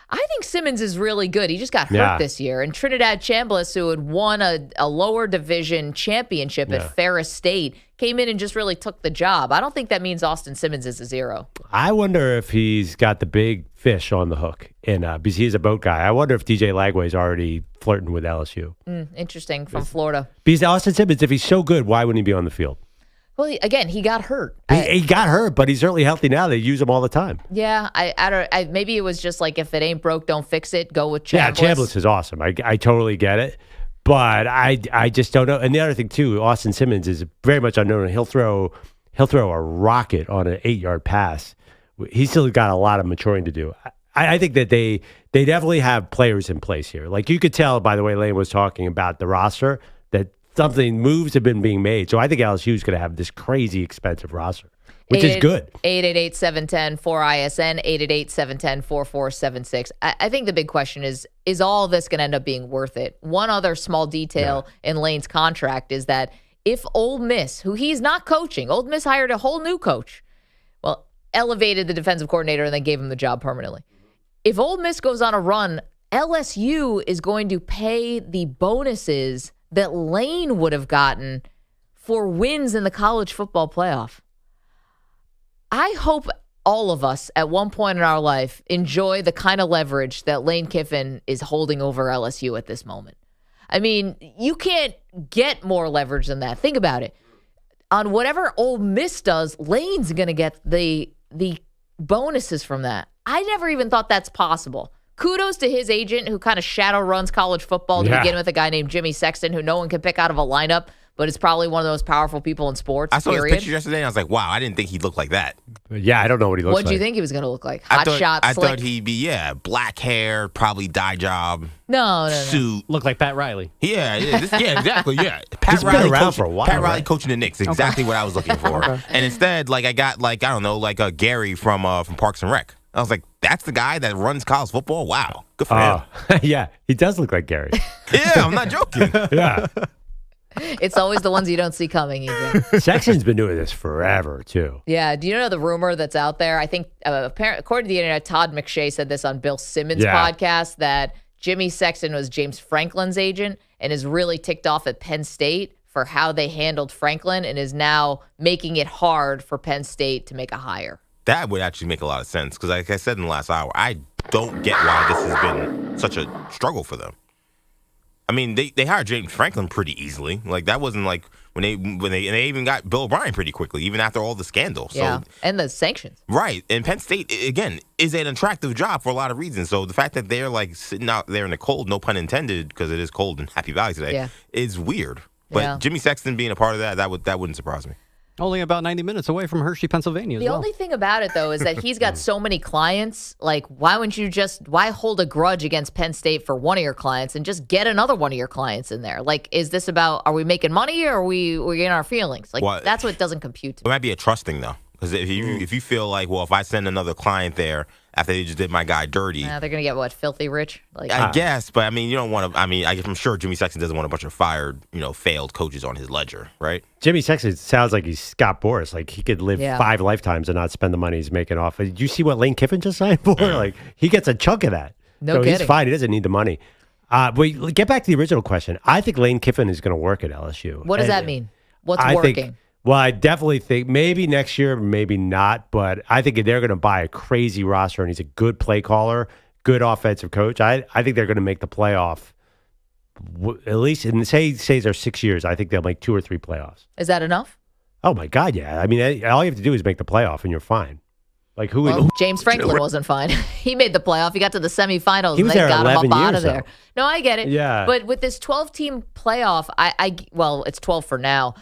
I think Simmons is really good. He just got hurt this year. And Trinidad Chambliss, who had won a lower division championship at Ferris State, came in and just really took the job. I don't think that means Austin Simmons is a zero. I wonder if he's got the big fish on the hook. Because he's a boat guy. I wonder if DJ Lagway is already flirting with LSU. Interesting, from Florida. Because Austin Simmons, if he's so good, why wouldn't he be on the field? Well, again, he got hurt. He got hurt, but he's certainly healthy now. They use him all the time. Yeah, I don't. Maybe it was just like if it ain't broke, don't fix it. Go with Chambliss. Yeah, Chambliss is awesome. I totally get it, but I just don't know. And the other thing too, Austin Simmons is very much unknown. He'll throw a rocket on an 8-yard pass. He's still got a lot of maturing to do. I think that they definitely have players in place here. Like you could tell by the way Lane was talking about the roster that moves have been being made. So I think LSU is going to have this crazy expensive roster, which is good. 888-710-4ISN, 888-710-4476. I think the big question is all this going to end up being worth it? One other small detail in Lane's contract is that if Ole Miss, who he's not coaching, Ole Miss hired a whole new coach, elevated the defensive coordinator and then gave him the job permanently. If Ole Miss goes on a run, LSU is going to pay the bonuses that Lane would have gotten for wins in the college football playoff. I hope all of us at one point in our life enjoy the kind of leverage that Lane Kiffin is holding over LSU at this moment. I mean, you can't get more leverage than that. Think about it. On whatever Ole Miss does, Lane's going to get the bonuses from that. I never even thought that's possible. Kudos to his agent who kind of shadow runs college football to begin with, a guy named Jimmy Sexton who no one can pick out of a lineup, but is probably one of the most powerful people in sports. I saw his picture yesterday and I was like, wow, I didn't think he'd look like that. Yeah, I don't know what he looks like. What did you think he was going to look like? Hot shot, I slick? thought he'd be, black hair, probably dye job. No. Suit. Look like Pat Riley. Yeah, exactly, yeah. Pat He's Riley been around for a while. Pat Riley coaching the Knicks, exactly what I was looking for. And instead, I got, I don't know, a Gary from Parks and Rec. I was like, that's the guy that runs college football? Wow. Good for him. Yeah, he does look like Gary. Yeah, I'm not joking. Yeah. It's always the ones you don't see coming, even. Sexton's been doing this forever, too. Yeah. Do you know the rumor that's out there? I think, according to the internet, Todd McShay said this on Bill Simmons' podcast, that Jimmy Sexton was James Franklin's agent and is really ticked off at Penn State for how they handled Franklin and is now making it hard for Penn State to make a hire. That would actually make a lot of sense because, like I said in the last hour, I don't get why this has been such a struggle for them. I mean, they hired James Franklin pretty easily. That wasn't like when they even got Bill O'Brien pretty quickly, even after all the scandals. Yeah, and the sanctions. Right, and Penn State again is an attractive job for a lot of reasons. So the fact that they're sitting out there in the cold, no pun intended, because it is cold in Happy Valley today, is weird. But Jimmy Sexton being a part of that wouldn't surprise me. Only about 90 minutes away from Hershey, Pennsylvania. The only thing about it, though, is that he's got so many clients. Why hold a grudge against Penn State for one of your clients and just get another one of your clients in there? Is this about, are we making money or are we in our feelings? That's what doesn't compute to me. It might be a trusting, though. Because if you feel like, well, if I send another client there after they just did my guy dirty. They're going to get, what, filthy rich? I guess, but you don't want to, I'm sure Jimmy Sexton doesn't want a bunch of fired, failed coaches on his ledger, right? Jimmy Sexton sounds like he's Scott Boras. He could live 5 lifetimes and not spend the money he's making off. Did you see what Lane Kiffin just signed for? He gets a chunk of that. No kidding. He's fine. He doesn't need the money. But get back to the original question. I think Lane Kiffin is going to work at LSU. What does that mean? What's working? Well, I definitely think maybe next year, maybe not, but I think they're going to buy a crazy roster, and he's a good play caller, good offensive coach. I think they're going to make the playoff, at least, and say they're 6 years, I think they'll make 2 or 3 playoffs. Is that enough? Oh, my God, yeah. All you have to do is make the playoff, and you're fine. James Franklin wasn't fine. He made the playoff. He got to the semifinals, and they got him up out of there. No, I get it. Yeah. But with this 12-team playoff, well, it's 12 for now.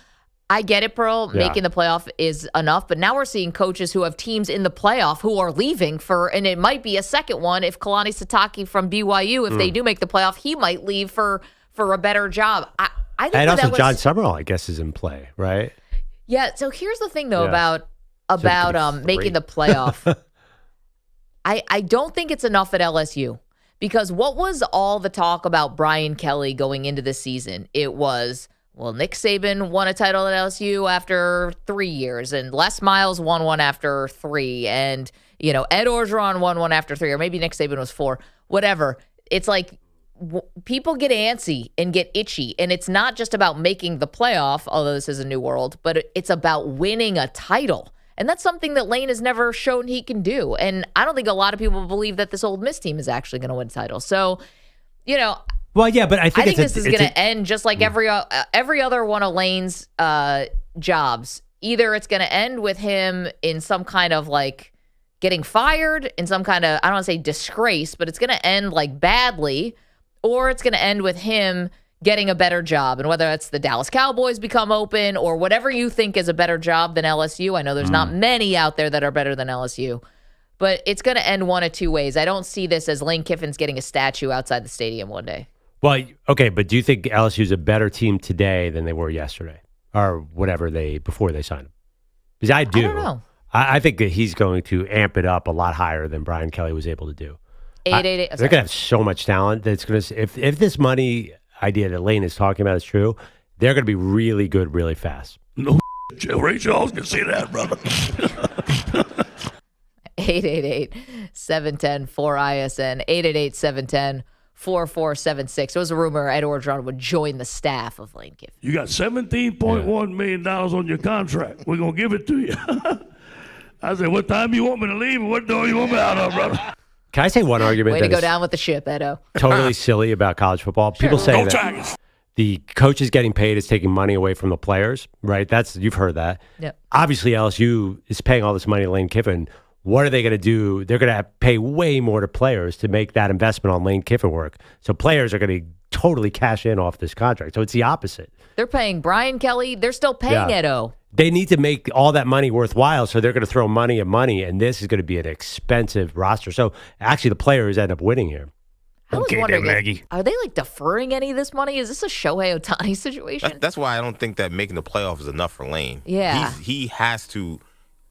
I get it, Pearl. Yeah. Making the playoff is enough, but now we're seeing coaches who have teams in the playoff who are leaving and it might be a second one if Kalani Sitake from BYU, if they do make the playoff, he might leave for a better job. I think and also John Summerall, I guess, is in play, right? Yeah. So here's the thing, though, about making the playoff. I don't think it's enough at LSU because what was all the talk about Brian Kelly going into the season? It was, well, Nick Saban won a title at LSU after 3 years, and Les Miles won one after 3, and Ed Orgeron won one after 3, or maybe Nick Saban was 4. Whatever. It's like people get antsy and get itchy, and it's not just about making the playoff, although this is a new world, but it's about winning a title. And that's something that Lane has never shown he can do. And I don't think a lot of people believe that this Ole Miss team is actually going to win a title. So, Well, yeah, but I think this is going to end just like every other one of Lane's jobs. Either it's going to end with him in some kind of like getting fired, in some kind of, I don't want to say disgrace, but it's going to end like badly, or it's going to end with him getting a better job. And whether it's the Dallas Cowboys become open or whatever you think is a better job than LSU. I know there's not many out there that are better than LSU, but it's going to end one of two ways. I don't see this as Lane Kiffin's getting a statue outside the stadium one day. Well, okay, but do you think LSU's a better team today than they were yesterday or whatever before they signed him? Because I do. I don't know. I think that he's going to amp it up a lot higher than Brian Kelly was able to do. 888. They're going to have so much talent that it's going to, if this money idea that Lane is talking about is true, they're going to be really good really fast. No, Ray Charles can see that, brother. 888-710-4ISN, 888-710-4476. There was a rumor Ed Orgeron would join the staff of Lane Kiffin. You got $17.1 million on your contract. We're going to give it to you. I said, what time you want me to leave and what door you want me out of, brother? Can I say one argument Way that to go is down with the ship, Edo. totally silly about college football? People say that the coaches getting paid is taking money away from the players, right? You've heard that. Yep. Obviously, LSU is paying all this money to Lane Kiffin. What are they going to do? They're going to pay way more to players to make that investment on Lane Kiffin work. So players are going to totally cash in off this contract. So it's the opposite. They're paying Brian Kelly. They're still paying Edo. They need to make all that money worthwhile, so they're going to throw money at money, and this is going to be an expensive roster. So actually, the players end up winning here. I was wondering, Maggie. Are they like deferring any of this money? Is this a Shohei Ohtani situation? That's why I don't think that making the playoffs is enough for Lane. Yeah. He has to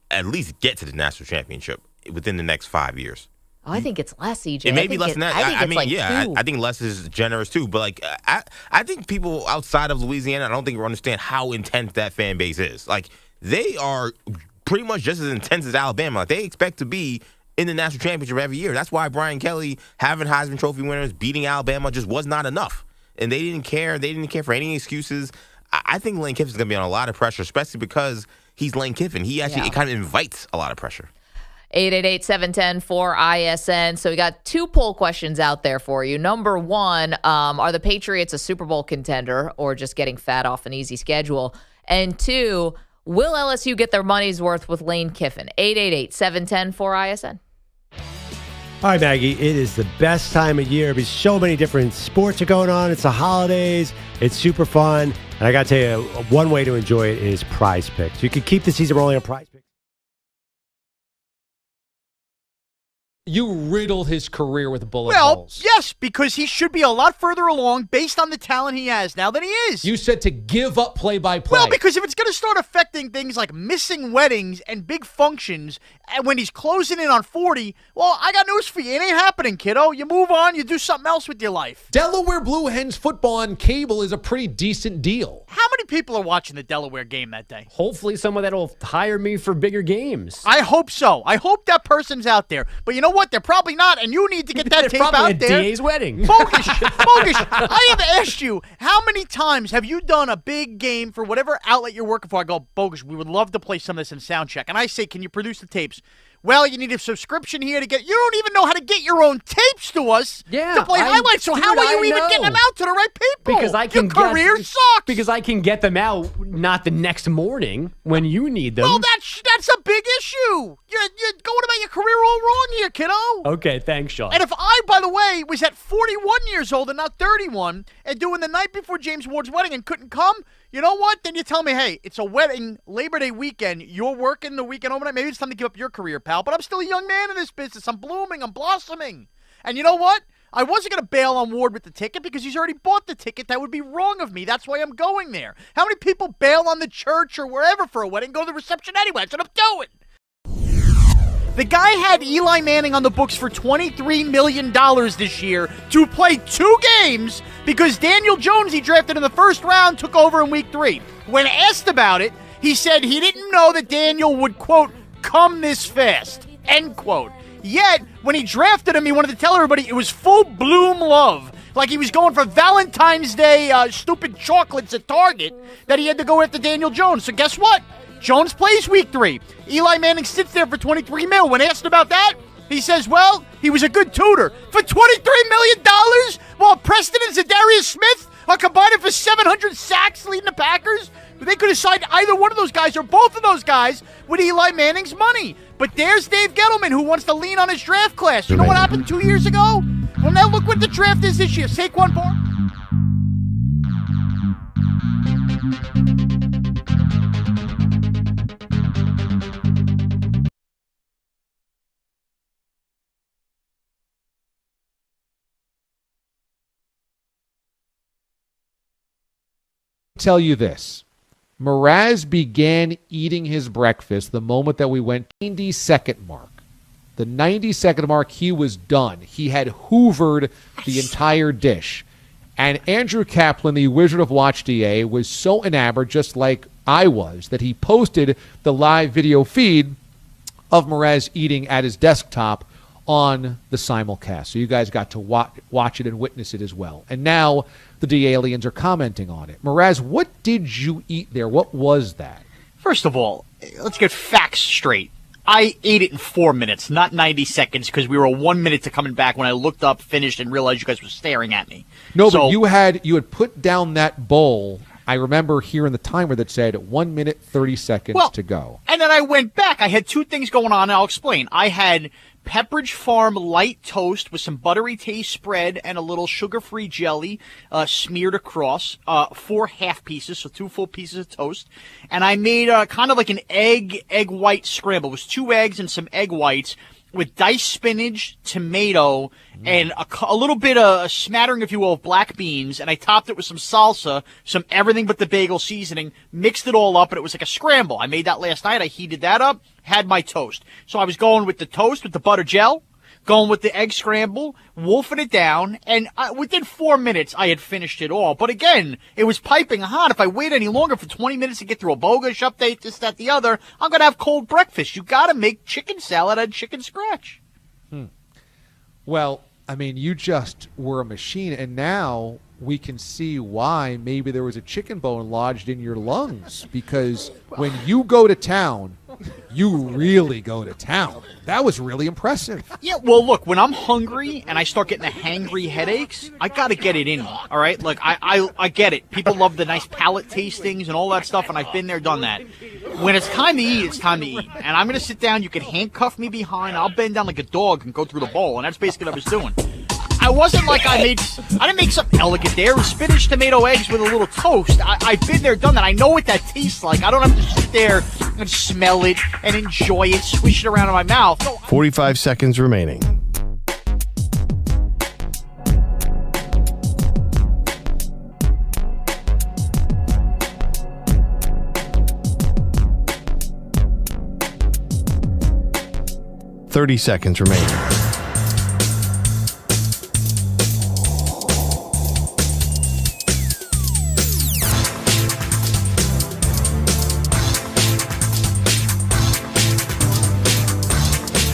at least get to the national championship within the next 5 years. Oh, I think it's less, EJ. It may be less than that. I mean, I think less is generous too. But like, I think people outside of Louisiana, I don't think understand how intense that fan base is. Like, they are pretty much just as intense as Alabama. Like, they expect to be in the national championship every year. That's why Brian Kelly having Heisman Trophy winners, beating Alabama just was not enough, and they didn't care. They didn't care for any excuses. I think Lane Kiffin's going to be on a lot of pressure, especially because he's Lane Kiffin. He actually it kind of invites a lot of pressure. 888-710-4ISN. So we got two poll questions out there for you. Number one, are the Patriots a Super Bowl contender or just getting fat off an easy schedule? And two, will LSU get their money's worth with Lane Kiffin? 888-710-4ISN. All right, Maggie, it is the best time of year because so many different sports are going on. It's the holidays. It's super fun. And I got to tell you, one way to enjoy it is Prize Picks. You can keep the season rolling on Prize Picks. You riddle his career with bullet holes. Yes, because he should be a lot further along based on the talent he has now than he is. You said to give up play-by-play. Well, because if it's going to start affecting things like missing weddings and big functions, and when he's closing in on 40, well, I got news for you. It ain't happening, kiddo. You move on. You do something else with your life. Delaware Blue Hens football on cable is a pretty decent deal. How many people are watching the Delaware game that day? Hopefully someone that'll hire me for bigger games. I hope so. I hope that person's out there. But you know what? They're probably not, and you need to get that tape out there. They're probably at DA's wedding. Bogus, I have asked you, how many times have you done a big game for whatever outlet you're working for? I go, Bogus, we would love to play some of this in sound check. And I say, can you produce the tapes? Well, you need a subscription here to get. You don't even know how to get your own tapes to us to play highlights. So how are you even getting them out to the right people? Because I can. Your career sucks. Because I can get them out not the next morning when you need them. Well, that's a big issue. You're going about your career all wrong here, kiddo. Okay, thanks, Sean. And if I, by the way, was at 41 years old and not 31 and doing the night before James Ward's wedding and couldn't come, you know what? Then you tell me, hey, it's a wedding, Labor Day weekend. You're working the weekend overnight. Maybe it's time to give up your career, pal. But I'm still a young man in this business. I'm blooming. I'm blossoming. And you know what? I wasn't going to bail on Ward with the ticket because he's already bought the ticket. That would be wrong of me. That's why I'm going there. How many people bail on the church or wherever for a wedding, go to the reception anyway? That's what I'm doing. The guy had Eli Manning on the books for $23 million this year to play 2 games because Daniel Jones, he drafted in the first round, took over in week 3. When asked about it, he said he didn't know that Daniel would, quote, come this fast, end quote. Yet, when he drafted him, he wanted to tell everybody it was full bloom love. Like he was going for Valentine's Day stupid chocolates at Target, that he had to go after Daniel Jones. So guess what? Jones plays week 3. Eli Manning sits there for $23 million. When asked about that, he says, well, he was a good tutor. For $23 million? While Preston and Zadarius Smith are combining for 700 sacks leading the Packers? They could have signed either one of those guys or both of those guys with Eli Manning's money. But there's Dave Gettleman, who wants to lean on his draft class. You know what happened 2 years ago? Well, now look what the draft is this year. Saquon Barkley. Tell you this. Mraz began eating his breakfast the moment that we went 90-second mark. The 90-second mark, he was done. He had hoovered the entire dish. And Andrew Kaplan, the Wizard of Watch DA, was so enamored, just like I was, that he posted the live video feed of Mraz eating at his desktop on the simulcast. So you guys got to watch it and witness it as well. And now the D-Aliens are commenting on it. Mraz, what did you eat there? What was that? First of all, let's get facts straight. I ate it in 4 minutes, not 90 seconds, because we were 1 minute to coming back when I looked up, finished, and realized you guys were staring at me. No, but you had put down that bowl. I remember hearing the timer that said 1 minute, 30 seconds to go. And then I went back. I had 2 things going on, and I'll explain. I had Pepperidge Farm light toast with some buttery taste spread and a little sugar-free jelly smeared across, 4 half pieces, so 2 full pieces of toast. And I made kind of like an egg white scramble. It was 2 eggs and some egg whites with diced spinach, tomato, and a little bit of a smattering, if you will, of black beans. And I topped it with some salsa, some everything but the bagel seasoning, mixed it all up, and it was like a scramble. I made that last night. I heated that up, had my toast. So I was going with the toast with the butter gel, going with the egg scramble, wolfing it down, and within 4 minutes, I had finished it all. But again, it was piping hot. If I wait any longer for 20 minutes to get through a bogus update, this, that, the other, I'm going to have cold breakfast. You got to make chicken salad out of chicken scratch. Well, I mean, you just were a machine, and now we can see why maybe there was a chicken bone lodged in your lungs, because when you go to town, you really go to town. That was really impressive. Yeah, well, look, when I'm hungry and I start getting the hangry headaches, I got to get it in me, all right? Like, I get it. People love the nice palate tastings and all that stuff, and I've been there, done that. When it's time to eat, it's time to eat. And I'm going to sit down. You can handcuff me behind. I'll bend down like a dog and go through the bowl, and that's basically what I was doing. I wasn't like I didn't make something elegant there. It was spinach, tomato, eggs with a little toast. I've been there, done that. I know what that tastes like. I don't have to sit there and smell it and enjoy it, swish it around in my mouth. No, 45 seconds remaining. $30 remaining.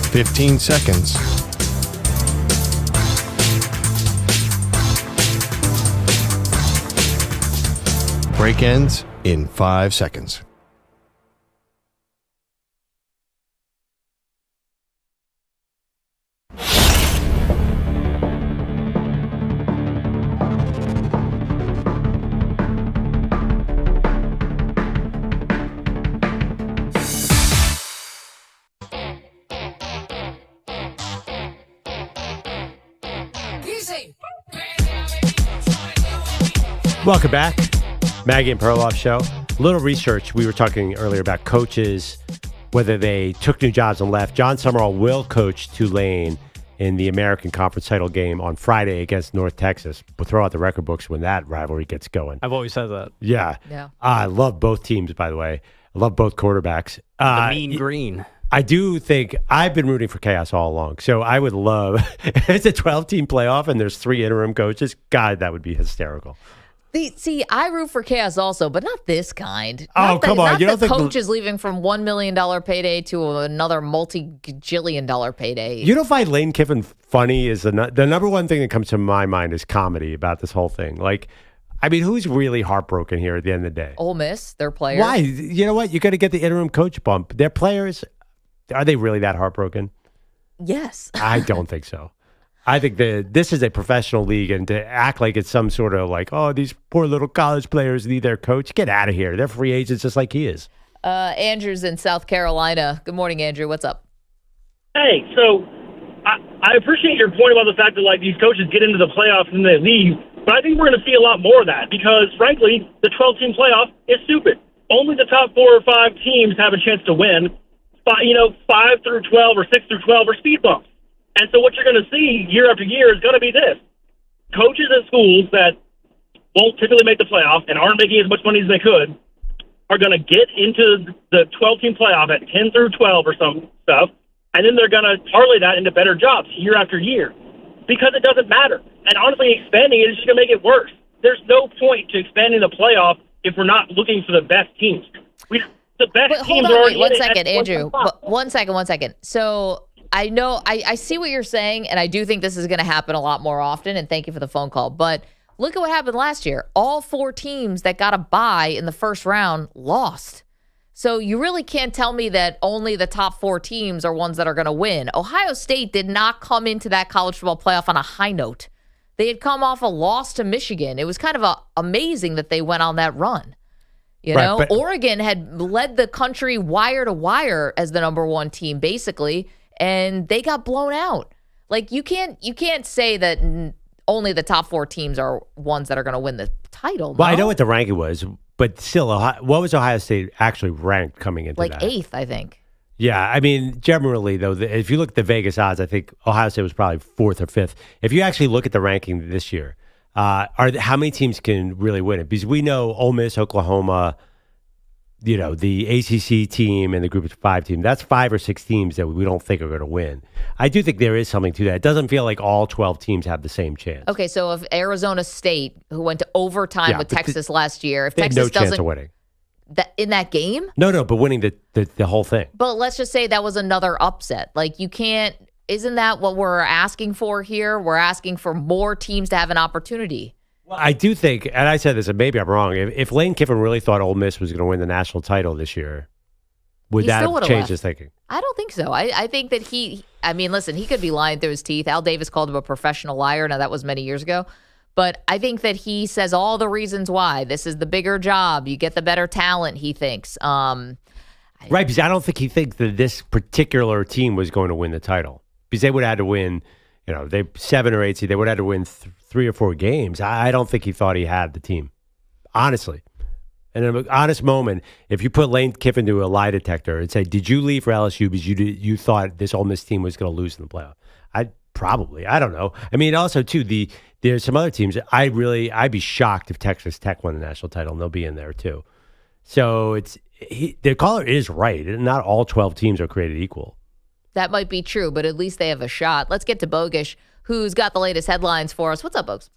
$15 seconds. Break ends in 5 seconds. Welcome back. Maggie and Perloff show. A little research. We were talking earlier about coaches, whether they took new jobs and left. John Summerall will coach Tulane in the American Conference title game on Friday against North Texas. We'll throw out the record books when that rivalry gets going. I've always said that. Yeah. I love both teams, by the way. I love both quarterbacks. The mean green. I do think I've been rooting for chaos all along. So I would love, if it's a 12-team playoff and there's 3 interim coaches, God, that would be hysterical. See, I root for chaos also, but not this kind. Come on. You don't think coach is leaving from $1 million payday to another multi-gajillion dollar payday. You don't find Lane Kiffin funny? Is the number one thing that comes to my mind is comedy about this whole thing. Like, I mean, who's really heartbroken here at the end of the day? Ole Miss, their players. Why? You know what? You got to get the interim coach bump. Their players, are they really that heartbroken? Yes. I don't think so. I think that this is a professional league, and to act like it's some sort of like, oh, these poor little college players need their coach, get out of here. They're free agents just like he is. Andrew's in South Carolina. Good morning, Andrew. What's up? Hey, so I appreciate your point about the fact that, like, these coaches get into the playoffs and they leave, but I think we're going to see a lot more of that because, frankly, the 12-team playoff is stupid. Only the top 4 or 5 teams have a chance to win. 5 through 12 or 6 through 12 are speed bumps. And so what you're going to see year after year is going to be this. Coaches at schools that won't typically make the playoff and aren't making as much money as they could are going to get into the 12-team playoff at 10 through 12 or some stuff, and then they're going to parlay that into better jobs year after year because it doesn't matter. And honestly, expanding it is just going to make it worse. There's no point to expanding the playoff if we're not looking for the best teams. The best teams are already one second, Andrew. One second. So I know I see what you're saying, and I do think this is going to happen a lot more often, and thank you for the phone call. But look at what happened last year. All 4 teams that got a bye in the first round lost. So you really can't tell me that only the top 4 teams are ones that are going to win. Ohio State did not come into that college football playoff on a high note. They had come off a loss to Michigan. It was kind of amazing that they went on that run. You know, right, Oregon had led the country wire to wire as the number 1 team, basically, and they got blown out. Like, you can't say that only the top 4 teams are ones that are going to win the title. Well, no? I know what the ranking was, but still, what was Ohio State actually ranked coming into that? Like 8th, I think. Yeah, I mean, generally, though, if you look at the Vegas odds, I think Ohio State was probably 4th or 5th. If you actually look at the ranking this year, how many teams can really win it? Because we know Ole Miss, Oklahoma, you know, the ACC team and the Group of 5 team. That's 5 or 6 teams that we don't think are going to win. I do think there is something to that. It doesn't feel like all 12 teams have the same chance. Okay, so if Arizona State, who went to overtime with Texas last year, if they Texas have no doesn't chance of winning in that game, no, but winning the whole thing. But let's just say that was another upset. Like, you can't. Isn't that what we're asking for here? We're asking for more teams to have an opportunity. Well, I do think, and I said this, and maybe I'm wrong, if Lane Kiffin really thought Ole Miss was going to win the national title this year, would that have changed his thinking? I don't think so. I think that listen, he could be lying through his teeth. Al Davis called him a professional liar. Now, that was many years ago. But I think that he says all the reasons why. This is the bigger job. You get the better talent, he thinks. Right, because I don't think he thinks that this particular team was going to win the title. Because they would have had to win, you know, 7 or 8 seed. They would have had to win 3 or 4 games. I don't think he thought he had the team, honestly. And in an honest moment, if you put Lane Kiffin to a lie detector and say, "Did you leave for LSU because you thought this Ole Miss team was going to lose in the playoff?" I don't know. I mean, also too, there's some other teams. I'd be shocked if Texas Tech won the national title, and they'll be in there too. So the caller is right. Not all 12 teams are created equal. That might be true, but at least they have a shot. Let's get to Bogish, who's got the latest headlines for us. What's up, Bogues?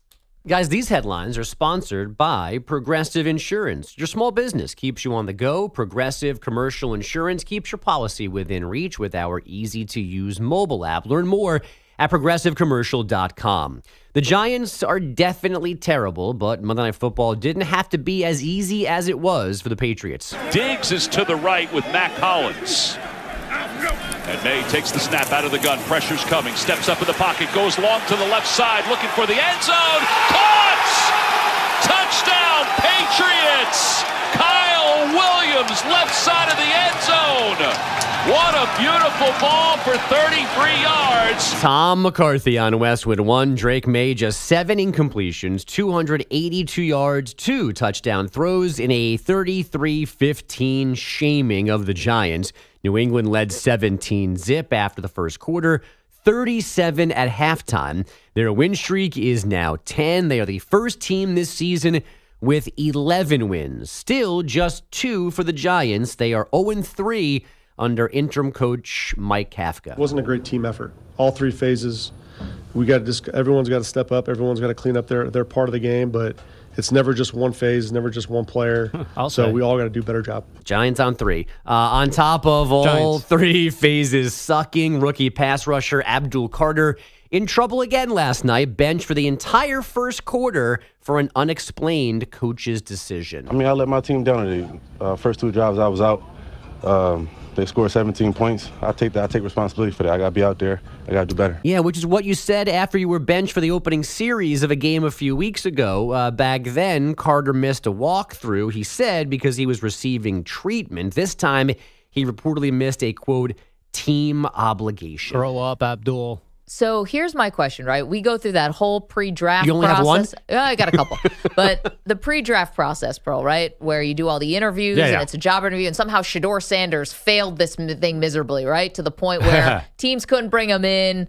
Guys, these headlines are sponsored by Progressive Insurance. Your small business keeps you on the go. Progressive Commercial Insurance keeps your policy within reach with our easy-to-use mobile app. Learn more at progressivecommercial.com. The Giants are definitely terrible, but Monday Night Football didn't have to be as easy as it was for the Patriots. Diggs is to the right with Matt Collins. And May takes the snap out of the gun. Pressure's coming. Steps up in the pocket. Goes long to the left side. Looking for the end zone. Caught! Touchdown, Patriots! Kyle Darrell Williams, left side of the end zone. What a beautiful ball for 33 yards. Tom McCarthy on Westwood 1. Drake May just 7 incompletions, 282 yards, 2 touchdown throws in a 33-15 shaming of the Giants. New England led 17-0 after the first quarter, 37 at halftime. Their win streak is now 10. They are the first team this season with 11 wins. Still just 2 for the Giants. They are 0-3 under interim coach Mike Kafka. It wasn't a great team effort. All 3 phases, everyone's got to step up. Everyone's got to clean up their part of the game, but it's never just one phase, never just one player. So we all got to do a better job. Giants on 3. On top of all Giants. 3 phases, sucking rookie pass rusher Abdul Carter in trouble again last night, benched for the entire first quarter for an unexplained coach's decision. I mean, I let my team down in the first 2 drives I was out. They scored 17 points. I take responsibility for that. I got to be out there. I got to do better. Yeah, which is what you said after you were benched for the opening series of a game a few weeks ago. Back then, Carter missed a walkthrough, he said, because he was receiving treatment. This time, he reportedly missed a, quote, team obligation. Grow up, Abdul. So here's my question, right? We go through that whole pre-draft You only process. have one? I got a couple. But the pre-draft process, Pearl, right? Where you do all the interviews and it's a job interview, and somehow Shedeur Sanders failed this thing miserably, right? To the point where teams couldn't bring him in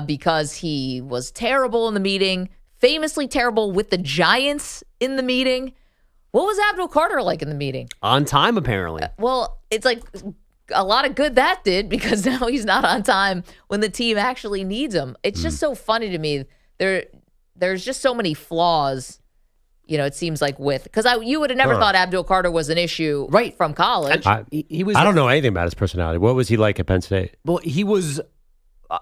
because he was terrible in the meeting, famously terrible with the Giants in the meeting. What was Abdul Carter like in the meeting? On time, apparently. Well, it's like a lot of good that did, because now he's not on time when the team actually needs him. It's just so funny to me. There's just so many flaws, it seems like because you would have never thought Abdul Carter was an issue right from college. He was. I don't know anything about his personality. What was he like at Penn State? Well, he was,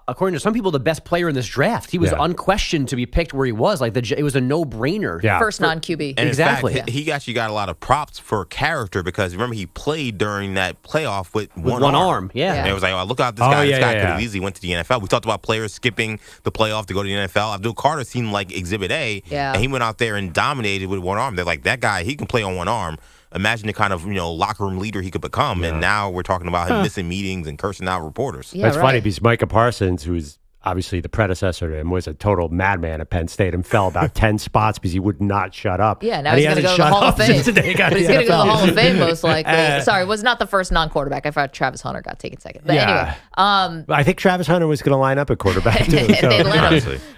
according to some people, the best player in this draft. He was unquestioned to be picked where he was. Like it was a no-brainer. Yeah. First non-QB. And exactly. In fact, he actually got a lot of props for character, because remember he played during that playoff with one arm. Yeah. And it was like, look out, this guy could have easily went to the NFL. We talked about players skipping the playoff to go to the NFL. Abdul Carter seemed like Exhibit A, and he went out there and dominated with one arm. They're like, that guy, he can play on one arm. Imagine the kind of locker room leader he could become. And now we're talking about him missing meetings and cursing out reporters. That's funny, because Micah Parsons, who's obviously the predecessor to him, was a total madman at Penn State and fell about 10 spots because he would not shut up. Yeah, now he's going to go to the Hall of Fame. He's going to go to the Hall of Fame, most likely. Sorry, was not the first non-quarterback. I thought Travis Hunter got taken second. But anyway. I think Travis Hunter was going to line up at quarterback, too.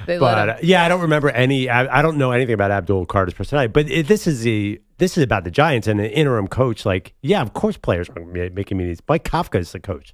They let him. I don't remember I don't know anything about Abdul Carter's personality, but this is about the Giants and an interim coach. Like, of course players are making meetings. Mike Kafka is the coach.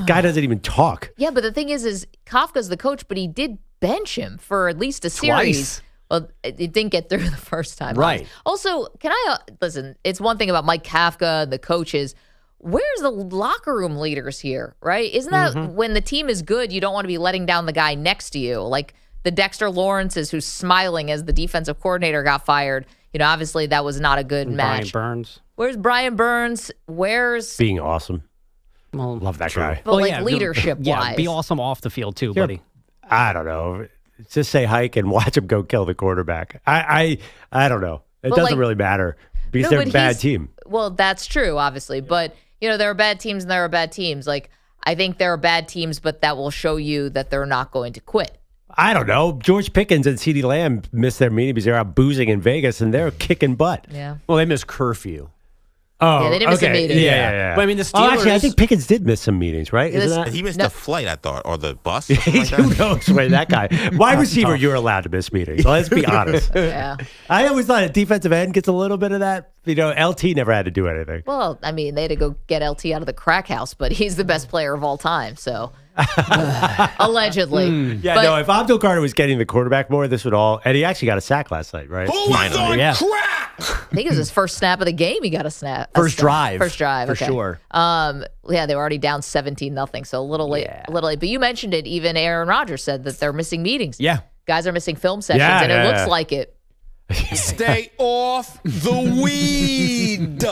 Guy doesn't even talk. Yeah, but the thing is Kafka's the coach, but he did bench him for at least a series. Twice. Well, it didn't get through the first time. Right. Also, can I listen? It's one thing about Mike Kafka, the coaches. Where's the locker room leaders here? Right? Isn't that when the team is good, you don't want to be letting down the guy next to you, like the Dexter Lawrences, who's smiling as the defensive coordinator got fired. Obviously that was not a good match. Brian Burns. Where's Brian Burns? Where's being awesome? Well, love that guy. But leadership wise, be awesome off the field too, buddy. I don't know. Just say hike and watch him go kill the quarterback. I don't know. It doesn't really matter because they're a bad team. Well, that's true, obviously, but there are bad teams and there are bad teams. Like, I think there are bad teams, but that will show you that they're not going to quit. I don't know. George Pickens and CeeDee Lamb missed their meeting because they're out boozing in Vegas and they're kicking butt. Yeah. Well, they missed curfh. Oh, yeah, they didn't miss a meeting. Yeah. But I mean, the Steelers. Actually, I think Pickens did miss some meetings, right? He missed the flight, I thought, or the bus. Who knows? Wait, that guy. Wide receiver, you're allowed to miss meetings. Let's be honest. Yeah. I always thought a defensive end gets a little bit of that. LT never had to do anything. Well, I mean, they had to go get LT out of the crack house, but he's the best player of all time, so. Allegedly. If Abdul Carter was getting the quarterback more, this would all. And he actually got a sack last night, right? Finally. I think it was his first snap of the game. He got a snap. First drive. For sure. They were already down 17-0, so a little late. But you mentioned it. Even Aaron Rodgers said that they're missing meetings. Yeah. Guys are missing film sessions, and it looks like it. Stay off the weed.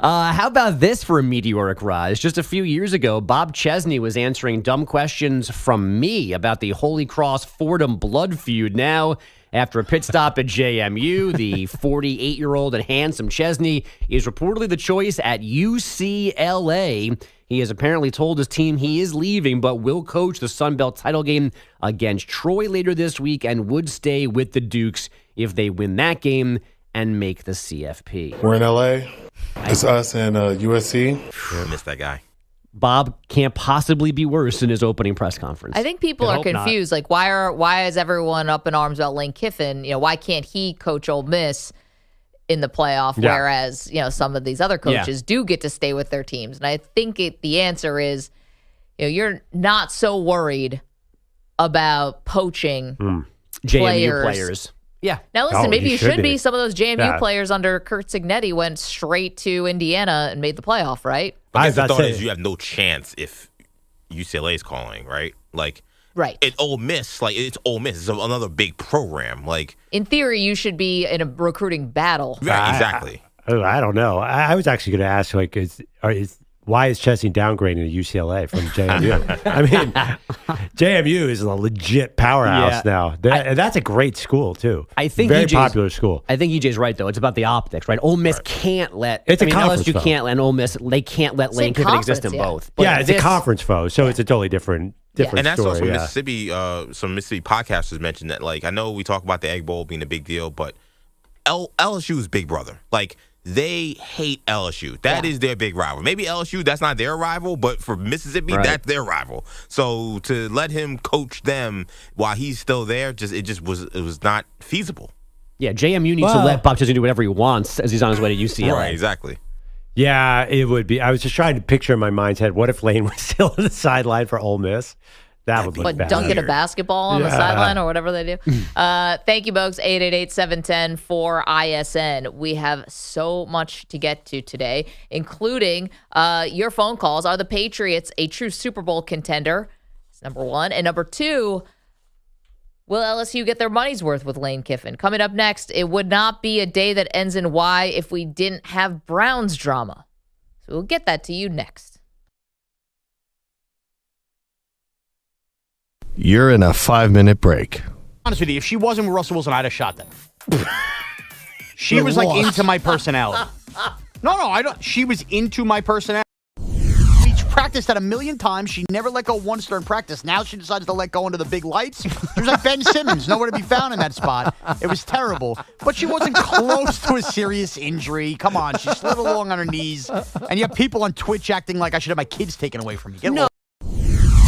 How about this for a meteoric rise? Just a few years ago, Bob Chesney was answering dumb questions from me about the Holy Cross Fordham blood feud. Now, After a pit stop at JMU, the 48-year-old and handsome Chesney is reportedly the choice at UCLA. He has apparently told his team he is leaving, but will coach the Sun Belt title game against Troy later this week and would stay with the Dukes if they win that game and make the CFP. We're in LA. It's us and USC. Missed that guy. Bob can't possibly be worse in his opening press conference. I think people are confused. Like, why is everyone up in arms about Lane Kiffin? Why can't he coach Ole Miss in the playoff, whereas some of these other coaches do get to stay with their teams? And I think the answer is, you're not so worried about poaching JMU players. Yeah. Now listen, maybe you should be. Some of those JMU players under Kurt Cignetti went straight to Indiana and made the playoff, right? I guess the thought is you have no chance if UCLA is calling, right? Like, right. It's Ole Miss. It's Ole Miss. It's another big program. In theory, you should be in a recruiting battle. Right, exactly. I don't know. I was actually going to ask, why is Chesney downgrading to UCLA from JMU? I mean, JMU is a legit powerhouse now. That's a great school, too. I think very popular school. I think EJ's right, though. It's about the optics, right? Ole Miss can't let... It's a conference LSU foe. can't let Ole Miss... They can't let Lane Kiffin exist in both. But it's a conference foe, so it's a totally different and that's story. Also Mississippi. Some Mississippi podcasters mentioned that. I know we talk about the Egg Bowl being a big deal, but LSU is big brother. They hate LSU. That is their big rival. Maybe LSU, that's not their rival, but for Mississippi, that's their rival. So to let him coach them while he's still there, it was not feasible. Yeah, JMU needs to let Bob Chesney do whatever he wants as he's on his way to UCLA. Right, exactly. Yeah, it would be. I was just trying to picture in my mind's head, what if Lane was still on the sideline for Ole Miss? That would look bad. Dunking a basketball on the sideline or whatever they do. Thank you, folks. 888-710-4ISN. We have so much to get to today, including your phone calls. Are the Patriots a true Super Bowl contender? That's number one. And number two, will LSU get their money's worth with Lane Kiffin? Coming up next, it would not be a day that ends in Y if we didn't have Browns drama. So we'll get that to you next. You're in a 5-minute break. Honest with you, if she wasn't with Russell Wilson, I'd have shot them. She was into my personality. No, I don't. She was into my personality. We practiced that 1,000,000 times. She never let go once during practice. Now she decides to let go into the big lights. She was like Ben Simmons, nowhere to be found in that spot. It was terrible. But she wasn't close to a serious injury. Come on, she slid along on her knees. And you have people on Twitch acting like I should have my kids taken away from me.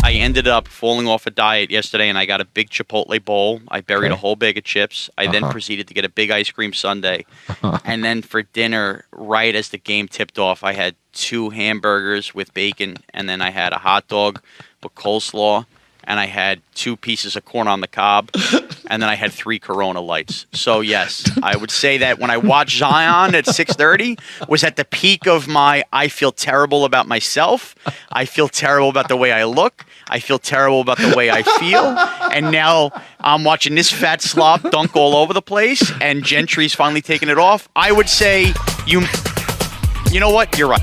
I ended up falling off a diet yesterday, and I got a big Chipotle bowl. I buried a whole bag of chips. I then proceeded to get a big ice cream sundae. And then for dinner, right as the game tipped off, I had 2 hamburgers with bacon, and then I had a hot dog with coleslaw, and I had 2 pieces of corn on the cob, and then I had 3 Corona Lights. So, yes, I would say that when I watched Zion at 6:30 was at the peak of my I feel terrible about myself. I feel terrible about the way I look. I feel terrible about the way I feel. And now I'm watching this fat slop dunk all over the place, and Gentry's finally taking it off. I would say, you know what? You're right.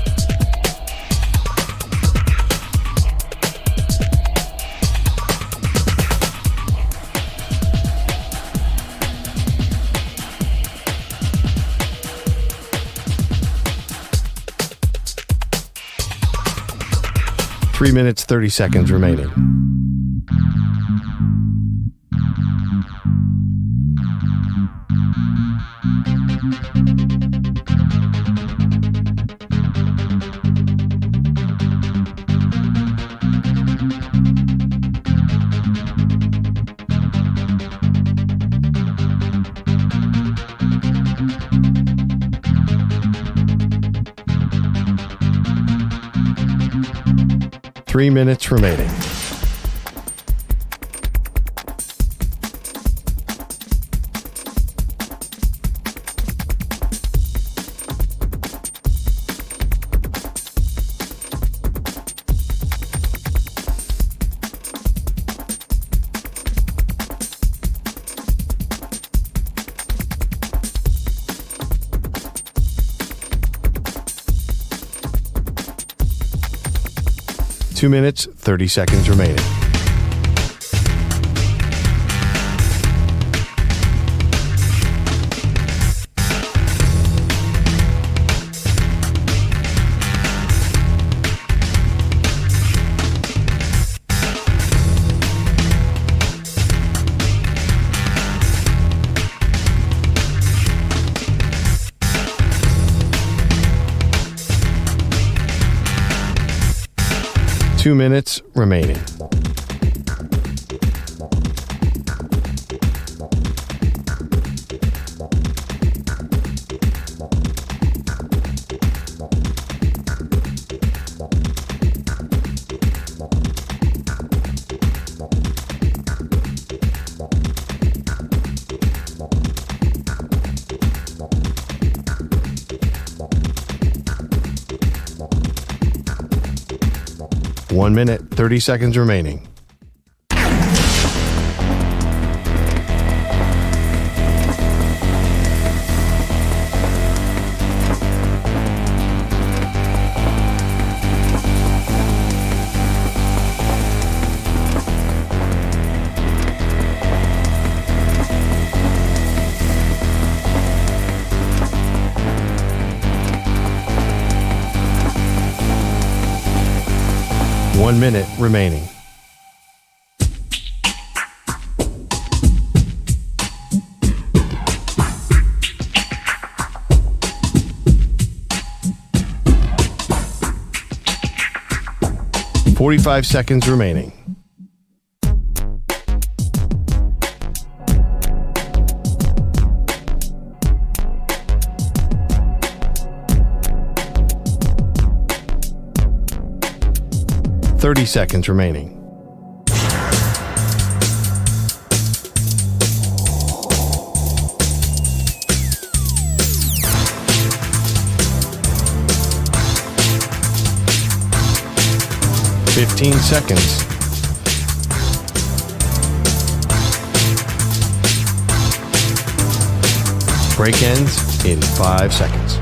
Three minutes, 30 seconds remaining. Three minutes remaining. Two minutes, 30 seconds remaining. 2 minutes remaining. One minute, 30 seconds remaining. One minute remaining. $45 seconds remaining. $30 seconds remaining. $15 seconds. Break ends in 5 seconds.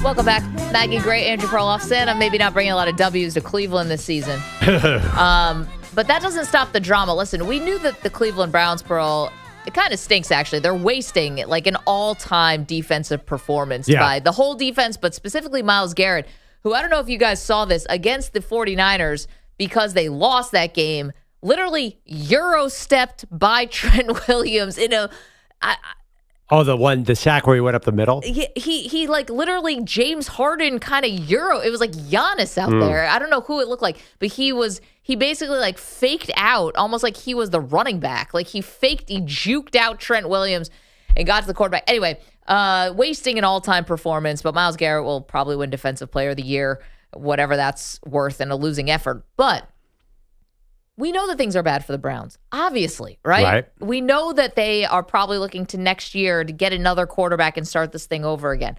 Welcome back. Maggie Gray, Andrew Perloff. Santa maybe not bringing a lot of W's to Cleveland this season. But that doesn't stop the drama. Listen, we knew that the Cleveland Browns, Pearl, it kind of stinks, actually. They're wasting like an all-time defensive performance by the whole defense, but specifically Myles Garrett, who I don't know if you guys saw this, against the 49ers, because they lost that game, literally Euro-stepped by Trent Williams in a... the sack where he went up the middle? He like literally James Harden kind of Euro. It was like Giannis out there. I don't know who it looked like, but he basically like faked out, almost like he was the running back. Like he juked out Trent Williams and got to the quarterback. Anyway, wasting an all-time performance, but Myles Garrett will probably win Defensive Player of the Year, whatever that's worth in a losing effort. But we know that things are bad for the Browns, obviously, right? We know that they are probably looking to next year to get another quarterback and start this thing over again.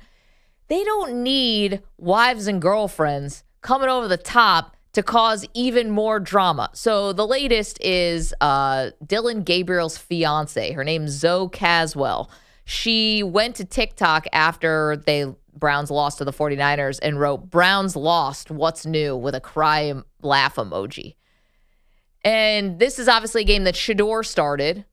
They don't need wives and girlfriends coming over the top to cause even more drama. So the latest is Dylan Gabriel's fiance. Her name's Zoe Caswell. She went to TikTok after Browns lost to the 49ers and wrote, "Browns lost, what's new?" with a cry laugh emoji. And this is obviously a game that Shador started,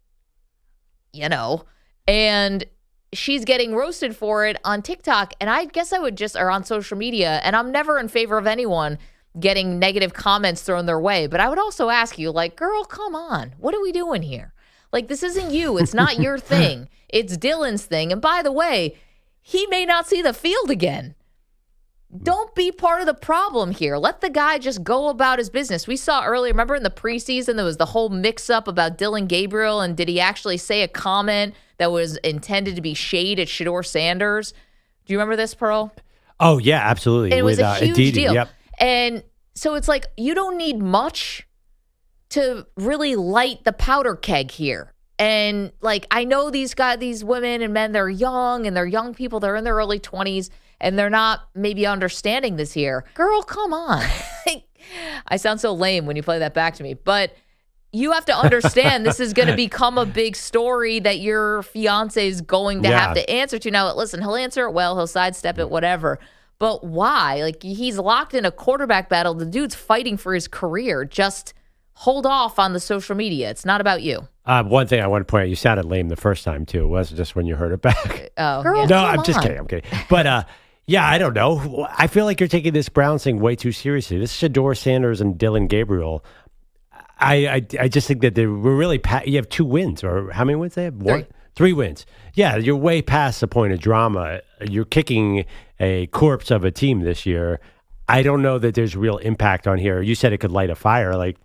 and she's getting roasted for it on TikTok. And I guess or on social media, and I'm never in favor of anyone getting negative comments thrown their way. But I would also ask you, like, girl, come on. What are we doing here? Like, this isn't you. It's not your thing. It's Dylan's thing. And by the way, he may not see the field again. Don't be part of the problem here. Let the guy just go about his business. We saw earlier, remember in the preseason, there was the whole mix-up about Dylan Gabriel, and did he actually say a comment that was intended to be shade at Shador Sanders? Do you remember this, Pearl? Oh, yeah, absolutely. And it was a huge Aditi, deal. Yep. And so it's like, you don't need much to really light the powder keg here. And, like, I know these women and men, they're young, and they're young people. They're in their early 20s. And they're not maybe understanding this here. Girl, come on. I sound so lame when you play that back to me. But you have to understand this is going to become a big story that your fiance is going to have to answer to. Now, listen, he'll answer it well. He'll sidestep it, whatever. But why? Like, he's locked in a quarterback battle. The dude's fighting for his career. Just hold off on the social media. It's not about you. One thing I want to point out, you sounded lame the first time, too. It wasn't just when you heard it back. Oh, Girl, no, I'm just kidding. I'm kidding. But, yeah, I don't know. I feel like you're taking this Browns thing way too seriously. This is Shedeur Sanders and Dylan Gabriel. I just think that we're really you have 2 wins, or how many wins they have? 3 wins. Yeah, you're way past the point of drama. You're kicking a corpse of a team this year. I don't know that there's real impact on here. You said it could light a fire. Like,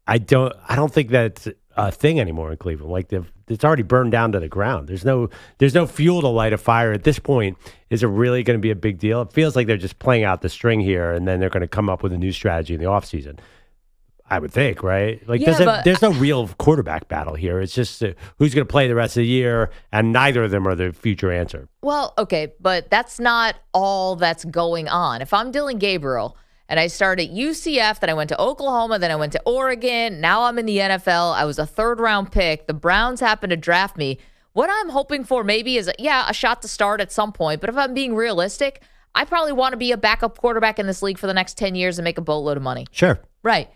I don't think that's a thing anymore in Cleveland. Like, it's already burned down to the ground. There's no fuel to light a fire at this point. Is it really going to be a big deal? It feels like they're just playing out the string here, and then they're going to come up with a new strategy in the offseason. I would think, right? Like, there's no real quarterback battle here. It's just who's going to play the rest of the year, and neither of them are the future answer. Well, okay, but that's not all that's going on. If I'm Dylan Gabriel and I started at UCF, then I went to Oklahoma, then I went to Oregon, now I'm in the NFL, I was a 3rd-round pick, the Browns happened to draft me. What I'm hoping for maybe is, a shot to start at some point, but if I'm being realistic, I probably want to be a backup quarterback in this league for the next 10 years and make a boatload of money. Sure. Right.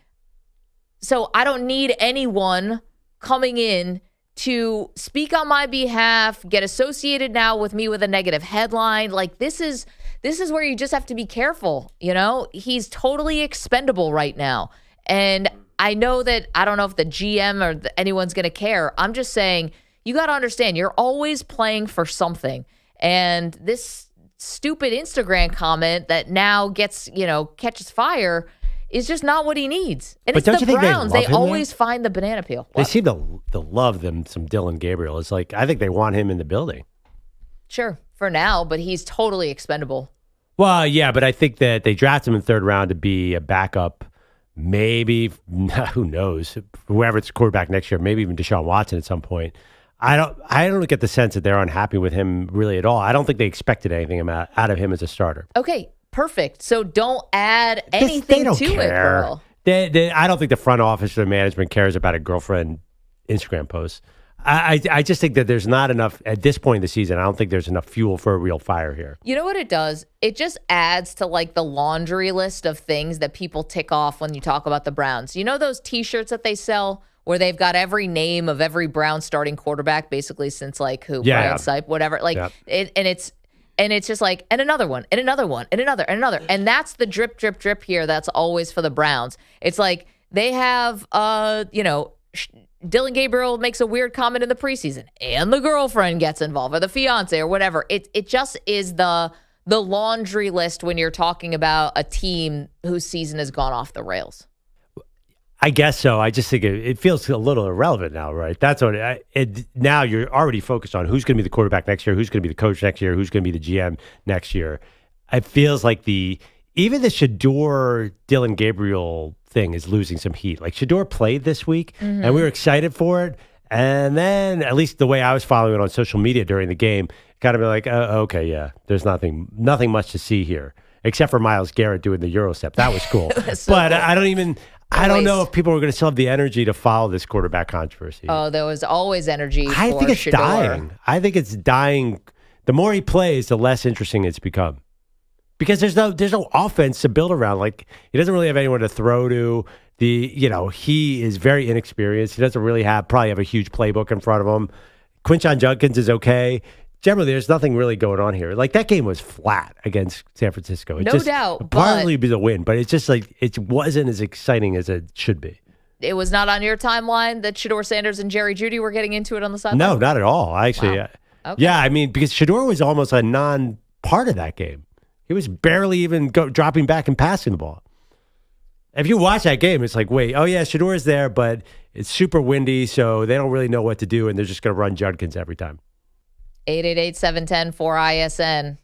So I don't need anyone coming in to speak on my behalf, get associated now with me with a negative headline. Like, this is where you just have to be careful. You know, he's totally expendable right now. And I know that I don't know if the GM or anyone's going to care. I'm just saying, you got to understand, you're always playing for something. And this stupid Instagram comment that now catches fire is just not what he needs. And but it's the think Browns. They always there? find the banana peel. They seem to love them some Dylan Gabriel. It's like, I think they want him in the building. Sure, for now, but he's totally expendable. Well, yeah, but I think that they draft him in the 3rd round to be a backup. Maybe, who knows, whoever's quarterback next year, maybe even Deshaun Watson at some point. I don't get the sense that they're unhappy with him really at all. I don't think they expected anything out of him as a starter. Okay, perfect. So don't add anything to it, Pearl. I don't think the front office or the management cares about a girlfriend Instagram post. I just think that there's not enough, at this point in the season, I don't think there's enough fuel for a real fire here. You know what it does? It just adds to like the laundry list of things that people tick off when you talk about the Browns. You know those T-shirts that they sell where they've got every name of every Brown starting quarterback basically since like who? Yeah, Brian Sipe, whatever. Like it's just like, and another one, and another one, and another, and another. And that's the drip, drip, drip here. That's always for the Browns. It's like they have, Dylan Gabriel makes a weird comment in the preseason and the girlfriend gets involved or the fiance or whatever. It just is the laundry list when you're talking about a team whose season has gone off the rails. I guess so. I just think it feels a little irrelevant now, right? That's what now you're already focused on who's going to be the quarterback next year, who's going to be the coach next year, who's going to be the GM next year. It feels like even the Shedeur Dylan Gabriel thing is losing some heat. Like Shedeur played this week, and we were excited for it. And then, at least the way I was following it on social media during the game, kind of be like, okay, yeah, there's nothing much to see here, except for Myles Garrett doing the Euro step. That was cool. So but cool. I don't know if people are going to still have the energy to follow this quarterback controversy. Oh, there was always energy. I think it's Shedeur. dying. I think it's dying. The more he plays, the less interesting it's become. Because there's no offense to build around. Like, he doesn't really have anyone to throw to. He is very inexperienced. He doesn't really probably have a huge playbook in front of him. Quinshon Judkins is okay. Generally, there's nothing really going on here. Like, that game was flat against San Francisco. No doubt. Partly be the win, but it's just like it wasn't as exciting as it should be. It was not on your timeline that Shedeur Sanders and Jerry Jeudy were getting into it on the sideline? No, not at all. Actually, wow. Okay. Yeah, I mean, because Shedeur was almost a non-part of that game. He was barely even dropping back and passing the ball. If you watch that game, it's like, wait, oh yeah, Shedeur is there, but it's super windy, so they don't really know what to do, and they're just going to run Judkins every time. 888-710-4ISN.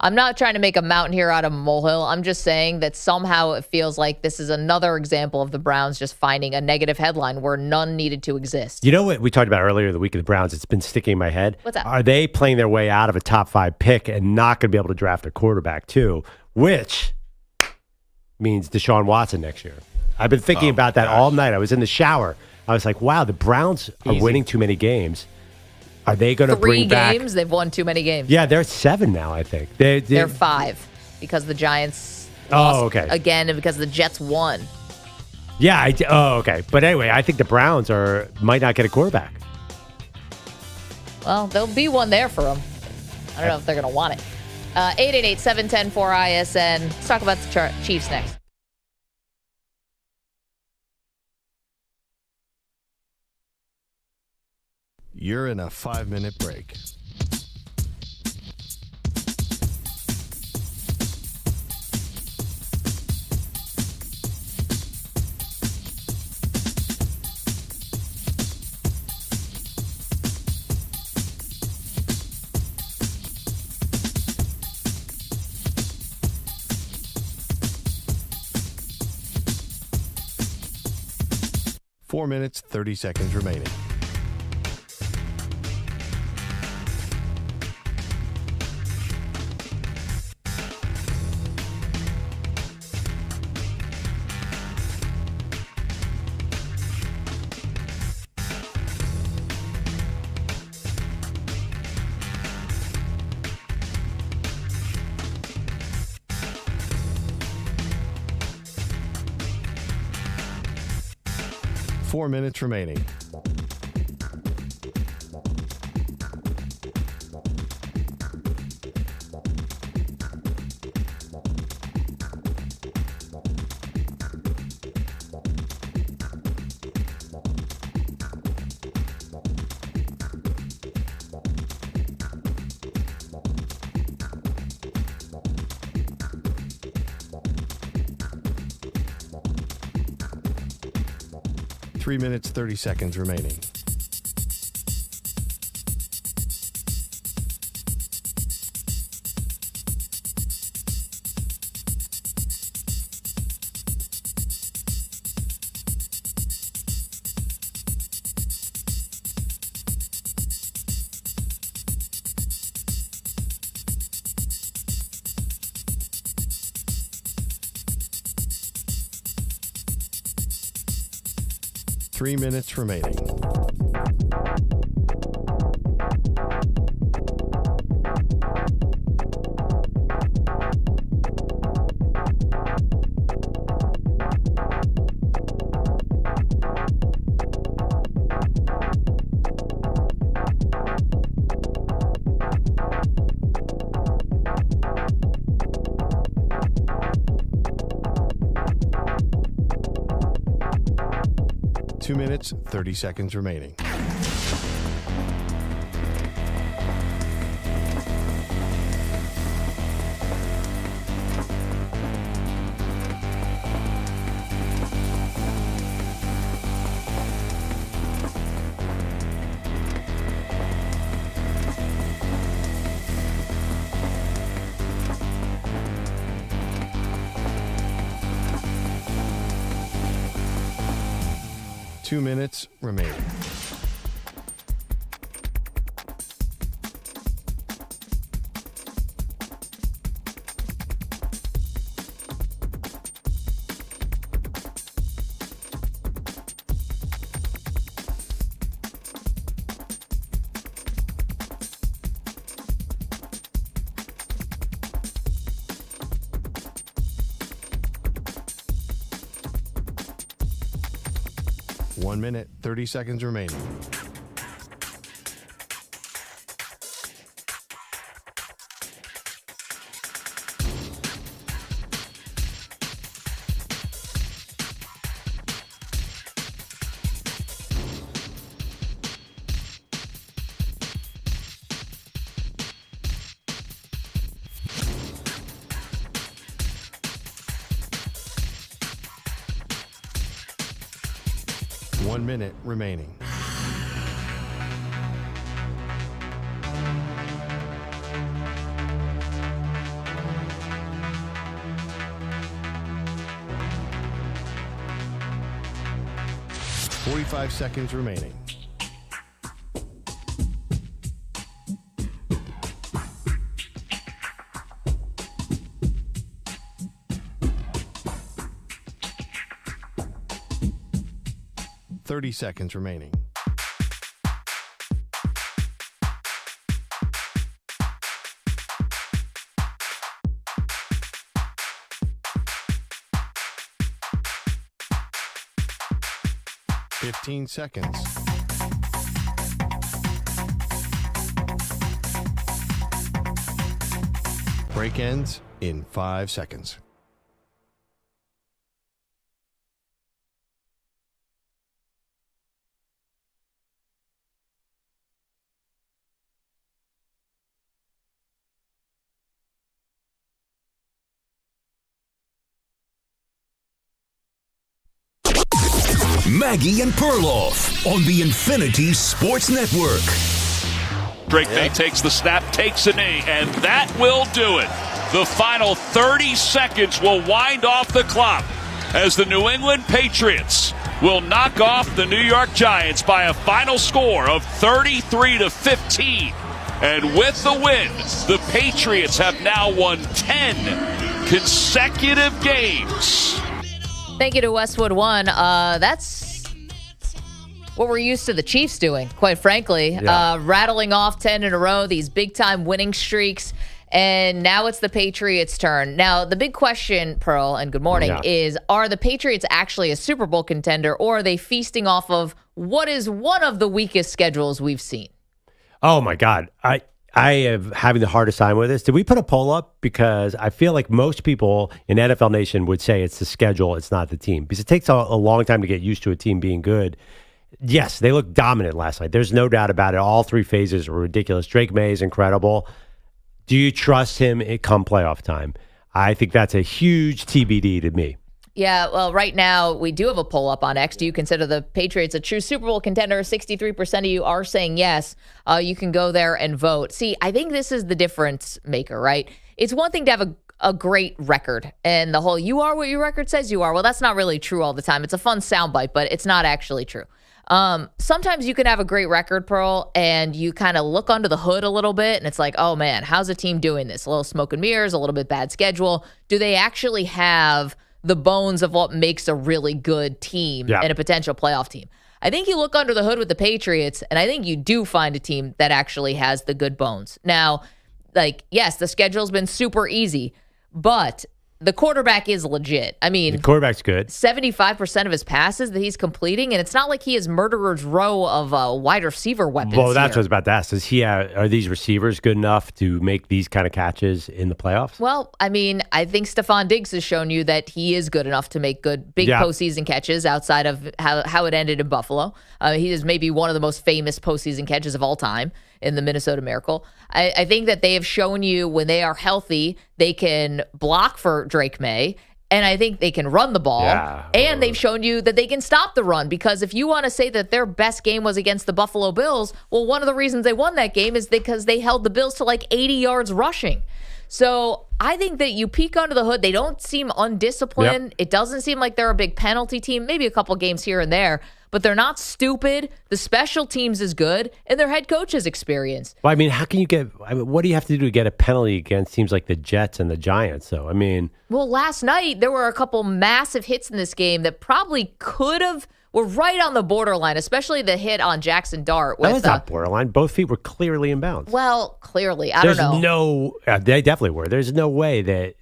I'm not trying to make a mountain here out of a molehill. I'm just saying that somehow it feels like this is another example of the Browns just finding a negative headline where none needed to exist. You know what we talked about earlier the week of the Browns? It's been sticking in my head. What's that? Are they playing their way out of a top 5 pick and not going to be able to draft a quarterback too, which means Deshaun Watson next year? I've been thinking about that all night. I was in the shower. I was like, wow, the Browns are winning too many games. Are they going to bring back 3 games? They've won too many games. Yeah, they're 7 now, I think. They're 5. because the Giants lost again and because the Jets won. Yeah. Okay. But anyway, I think the Browns might not get a quarterback. Well, there'll be one there for them. I don't know if they're going to want it. 888-710-4ISN. Let's talk about the Chiefs next. You're in a 5-minute break. Four minutes, 30 seconds remaining. Four minutes remaining. Three minutes, 30 seconds remaining. Three minutes remaining. Two minutes, 30 seconds remaining. Two minutes remaining. One minute, 30 seconds remaining. One minute remaining. Forty-five seconds remaining. Thirty seconds remaining. 15 seconds. Break ends in 5 seconds. Maggie and Perloff on the Infinity Sports Network. Drake May takes the snap, takes a knee, and that will do it. The final 30 seconds will wind off the clock as the New England Patriots will knock off the New York Giants by a final score of 33-15. And with the win, the Patriots have now won 10 consecutive games. Thank you to Westwood One. That's what we're used to the Chiefs doing, quite frankly. Yeah. Rattling off 10 in a row, these big-time winning streaks. And now it's the Patriots' turn. Now, the big question, Pearl, and good morning, is are the Patriots actually a Super Bowl contender, or are they feasting off of what is one of the weakest schedules we've seen? Oh, my God. I am having the hardest time with this. Did we put a poll up? Because I feel like most people in NFL Nation would say it's the schedule, it's not the team. Because it takes a long time to get used to a team being good. Yes, they looked dominant last night. There's no doubt about it. All three phases were ridiculous. Drake May is incredible. Do you trust him come playoff time? I think that's a huge TBD to me. Yeah, well, right now we do have a poll up on X. Do you consider the Patriots a true Super Bowl contender? 63% of you are saying yes. You can go there and vote. See, I think this is the difference maker, right? It's one thing to have a great record and the whole you are what your record says you are. Well, that's not really true all the time. It's a fun soundbite, but it's not actually true. Sometimes you can have a great record, Pearl, and you kind of look under the hood a little bit, and it's like, oh, man, how's a team doing this? A little smoke and mirrors, a little bit bad schedule. Do they actually have the bones of what makes a really good team and a potential playoff team? I think you look under the hood with the Patriots, and I think you do find a team that actually has the good bones. Now, like, yes, the schedule's been super easy, but the quarterback is legit. I mean, the quarterback's good. 75% of his passes that he's completing, and it's not like he has murderer's row of wide receiver weapons. Well, that's what I was about to ask. Are these receivers good enough to make these kind of catches in the playoffs? Well, I mean, I think Stephon Diggs has shown you that he is good enough to make good big postseason catches outside of how it ended in Buffalo. He is maybe one of the most famous postseason catches of all time in the Minnesota Miracle. I think that they have shown you when they are healthy, they can block for Drake May, and I think they can run the ball. Yeah. And they've shown you that they can stop the run, because if you want to say that their best game was against the Buffalo Bills, well, one of the reasons they won that game is because they held the Bills to like 80 yards rushing. So I think that you peek under the hood. They don't seem undisciplined. Yep. It doesn't seem like they're a big penalty team, maybe a couple games here and there, but they're not stupid. The special teams is good, and their head coach is experienced. Well, I mean, what do you have to do to get a penalty against teams like the Jets and the Giants? So, I mean. Well, last night, there were a couple massive hits in this game that probably were right on the borderline, especially the hit on Jackson Dart. That was not borderline. Both feet were clearly in bounds. Well, clearly. I don't know. They definitely were. There's no way that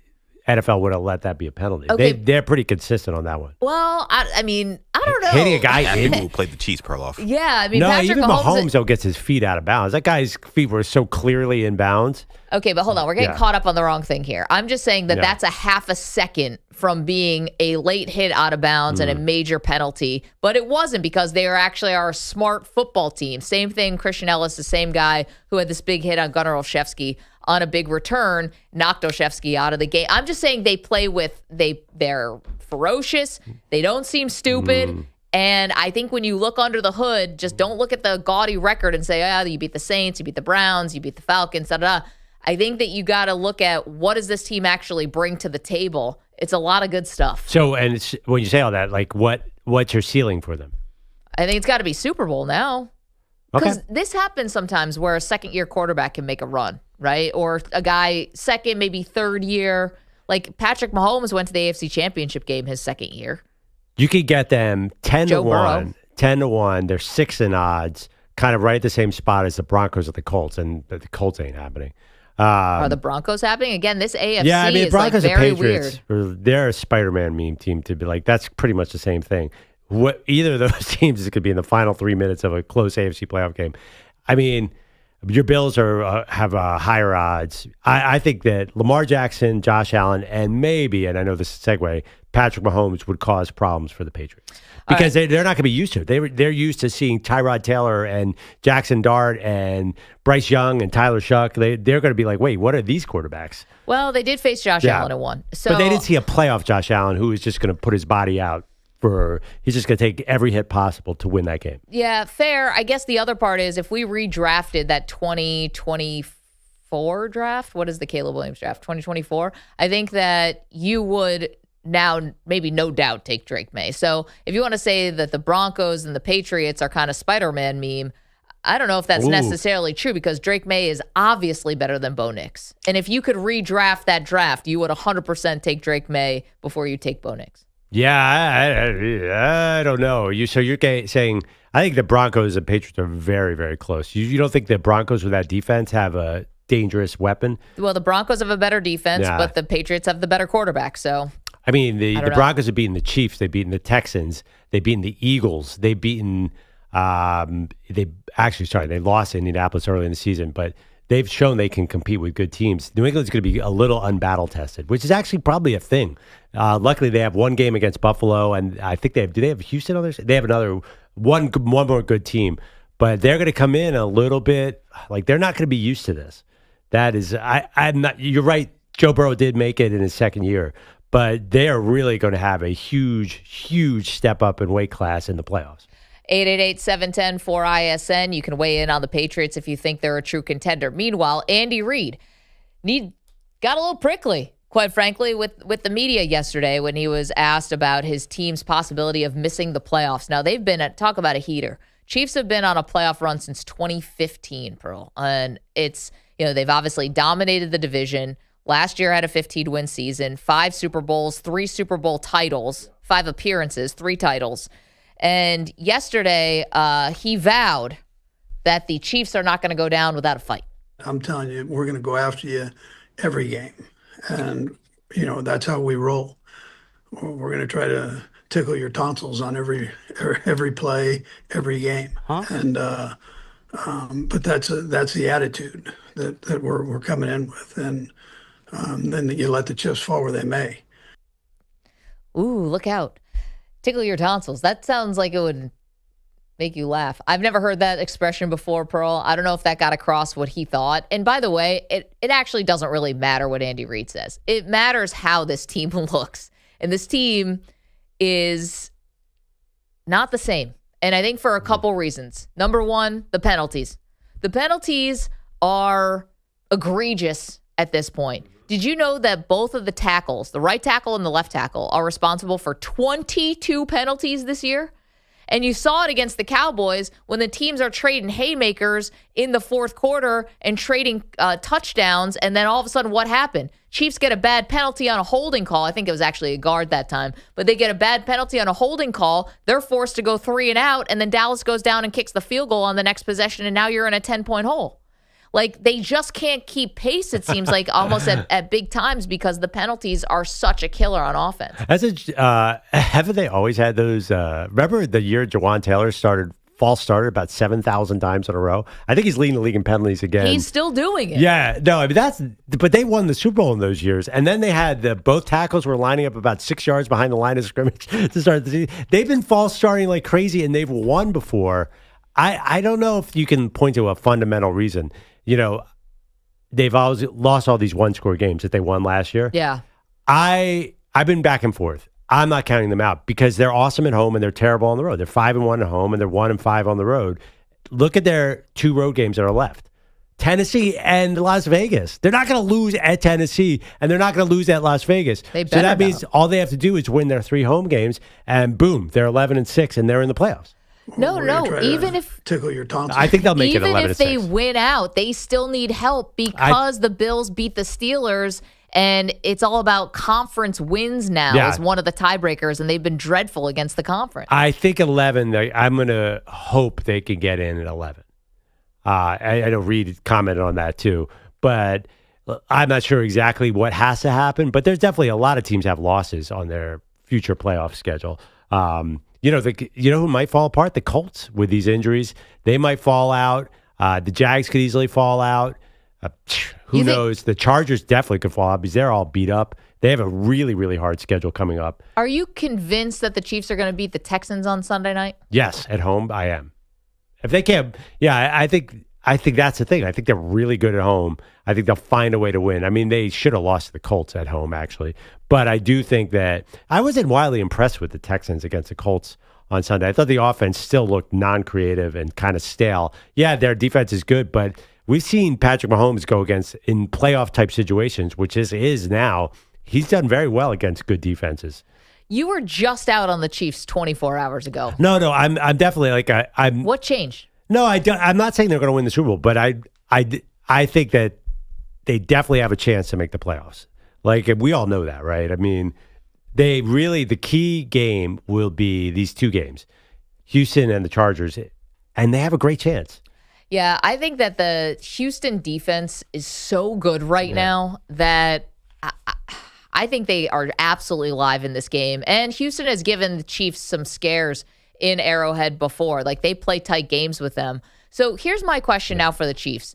NFL would have let that be a penalty. Okay. They're pretty consistent on that one. Well, I mean, I don't know. Hitting a guy people who played the Chiefs, Perloff. Yeah, I mean, no, Patrick even Mahomes though gets his feet out of bounds. That guy's feet were so clearly in bounds. Okay, but hold on. We're getting caught up on the wrong thing here. I'm just saying that that's a half a second from being a late hit out of bounds and a major penalty. But it wasn't, because they are a smart football team. Same thing, Christian Ellis, the same guy who had this big hit on Gunnar Olszewski on a big return, knocked Olszewski out of the game. I'm just saying they're ferocious. They don't seem stupid. And I think when you look under the hood, just don't look at the gaudy record and say, you beat the Saints, you beat the Browns, you beat the Falcons, da-da-da. I think that you got to look at what does this team actually bring to the table. It's a lot of good stuff. So, and when you say all that, like what's your ceiling for them? I think it's got to be Super Bowl now. Because this happens sometimes where a second-year quarterback can make a run, right? Or a guy second, maybe third year. Like Patrick Mahomes went to the AFC Championship game his second year. You could get them 10-1. 10-1. They're 6 in odds, kind of right at the same spot as the Broncos or the Colts, and the Colts ain't happening. Are the Broncos happening? Again, this AFC is Broncos like very and Patriots, weird. They're a Spider-Man meme team to be like, that's pretty much the same thing. either of those teams is going to be in the final 3 minutes of a close AFC playoff game. I mean, your Bills have higher odds. I think that Lamar Jackson, Josh Allen, and maybe, and I know this is a segue, Patrick Mahomes would cause problems for the Patriots because they're not going to be used to it. They're used to seeing Tyrod Taylor and Jackson Dart and Bryce Young and Tyler Shuck. They're going to be like, wait, what are these quarterbacks? Well, they did face Josh Allen in one. But they did see a playoff Josh Allen who is just going to put his body out. He's just going to take every hit possible to win that game. Yeah, fair. I guess the other part is if we redrafted that 2024 draft, what is the Caleb Williams draft? 2024? I think that you would now maybe no doubt take Drake May. So if you want to say that the Broncos and the Patriots are kind of Spider-Man meme, I don't know if that's necessarily true because Drake May is obviously better than Bo Nix. And if you could redraft that draft, you would 100% take Drake May before you take Bo Nix. Yeah, I don't know. So you're saying I think the Broncos and Patriots are very, very close. You don't think the Broncos with that defense have a dangerous weapon? Well, the Broncos have a better defense, but the Patriots have the better quarterback. So I mean, the Broncos have beaten the Chiefs, they've beaten the Texans, they've beaten the Eagles, they've beaten. They lost to Indianapolis early in the season, but they've shown they can compete with good teams. New England's going to be a little unbattle tested, which is actually probably a thing. Luckily, they have one game against Buffalo, and I think do they have Houston on their side? They have another one more good team, but they're going to come in a little bit like they're not going to be used to this. That is, I'm not. You're right. Joe Burrow did make it in his second year, but they are really going to have a huge step up in weight class in the playoffs. 888-710-4ISN. You can weigh in on the Patriots if you think they're a true contender. Meanwhile, Andy Reid got a little prickly, quite frankly, with the media yesterday when he was asked about his team's possibility of missing the playoffs. Now, they've been talk about a heater. Chiefs have been on a playoff run since 2015, Pearl. And it's, they've obviously dominated the division. Last year had a 15-win season, 5 Super Bowls, 3 Super Bowl titles, 5 appearances, 3 titles. And yesterday, he vowed that the Chiefs are not going to go down without a fight. I'm telling you, we're going to go after you every game. And, that's how we roll. We're going to try to tickle your tonsils on every play, every game. Huh? And but that's the attitude that we're coming in with. And then you let the chips fall where they may. Ooh, look out. Tickle your tonsils. That sounds like it would make you laugh. I've never heard that expression before, Pearl. I don't know if that got across what he thought. And by the way, it actually doesn't really matter what Andy Reid says. It matters how this team looks. And this team is not the same. And I think for a couple reasons. Number one, the penalties. The penalties are egregious at this point. Did you know that both of the tackles, the right tackle and the left tackle, are responsible for 22 penalties this year? And you saw it against the Cowboys when the teams are trading haymakers in the fourth quarter and trading touchdowns. And then all of a sudden, what happened? Chiefs get a bad penalty on a holding call. I think it was actually a guard that time. But they get a bad penalty on a holding call. They're forced to go 3 and out. And then Dallas goes down and kicks the field goal on the next possession. And now you're in a 10-point hole. Like, they just can't keep pace, it seems like, almost at big times because the penalties are such a killer on offense. Haven't they always had those? Remember the year Jawan Taylor false started about 7,000 times in a row? I think he's leading the league in penalties again. He's still doing it. Yeah. No, I mean, but they won the Super Bowl in those years. And then they had both tackles were lining up about 6 yards behind the line of scrimmage to start the season. They've been false starting like crazy, and they've won before. I don't know if you can point to a fundamental reason. They've always lost all these one-score games that they won last year. Yeah. I've been back and forth. I'm not counting them out because they're awesome at home and they're terrible on the road. They're 5-1 at home and they're 1-5 on the road. Look at their 2 road games that are left. Tennessee and Las Vegas. They're not going to lose at Tennessee and they're not going to lose at Las Vegas. So that means all they have to do is win their 3 home games and boom, they're 11-6 and they're in the playoffs. No, even if tickle your tonsils. I think they'll make it 11-6. Even if they win out, they still need help because the Bills beat the Steelers, and it's all about conference wins now as one of the tiebreakers, and they've been dreadful against the conference. I think 11. I'm going to hope they can get in at 11. I know Reed commented on that too, but I'm not sure exactly what has to happen. But there's definitely a lot of teams have losses on their future playoff schedule. you know who might fall apart? The Colts with these injuries. They might fall out. The Jags could easily fall out. Who knows? The Chargers definitely could fall out because they're all beat up. They have a really, really hard schedule coming up. Are you convinced that the Chiefs are going to beat the Texans on Sunday night? Yes, at home, I am. If they can't, I think that's the thing. I think they're really good at home. I think they'll find a way to win. I mean, they should have lost to the Colts at home, actually. But I do think that I wasn't wildly impressed with the Texans against the Colts on Sunday. I thought the offense still looked non-creative and kind of stale. Yeah, their defense is good, but we've seen Patrick Mahomes go against in playoff-type situations, which is now. He's done very well against good defenses. You were just out on the Chiefs 24 hours ago. No, I'm definitely I'm. What changed? No, I'm not saying they're going to win the Super Bowl, but I think that they definitely have a chance to make the playoffs. Like, we all know that, right? I mean, the key game will be these two games, Houston and the Chargers, and they have a great chance. Yeah, I think that the Houston defense is so good right now that I think they are absolutely live in this game. And Houston has given the Chiefs some scares in Arrowhead before. Like, they play tight games with them. So here's my question now for the Chiefs.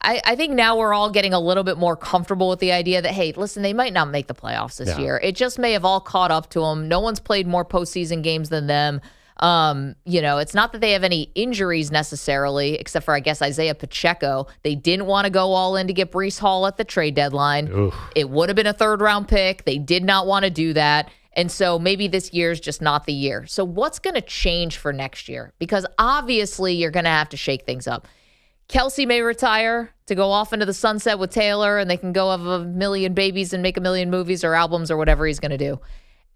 I think now we're all getting a little bit more comfortable with the idea that, hey, listen, they might not make the playoffs this year. It just may have all caught up to them. No one's played more postseason games than them. It's not that they have any injuries necessarily, except for, I guess, Isaiah Pacheco. They didn't want to go all in to get Breece Hall at the trade deadline. Oof. It would have been a third-round pick. They did not want to do that. And so maybe this year's just not the year. So what's going to change for next year? Because obviously you're going to have to shake things up. Kelsey may retire to go off into the sunset with Taylor, and they can go have a million babies and make a million movies or albums or whatever he's going to do.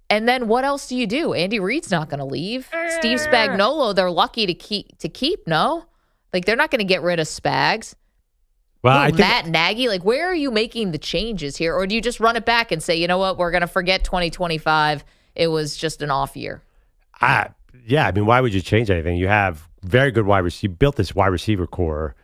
And then what else do you do? Andy Reid's not going to leave. Steve Spagnuolo, they're lucky to keep. No, like, they're not going to get rid of Spags. Well, Matt Nagy, like, where are you making the changes here? Or do you just run it back and say, you know what, we're going to forget 2025. It was just an off year. I mean, why would you change anything? You have very good wide receiver. You built this wide receiver core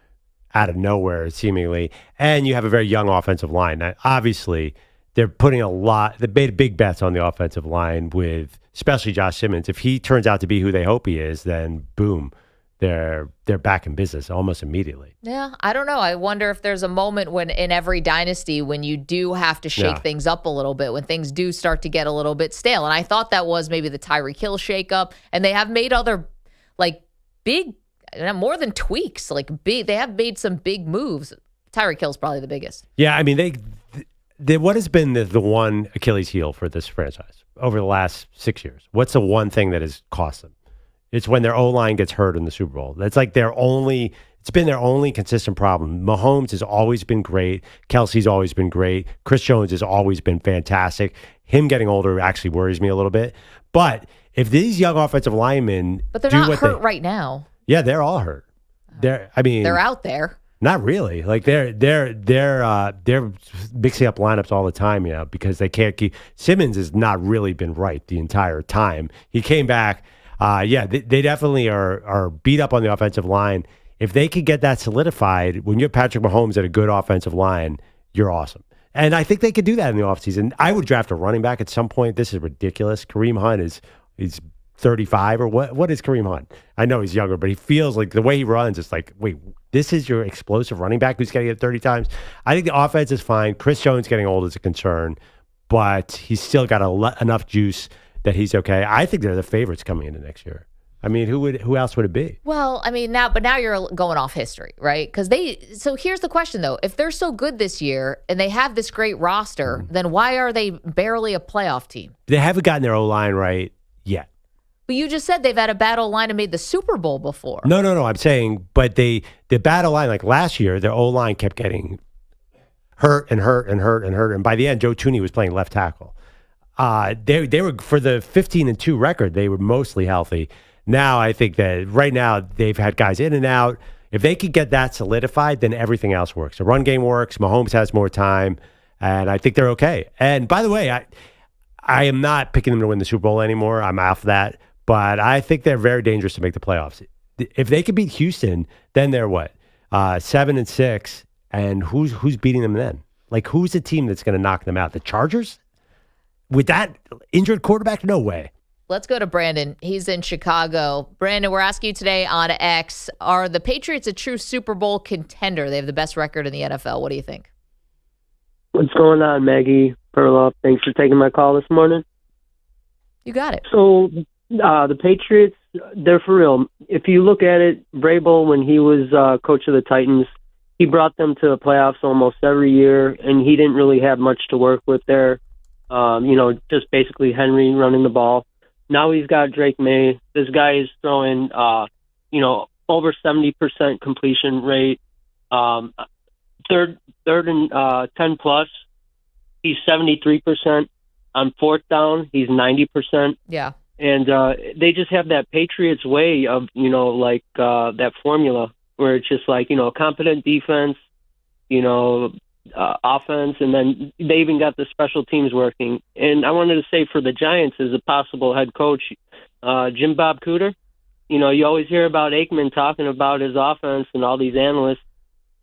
out of nowhere, seemingly, and you have a very young offensive line. Now, obviously, they're putting they made big bets on the offensive line with, especially Josh Simmons. If he turns out to be who they hope he is, then boom, they're back in business almost immediately. Yeah, I don't know. I wonder if there's a moment when in every dynasty when you do have to shake things up a little bit, when things do start to get a little bit stale. And I thought that was maybe the Tyreek Hill shakeup, and they have made other big, more than tweaks. They have made some big moves. Tyreek Hill's probably the biggest. Yeah, I mean what has been the one Achilles heel for this franchise over the last 6 years? What's the one thing that has cost them? It's when their O-line gets hurt in the Super Bowl. That's like it's been their only consistent problem. Mahomes has always been great. Kelsey's always been great. Chris Jones has always been fantastic. Him getting older actually worries me a little bit. But if these young offensive linemen, but they're not hurt right now. Yeah, they're all hurt. They're out there. Not really. Like they're mixing up lineups all the time, because they can't keep. Simmons has not really been right the entire time. He came back. They definitely are beat up on the offensive line. If they could get that solidified, when you have Patrick Mahomes at a good offensive line, you're awesome. And I think they could do that in the offseason. I would draft a running back at some point. This is ridiculous. Kareem Hunt is 35 or what? What is Kareem Hunt? I know he's younger, but he feels like the way he runs, it's like, wait, this is your explosive running back who's getting it 30 times? I think the offense is fine. Chris Jones getting old is a concern, but he's still got enough juice that he's okay. I think they're the favorites coming into next year. I mean, who else would it be? Well, I mean, now you're going off history, right? So here's the question, though. If they're so good this year and they have this great roster, then why are they barely a playoff team? They haven't gotten their O-line right yet. But you just said they've had a bad O-line and made the Super Bowl before. No. I'm saying, but the bad O-line, like last year, their O-line kept getting hurt. And by the end, Joe Thuney was playing left tackle. They were, for the 15-2 record, they were mostly healthy. Now, I think that right now they've had guys in and out. If they could get that solidified, then everything else works. The run game works. Mahomes has more time, and I think they're okay. And by the way, I am not picking them to win the Super Bowl anymore. I'm off that. But I think they're very dangerous to make the playoffs. If they could beat Houston, then they're what? 7-6, and who's beating them then? Like, who's the team that's going to knock them out? The Chargers? With that injured quarterback? No way. Let's go to Brandon. He's in Chicago. Brandon, we're asking you today on X, are the Patriots a true Super Bowl contender? They have the best record in the NFL. What do you think? What's going on, Maggie, Perloff? Thanks for taking my call this morning. You got it. So the Patriots, they're for real. If you look at it, Vrabel, when he was coach of the Titans, he brought them to the playoffs almost every year, and he didn't really have much to work with there. Just basically Henry running the ball. Now he's got Drake May. This guy is throwing, over 70% completion rate. Third and 10 plus, he's 73%. On fourth down, he's 90%. Yeah. And they just have that Patriots way of, that formula where it's just competent defense, offense, and then they even got the special teams working. And I wanted to say for the Giants as a possible head coach, Jim Bob Cooter, you always hear about Aikman talking about his offense and all these analysts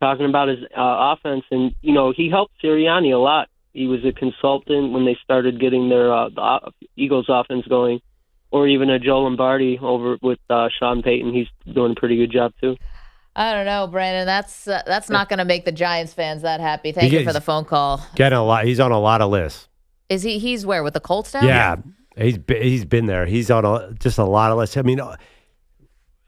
talking about his offense. And, he helped Sirianni a lot. He was a consultant when they started getting their the Eagles offense going, or even a Joe Lombardi over with Sean Payton. He's doing a pretty good job too. I don't know, Brandon. That's not going to make the Giants fans that happy. Thank you for the phone call. Getting a lot. He's on a lot of lists. Is he? He's where, with the Colts now? Yeah, he's been there. He's on just a lot of lists. I mean,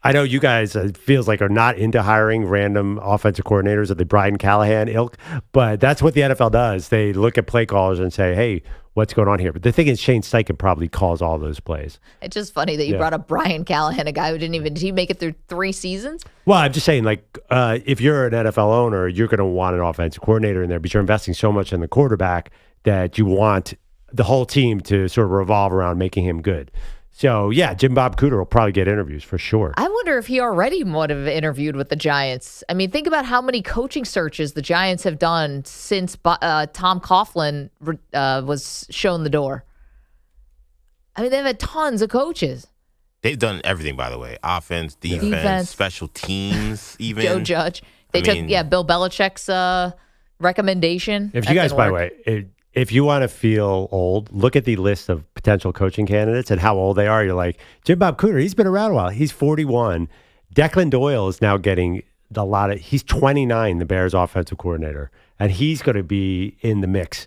I know you guys feels like are not into hiring random offensive coordinators of the Brian Callahan ilk, but that's what the NFL does. They look at play callers and say, "Hey, what's going on here?" But the thing is, Shane Steichen probably calls all those plays. It's just funny that you brought up Brian Callahan, a guy who did he make it through 3 seasons? Well, I'm just saying, if you're an NFL owner, you're going to want an offensive coordinator in there, but you're investing so much in the quarterback that you want the whole team to sort of revolve around making him good. So, yeah, Jim Bob Cooter will probably get interviews for sure. I wonder if he already would have interviewed with the Giants. I mean, think about how many coaching searches the Giants have done since Tom Coughlin was shown the door. I mean, they've had tons of coaches. They've done everything, by the way. Offense, defense, special teams, even. Joe Judge. They took Bill Belichick's recommendation. If you guys, by the way, if you want to feel old, look at the list of potential coaching candidates and how old they are. You're like, Jim Bob Cooter, he's been around a while. He's 41. Declan Doyle is now getting he's 29, the Bears offensive coordinator, and he's going to be in the mix.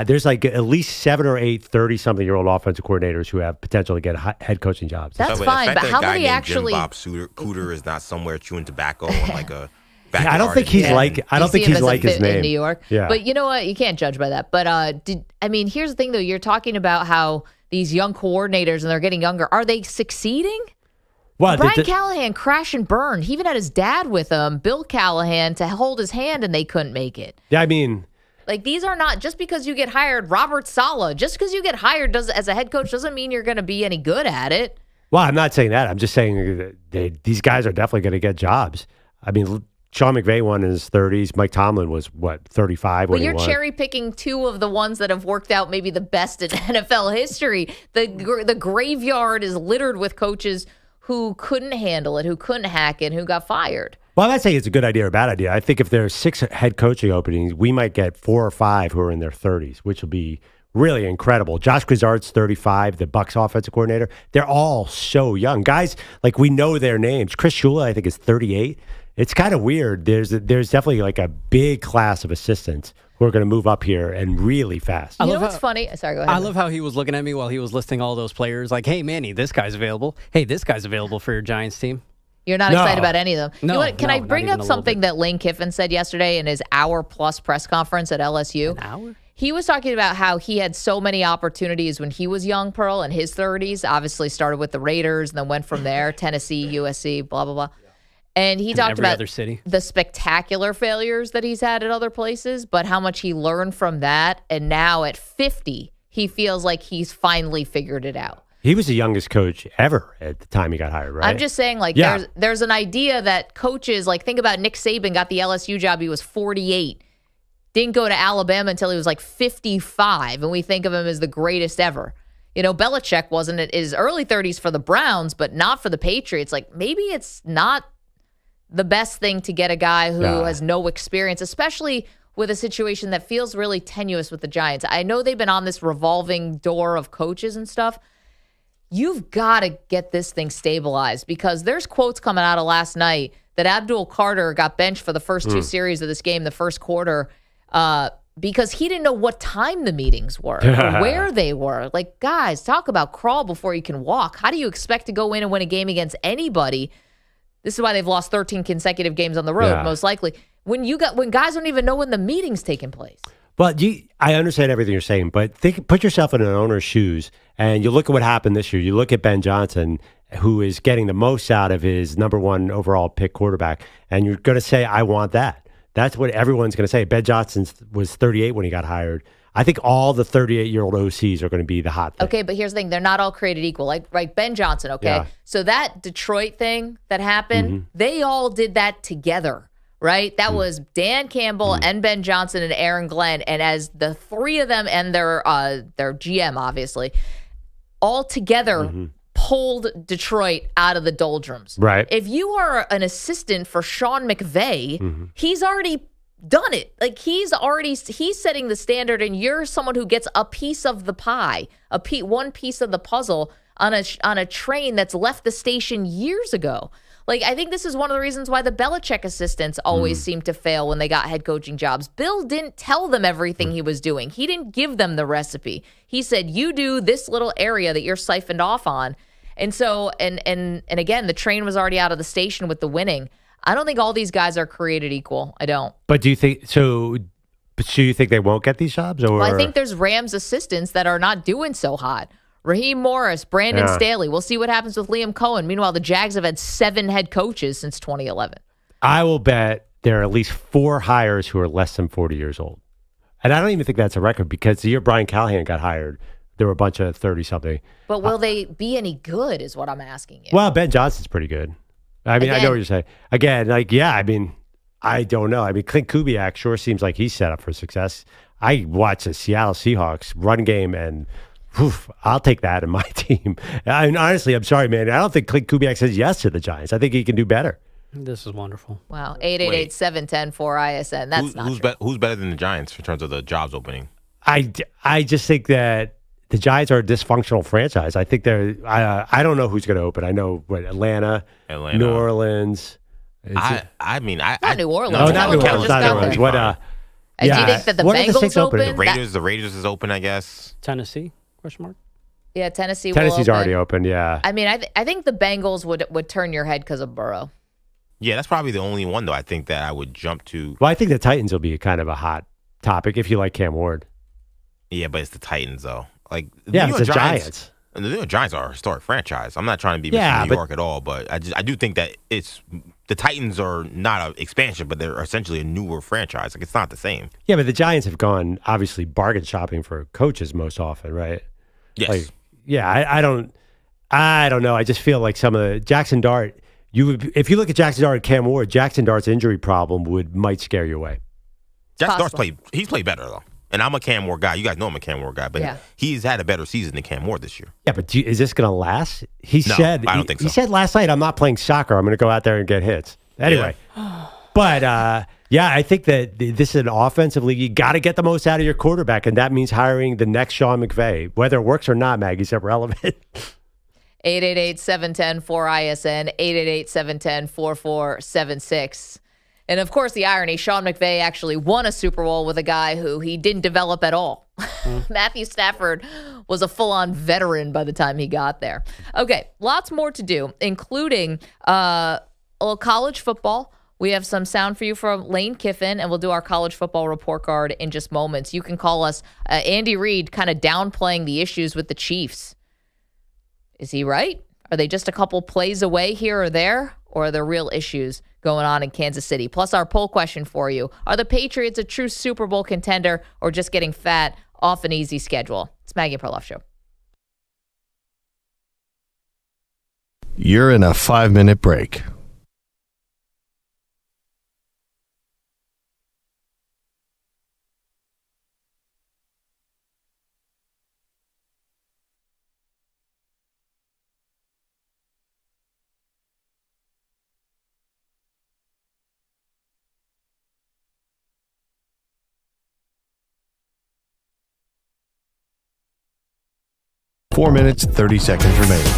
There's at least 7 or 8 30-something-year-old offensive coordinators who have potential to get head coaching jobs. That's fine, but how many actually? Jim Bob Cooter is not somewhere chewing tobacco on like a. I don't think he's like his name in New York. Yeah. But you know what? You can't judge by that. But here's the thing, though. You're talking about how these young coordinators and they're getting younger. Are they succeeding? Well, Brian Callahan crashed and burned. He even had his dad with him, Bill Callahan, to hold his hand, and they couldn't make it. Yeah, I mean, these are not just because you get hired. Robert Saleh, just because you get hired as a head coach doesn't mean you're going to be any good at it. Well, I'm not saying that. I'm just saying these guys are definitely going to get jobs. I mean, Sean McVay won in his 30s. Mike Tomlin was, 35 when he won? But you're cherry-picking 2 of the ones that have worked out maybe the best in NFL history. The graveyard is littered with coaches who couldn't handle it, who couldn't hack it, who got fired. Well, I'm not saying it's a good idea or a bad idea. I think if there's 6 head coaching openings, we might get 4 or 5 who are in their 30s, which will be really incredible. Josh Krizar's 35, the Bucs offensive coordinator. They're all so young. Guys, we know their names. Chris Shula, I think, is 38. It's kind of weird. There's definitely a big class of assistants who are going to move up here and really fast. You know what's funny? Sorry, go ahead. I love how he was looking at me while he was listing all those players. Like, hey, Manny, this guy's available. Hey, this guy's available for your Giants team. You're not excited about any of them. No, Can I bring up something that Lane Kiffin said yesterday in his hour-plus press conference at LSU? An hour? He was talking about how he had so many opportunities when he was young, Pearl, in his 30s. Obviously started with the Raiders and then went from there, Tennessee, USC, blah, blah, blah. And he talked about the spectacular failures that he's had at other places, but how much he learned from that. And now at 50, he feels like he's finally figured it out. He was the youngest coach ever at the time he got hired, right? I'm just saying, there's an idea that coaches, think about Nick Saban got the LSU job. He was 48. Didn't go to Alabama until he was 55. And we think of him as the greatest ever. Belichick wasn't in his early 30s for the Browns, but not for the Patriots. Maybe it's not the best thing to get a guy who has no experience, especially with a situation that feels really tenuous with the Giants. I know they've been on this revolving door of coaches and stuff. you've got to get this thing stabilized, because there's quotes coming out of last night that Abdul Carter got benched for the first two series of this game, the first quarter, because he didn't know what time the meetings were or where they were. Like, guys, talk about crawl before you can walk. How do you expect to go in and win a game against anybody? This is why they've lost 13 consecutive games on the road, most likely. When guys don't even know when the meeting's taking place. But I understand everything you're saying, but put yourself in an owner's shoes, and you look at what happened this year. You look at Ben Johnson, who is getting the most out of his number one overall pick quarterback, and you're going to say, I want that. That's what everyone's going to say. Ben Johnson was 38 when he got hired. I think all the 38-year-old OCs are going to be the hot thing. Okay, but here's the thing. They're not all created equal. Like Ben Johnson, okay? Yeah. So that Detroit thing that happened, they all did that together, right? That was Dan Campbell and Ben Johnson and Aaron Glenn. And as the three of them and their GM, obviously, all together pulled Detroit out of the doldrums. Right. If you are an assistant for Sean McVay, he's already done it. Like, he's setting the standard, and you're someone who gets a piece of the pie, one piece of the puzzle on a train that's left the station years ago. Like, I think this is one of the reasons why the Belichick assistants always seem to fail when they got head coaching jobs. Bill didn't tell them everything he was doing. He didn't give them the recipe. He said, you do this little area that you're siphoned off on. And so, and again, the train was already out of the station with the winning. I don't think all these guys are created equal. I don't. But do you think so? But do you think they won't get these jobs? Or well, I think there's Rams assistants that are not doing so hot. Raheem Morris, Brandon Staley. We'll see what happens with Liam Cohen. Meanwhile, the Jags have had 7 head coaches since 2011. I will bet there are at least 4 hires who are less than 40 years old. And I don't even think that's a record, because the year Brian Callahan got hired, there were a bunch of 30-something. But will they be any good is what I'm asking you. Well, Ben Johnson's pretty good. I mean, I know what you're saying. Again, I don't know. I mean, Clint Kubiak sure seems like he's set up for success. I watch the Seattle Seahawks run game, and I'll take that in my team. I mean, honestly, I'm sorry, man. I don't think Clint Kubiak says yes to the Giants. I think he can do better. This is wonderful. Wow. 888-710-4ISN. That's not true. Who's better than the Giants in terms of the jobs opening? I just think that the Giants are a dysfunctional franchise. I think I don't know who's going to open. I know Atlanta, New Orleans. Not New Orleans. No, not New Orleans. Not New Orleans. What? Do you think that the Bengals open? The Raiders is open, I guess. Tennessee? Question mark. Yeah, Tennessee. Tennessee's already open. Yeah. I mean, I think the Bengals would turn your head because of Burrow. Yeah, that's probably the only one though. I think that I would jump to. Well, I think the Titans will be kind of a hot topic if you like Cam Ward. Yeah, but it's the Titans though. Like it's the Giants. And the New York Giants are a historic franchise. I'm not trying to be New York at all, but I do think that the Titans are not an expansion, but they're essentially a newer franchise. Like, it's not the same. Yeah, but the Giants have gone obviously bargain shopping for coaches most often, right? Yes. I don't know. I just feel like some of the Jackson Dart. If you look at Jackson Dart and Cam Ward, Jackson Dart's injury problem might scare you away. Jackson Dart's played better though. And I'm a Cam Ward guy. You guys know I'm a Cam Ward guy, but he's had a better season than Cam Ward this year. Yeah, but is this going to last? I don't think so. He said last night, I'm not playing soccer. I'm going to go out there and get hits. Anyway. Yeah. But, I think that this is an offensive league. You got to get the most out of your quarterback, and that means hiring the next Sean McVay. Whether it works or not, Maggie's irrelevant. 888-710-4ISN, 888-710-4476. And, of course, the irony, Sean McVay actually won a Super Bowl with a guy who he didn't develop at all. Matthew Stafford was a full-on veteran by the time he got there. Okay, lots more to do, including a little college football. We have some sound for you from Lane Kiffin, and we'll do our college football report card in just moments. You can call us. Andy Reid kind of downplaying the issues with the Chiefs. Is he right? Are they just a couple plays away here or there? Or are there real issues going on in Kansas City? Plus our poll question for you. Are the Patriots a true Super Bowl contender or just getting fat off an easy schedule? It's Maggie and Perloff Show. You're in a 5-minute break. 4 minutes, 30 seconds remaining.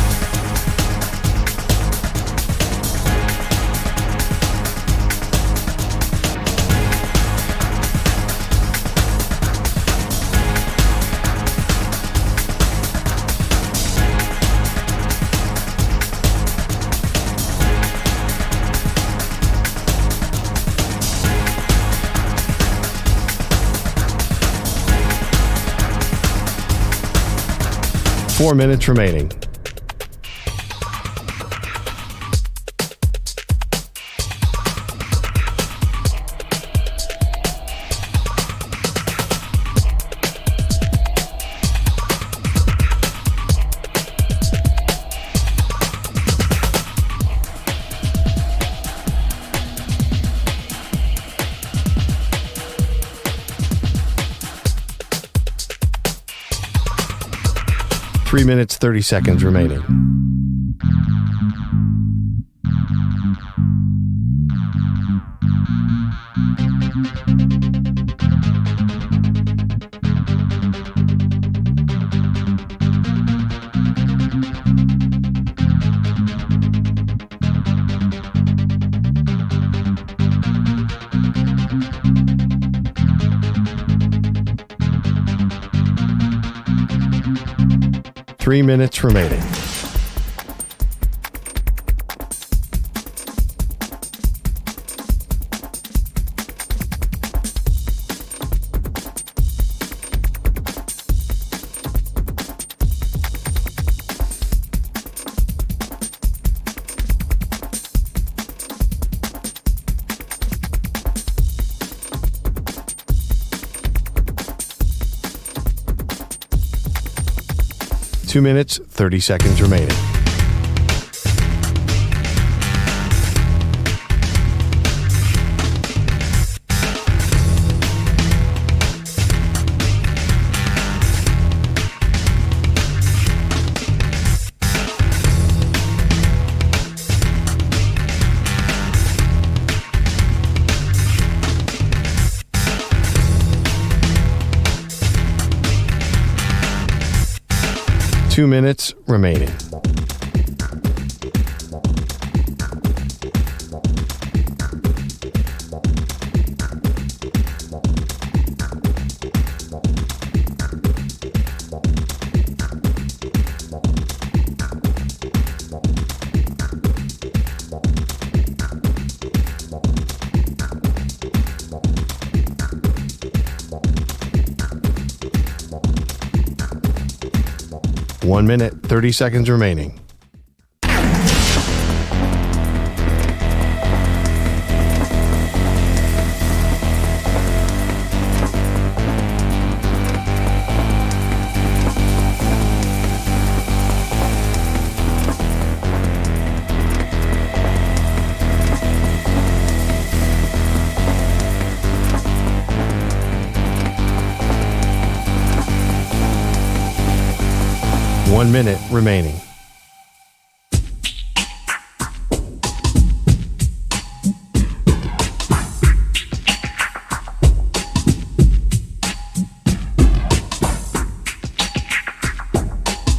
Four minutes remaining. Three minutes, 30 seconds remaining. Three minutes remaining. Two minutes, 30 seconds remaining. Two minutes remaining. One minute, 30 seconds remaining. One minute remaining.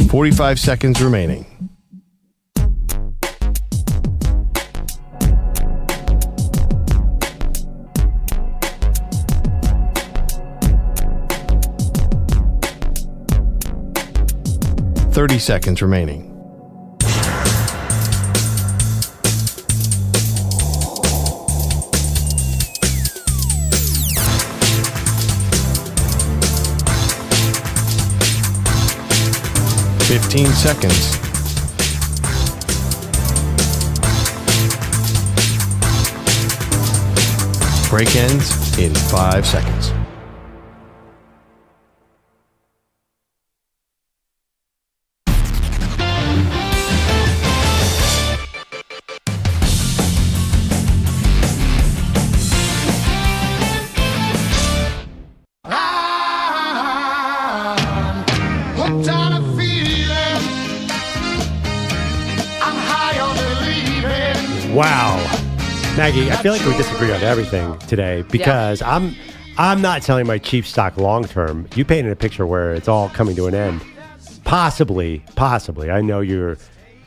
.45 seconds remaining. .30 seconds remaining. .15 seconds. Break ends in 5 seconds. Wow. Maggie, I feel like we disagree on everything today because I'm not selling my Chiefs stock long term. You painted a picture where it's all coming to an end. possibly. I know you're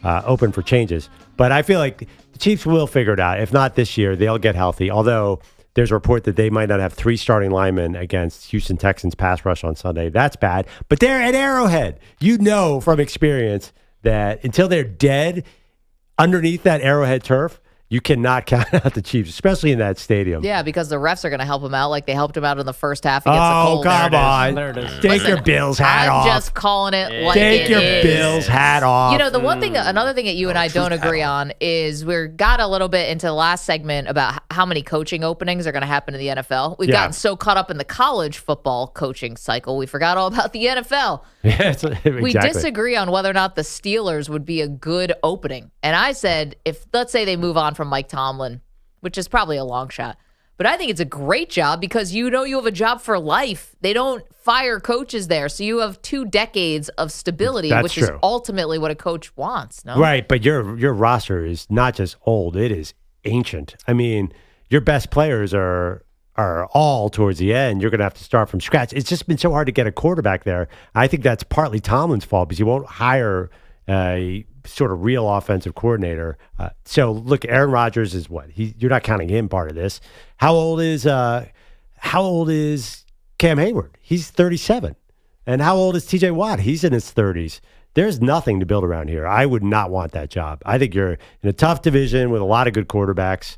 open for changes, but I feel like the Chiefs will figure it out. If not this year, they'll get healthy. Although there's a report that they might not have 3 starting linemen against Houston Texans pass rush on Sunday. That's bad. But they're at Arrowhead. You know from experience that until they're dead underneath that Arrowhead turf, you cannot count out the Chiefs, especially in that stadium. Yeah, because the refs are going to help him out like they helped him out in the first half against the Colts. Oh, come on. There it is. Take your Bills hat off. I'm just calling it like Take it your is. Bills hat off. You know, another thing that you and I don't agree on is we got a little bit into the last segment about how many coaching openings are going to happen in the NFL. We've gotten so caught up in the college football coaching cycle, we forgot all about the NFL. Yeah, exactly. We disagree on whether or not the Steelers would be a good opening. And I said, if let's say they move on from Mike Tomlin, which is probably a long shot, but I think it's a great job because you know you have a job for life. They don't fire coaches there. So you have 2 decades of stability, which is ultimately what a coach wants. No? Right, but your roster is not just old, it is ancient. I mean, your best players are all towards the end. You're going to have to start from scratch. It's just been so hard to get a quarterback there. I think that's partly Tomlin's fault because he won't hire a sort of real offensive coordinator. So look, Aaron Rodgers is what? You're not counting him part of this. How old is Cam Hayward? He's 37. And how old is TJ Watt? He's in his 30s. There's nothing to build around here. I would not want that job. I think you're in a tough division with a lot of good quarterbacks.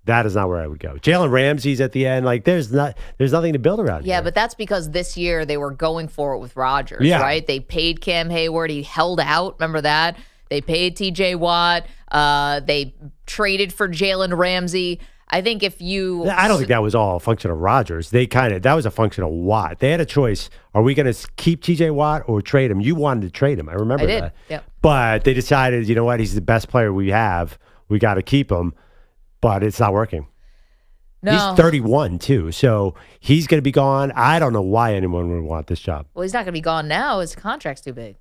That is not where I would go. Jalen Ramsey's at the end. Like there's nothing to build around. Yeah, here. but that's because this year they were going for it with Rodgers, right? They paid Cam Hayward. He held out. Remember that? They paid TJ Watt. They traded for Jalen Ramsey. I think I don't think that was all a function of Rodgers. That was a function of Watt. They had a choice. Are we going to keep TJ Watt or trade him? You wanted to trade him. I remember that. Yep. But they decided, you know what? He's the best player we have. We got to keep him. But it's not working. No. He's 31, too. So he's going to be gone. I don't know why anyone would want this job. Well, he's not going to be gone now. His contract's too big.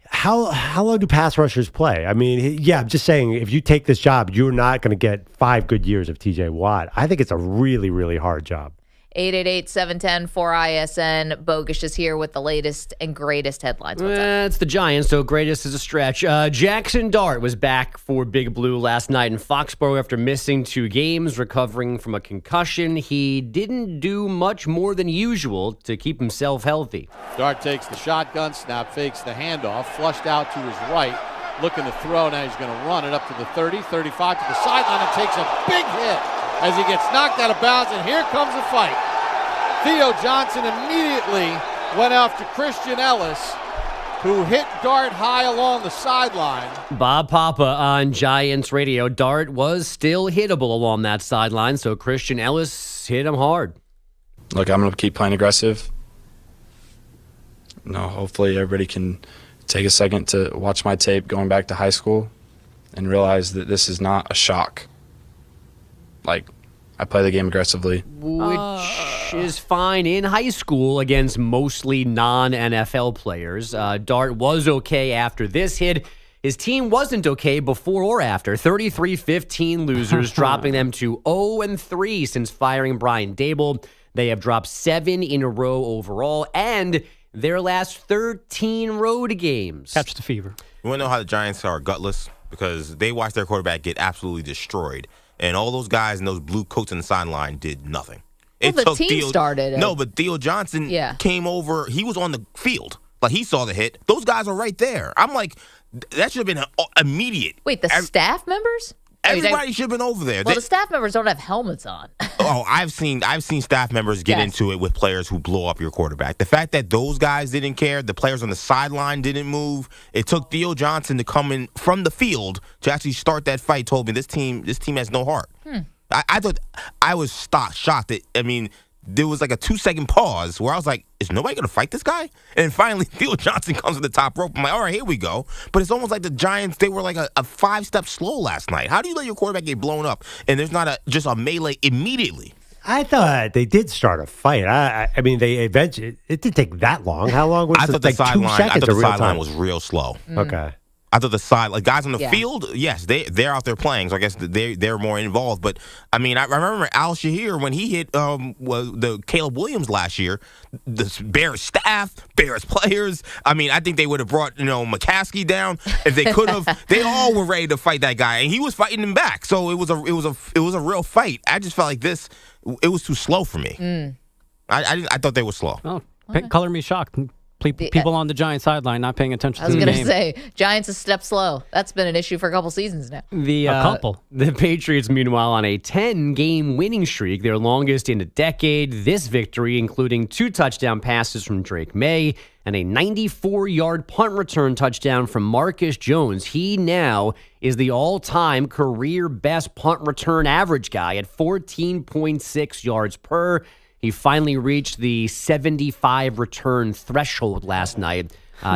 How long do pass rushers play? I mean, yeah, I'm just saying, if you take this job, you're not going to get 5 good years of TJ Watt. I think it's a really, really hard job. 888-710-4ISN. Bogusch is here with the latest and greatest headlines. It's the Giants, so greatest is a stretch. Jackson Dart was back for Big Blue last night in Foxborough after missing 2 games, recovering from a concussion. He didn't do much more than usual to keep himself healthy. Dart takes the shotgun, snap fakes the handoff, flushed out to his right, looking to throw. Now he's going to run it up to the 30, 35 to the sideline and takes a big hit as he gets knocked out of bounds, and here comes a fight. Theo Johnson immediately went after Christian Ellis, who hit Dart high along the sideline. Bob Papa on Giants radio. Dart was still hittable along that sideline, so Christian Ellis hit him hard. Look, I'm going to keep playing aggressive. Hopefully everybody can take a second to watch my tape going back to high school and realize that this is not a shock. I play the game aggressively. Which is fine in high school against mostly non-NFL players. Dart was okay after this hit. His team wasn't okay before or after. 33-15 losers, dropping them to 0-3 since firing Brian Dable. They have dropped 7 in a row overall, and their last 13 road games. Catch the fever. You want to know how the Giants are gutless? Because they watched their quarterback get absolutely destroyed. And all those guys and those blue coats on the sideline did nothing. Well, the team started it. No, but Theo Johnson came over. He was on the field. He saw the hit. Those guys are right there. I'm like, that should have been immediate. Wait, the staff members? Everybody should have been over there. Well, the staff members don't have helmets on. I've seen staff members get into it with players who blow up your quarterback. The fact that those guys didn't care, the players on the sideline didn't move. It took Theo Johnson to come in from the field to actually start that fight. Told me this team has no heart. I thought I was shocked that there was like a 2-second pause where I was like, is nobody going to fight this guy? And finally, Theo Johnson comes to the top rope. I'm like, all right, here we go. But it's almost like the Giants, they were like a 5-step slow last night. How do you let your quarterback get blown up and there's not just a melee immediately? I thought they did start a fight. I mean, they eventually, it didn't take that long. How long was it? I thought the sideline was real slow. Okay. I thought the side, like guys on the field, yes, they're out there playing, so I guess they're more involved. But I mean, I remember Al Shahir when he hit the Caleb Williams last year. The Bears staff, Bears players. I mean, I think they would have brought McCaskey down if they could have. They all were ready to fight that guy, and he was fighting them back. So it was a real fight. I just felt like it was too slow for me. I thought they were slow. Oh, color me shocked. People on the Giants sideline not paying attention to the game. I was going to say, Giants a step slow. That's been an issue for a couple seasons now. A couple. The Patriots, meanwhile, on a 10-game winning streak, their longest in a decade. This victory, including 2 touchdown passes from Drake May and a 94-yard punt return touchdown from Marcus Jones. He now is the all-time career best punt return average guy at 14.6 yards per. He finally reached the 75 return threshold last night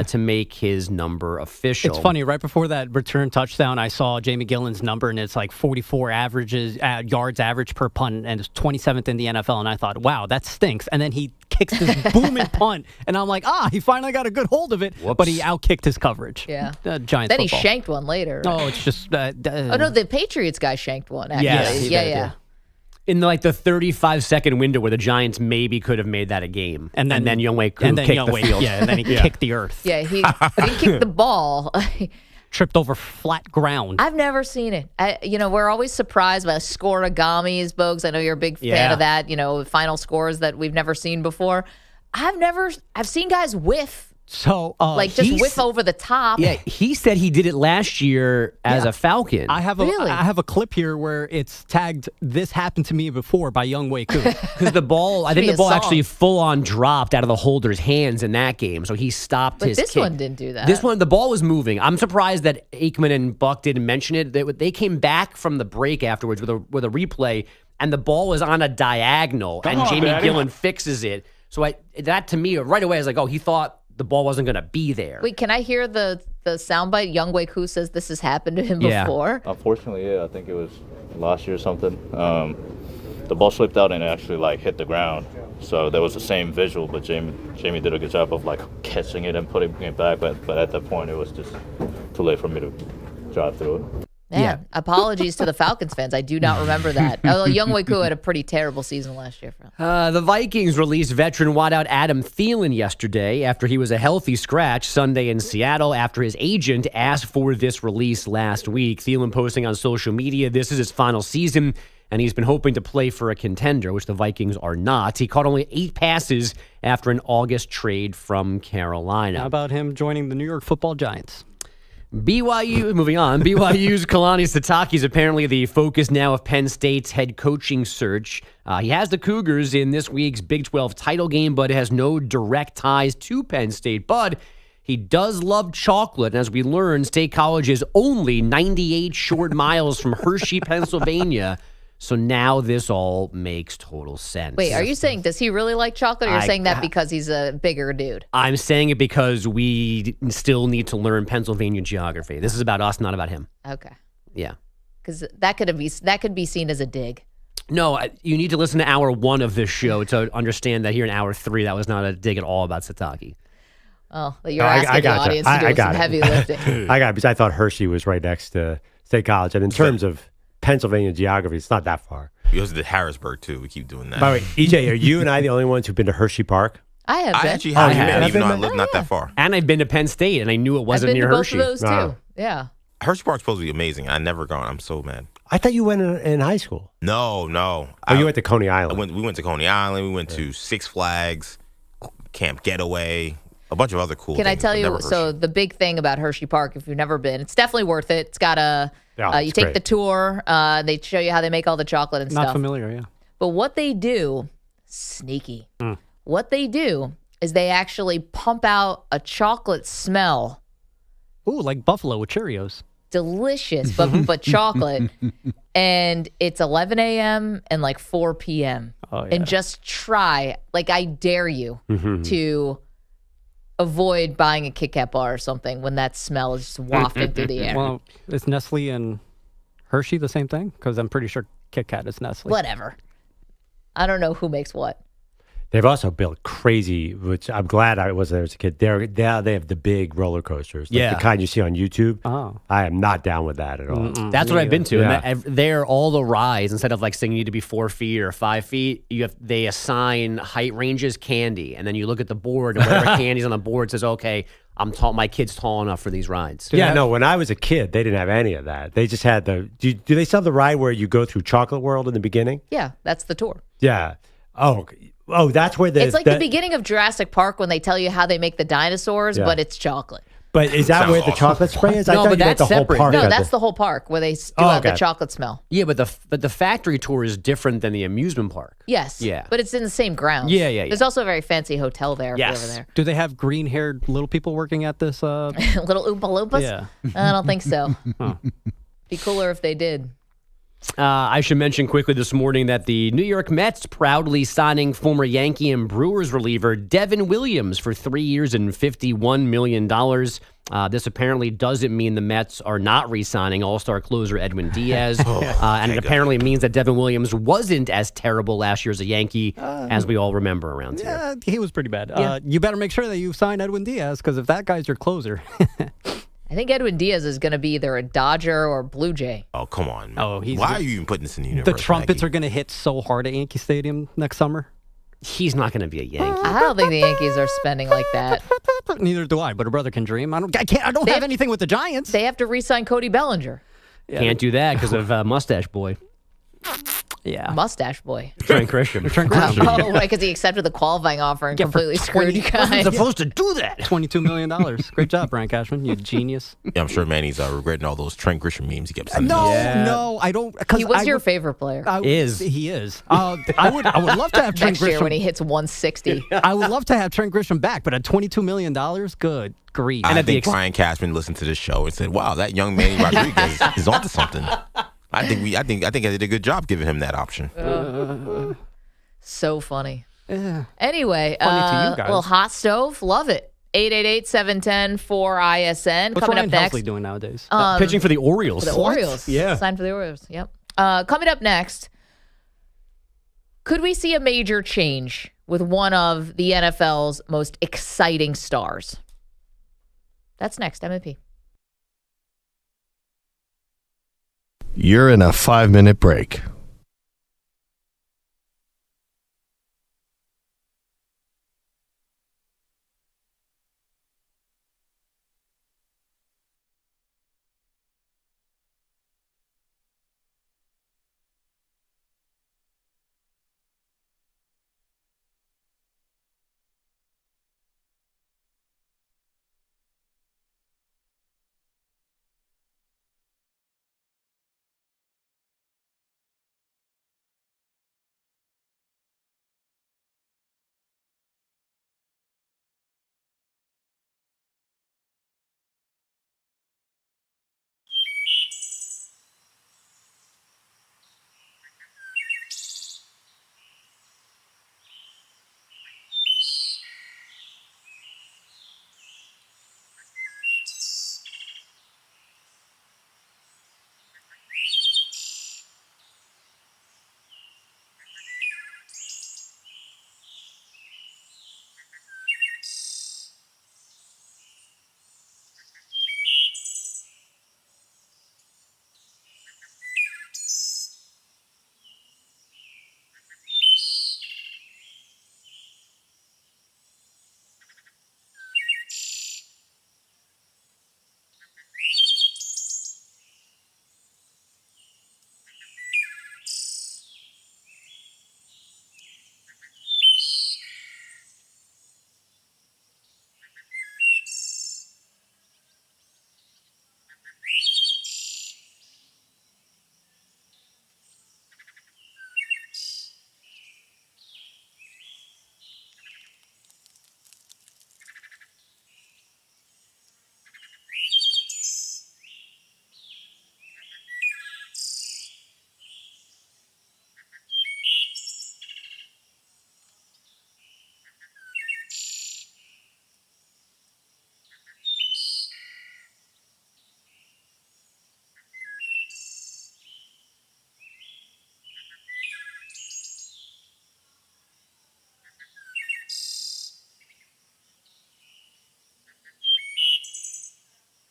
to make his number official. It's funny, right before that return touchdown, I saw Jamie Gillen's number, and it's like 44 yards average per punt, and it's 27th in the NFL, and I thought, wow, that stinks. And then he kicks this booming punt, and I'm like, he finally got a good hold of it, but he outkicked his coverage. Yeah. Giants Then football. he shanked one later. Oh, it's just... oh, no, the Patriots guy shanked one, actually. Yes, yeah. In the 35-second window where the Giants maybe could have made that a game. And then Younghoe kicked the field. Yeah, and then he kicked the earth. Yeah, he kicked the ball. Tripped over flat ground. I've never seen it. We're always surprised by scoregamis, Bogues. I know you're a big fan of that, final scores that we've never seen before. I've seen guys whiff. So, just whiff over the top. Yeah, he said he did it last year as a Falcon. I have a clip here where it's tagged, "This happened to me before" by Younghoe Koo. Because the ball, I think the ball actually full on dropped out of the holder's hands in that game, so he stopped his kick. But this one didn't do that. This one, the ball was moving. I'm surprised that Aikman and Buck didn't mention it. They came back from the break afterwards with a replay, and the ball was on a diagonal, and Jamie Gillen fixes it. So that to me, right away, I was like, he thought the ball wasn't going to be there. Wait, can I hear the soundbite? Younghoe Koo says this has happened to him before. Unfortunately, I think it was last year or something. The ball slipped out and it actually hit the ground. So there was the same visual, but Jamie did a good job of catching it and putting it back. But at that point, it was just too late for me to drive through it. Man, apologies to the Falcons fans. I do not remember that. Although Younghoe Koo had a pretty terrible season last year. The Vikings released veteran wideout Adam Thielen yesterday after he was a healthy scratch Sunday in Seattle after his agent asked for this release last week. Thielen posting on social media, this is his final season, and he's been hoping to play for a contender, which the Vikings are not. He caught only 8 passes after an August trade from Carolina. How about him joining the New York Football Giants? Moving on, BYU's Kalani Sitake is apparently the focus now of Penn State's head coaching search. He has the Cougars in this week's Big 12 title game, but has no direct ties to Penn State. But he does love chocolate, and as we learned, State College is only 98 short miles from Hershey, Pennsylvania. So now this all makes total sense. Wait, are you saying, does he really like chocolate, or you're saying that because he's a bigger dude? I'm saying it because we still need to learn Pennsylvania geography. This is about us, not about him. Okay. Yeah. Because that could be seen as a dig. No, you need to listen to hour 1 of this show to understand that here in hour 3, that was not a dig at all about Sitake. Oh, you're asking the audience to do some heavy lifting. I got it, because I thought Hershey was right next to State College. And in terms of Pennsylvania geography, it's not that far. He goes to Harrisburg, too. We keep doing that. By the way, EJ, are you and I the only ones who've been to Hershey Park? I have been. I actually have, even though I live not that far. And I've been to Penn State, and I knew it wasn't near Hershey. I've been to both of those, too. Yeah. Hershey Park's supposed to be amazing. I've never gone. I'm so mad. I thought you went in high school. No. Oh, you went to Coney Island. We went to Coney Island. We went to Six Flags, Camp Getaway, a bunch of other cool things. Can I tell you, so the big thing about Hershey Park, if you've never been, it's definitely worth it. It's got you take the tour. They show you how they make all the chocolate and stuff. Not familiar, yeah. But what they do, sneaky. What they do is they actually pump out a chocolate smell. Ooh, like buffalo with Cheerios. Delicious, but chocolate. And it's 11 a.m. and 4 p.m. Oh, yeah. And just try, I dare you to avoid buying a Kit Kat bar or something when that smell is just wafting through the air. Well, is Nestle and Hershey the same thing? Because I'm pretty sure Kit Kat is Nestle. Whatever. I don't know who makes what. They've also built crazy, which I'm glad I was there as a kid. They have the big roller coasters, like the kind you see on YouTube. Oh. I am not down with that at all. That's what I've been to. Yeah. And there, all the rides, instead of like saying you need to be 4 feet or 5 feet, they assign height ranges candy, and then you look at the board, and whatever candy's on the board says, okay, my kid's tall enough for these rides. No, when I was a kid, they didn't have any of that. They just had do they still have the ride where you go through Chocolate World in the beginning? Yeah, that's the tour. Yeah. Oh, that's where it's like the beginning of Jurassic Park when they tell you how they make the dinosaurs, but it's chocolate. But is that where the chocolate spray is? No, but that's the separate. whole park. No, that's the whole park where they do have the chocolate smell. Yeah, but the factory tour is different than the amusement park. Yes. Yeah. But it's in the same grounds. Yeah. There's also a very fancy hotel there. Yes. If you're over there. Do they have green-haired little people working at this? Little Oompa Loompas? Yeah. I don't think so. Be cooler if they did. I should mention quickly this morning that the New York Mets proudly signing former Yankee and Brewers reliever Devin Williams for 3 years and $51 million. This apparently doesn't mean the Mets are not re-signing All-Star closer Edwin Diaz. And it apparently means that Devin Williams wasn't as terrible last year as a Yankee as we all remember around here. Yeah, he was pretty bad. You better make sure that you sign Edwin Diaz, because if that guy's your closer... I think Edwin Diaz is going to be either a Dodger or Blue Jay. Oh, come on. Oh, Why are you even putting this in the universe? The trumpets Maggie? are going to hit so hard at Yankee Stadium next summer. He's not going to be a Yankee. I don't think the Yankees are spending like that. Neither do I, but a brother can dream. I don't have anything with the Giants. They have to re-sign Cody Bellinger. Can't do that because of Mustache Boy. Yeah. Mustache Boy. Trent Grisham. Oh, right, because he accepted the qualifying offer and completely screwed you guys. Wasn't supposed to do that. $22 million. Great job, Brian Cashman. You genius. Yeah, I'm sure Manny's regretting all those Trent Grisham memes he kept sending. No, I don't. He was your favorite player. He is. I would love to have Trent Next year Grisham when he hits 160. I would love to have Trent Grisham back, but at $22 million, good grief. I think Brian Cashman listened to this show and said, "Wow, that young Manny Rodriguez is onto something." I think I did a good job giving him that option. So funny. Yeah. Anyway, Funny to you guys. little hot stove, love it. 888-710-4ISN. What's Coming Ryan up next, Helsley doing nowadays? Pitching for the Orioles. For the Orioles. Yeah. Signed for the Orioles. Yep. Coming up next, could we see a major change with one of the NFL's most exciting stars? That's next, MMP. You're in a 5-minute break.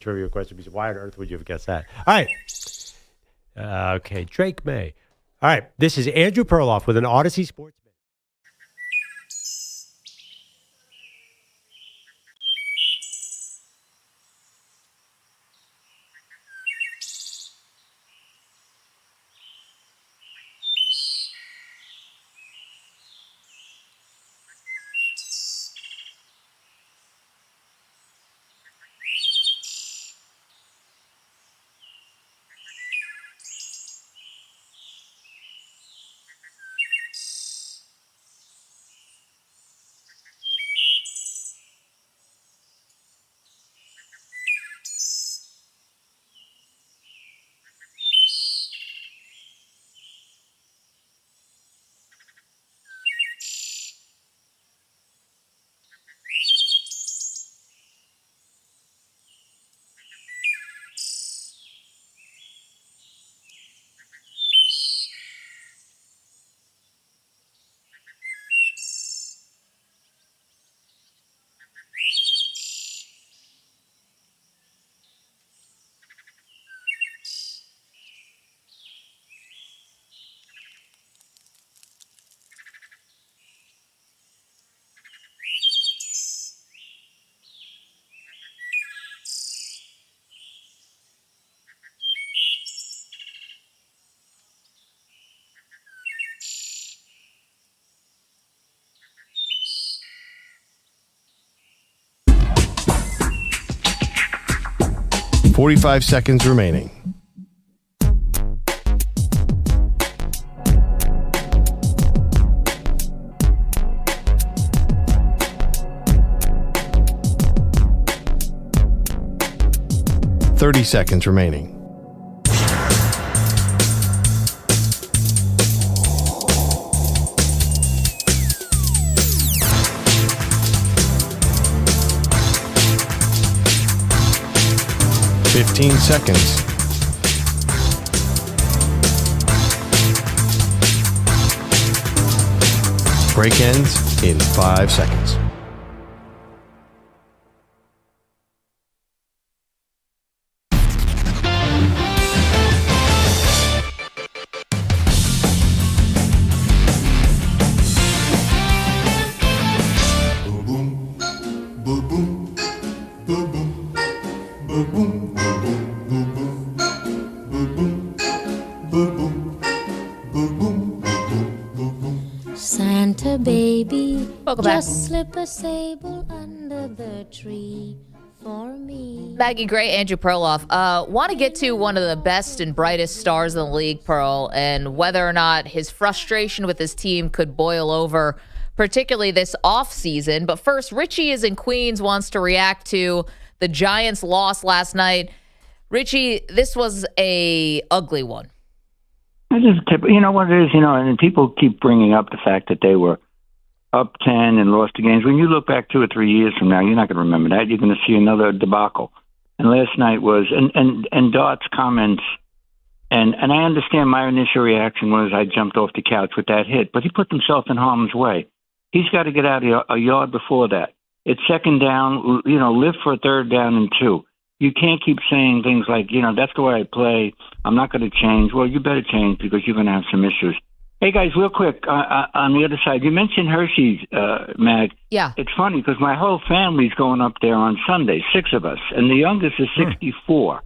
trivia question because why on earth would you have guessed that? All right. Okay, Drake May. All right, this is Andrew Perloff with an Odyssey Sports. 45 seconds remaining. Thirty seconds remaining. Fifteen seconds. Break ends in 5 seconds. Santa baby, Welcome back. just slip a sable under the tree for me. Maggie Gray, Andrew Perloff. Want to get to one of the best and brightest stars in the league, Pearl, and whether or not his frustration with his team could boil over, particularly this offseason. But first, Richie is in Queens, wants to react to the Giants' loss last night. Richie, this was a ugly one. I just, you know what it is, and people keep bringing up the fact that they were up 10 and lost the games. When you look back 2 or 3 years from now, you're not going to remember that. You're going to see another debacle. And last night was, and Dart's comments, and I understand my initial reaction was I jumped off the couch with that hit, but he put himself in harm's way. He's got to get out of a yard before that. It's second down, live for a third down and 2. You can't keep saying things like, that's the way I play. I'm not going to change. Well, you better change because you're going to have some issues. Hey, guys, real quick, on the other side, you mentioned Hershey's, Mag. Yeah. It's funny because my whole family's going up there on Sunday, 6 of us, and the youngest is 64.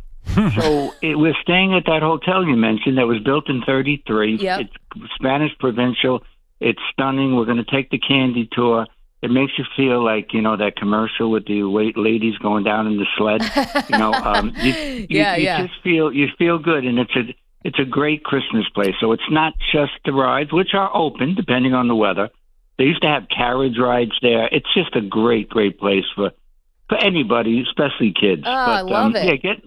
So we're staying at that hotel you mentioned that was built in 33. Yep. It's Spanish Provincial. It's stunning. We're going to take the candy tour. It makes you feel like, that commercial with the ladies going down in the sled. You feel good, and it's a great Christmas place. So it's not just the rides, which are open depending on the weather. They used to have carriage rides there. It's just a great, great place for anybody, especially kids. I love it.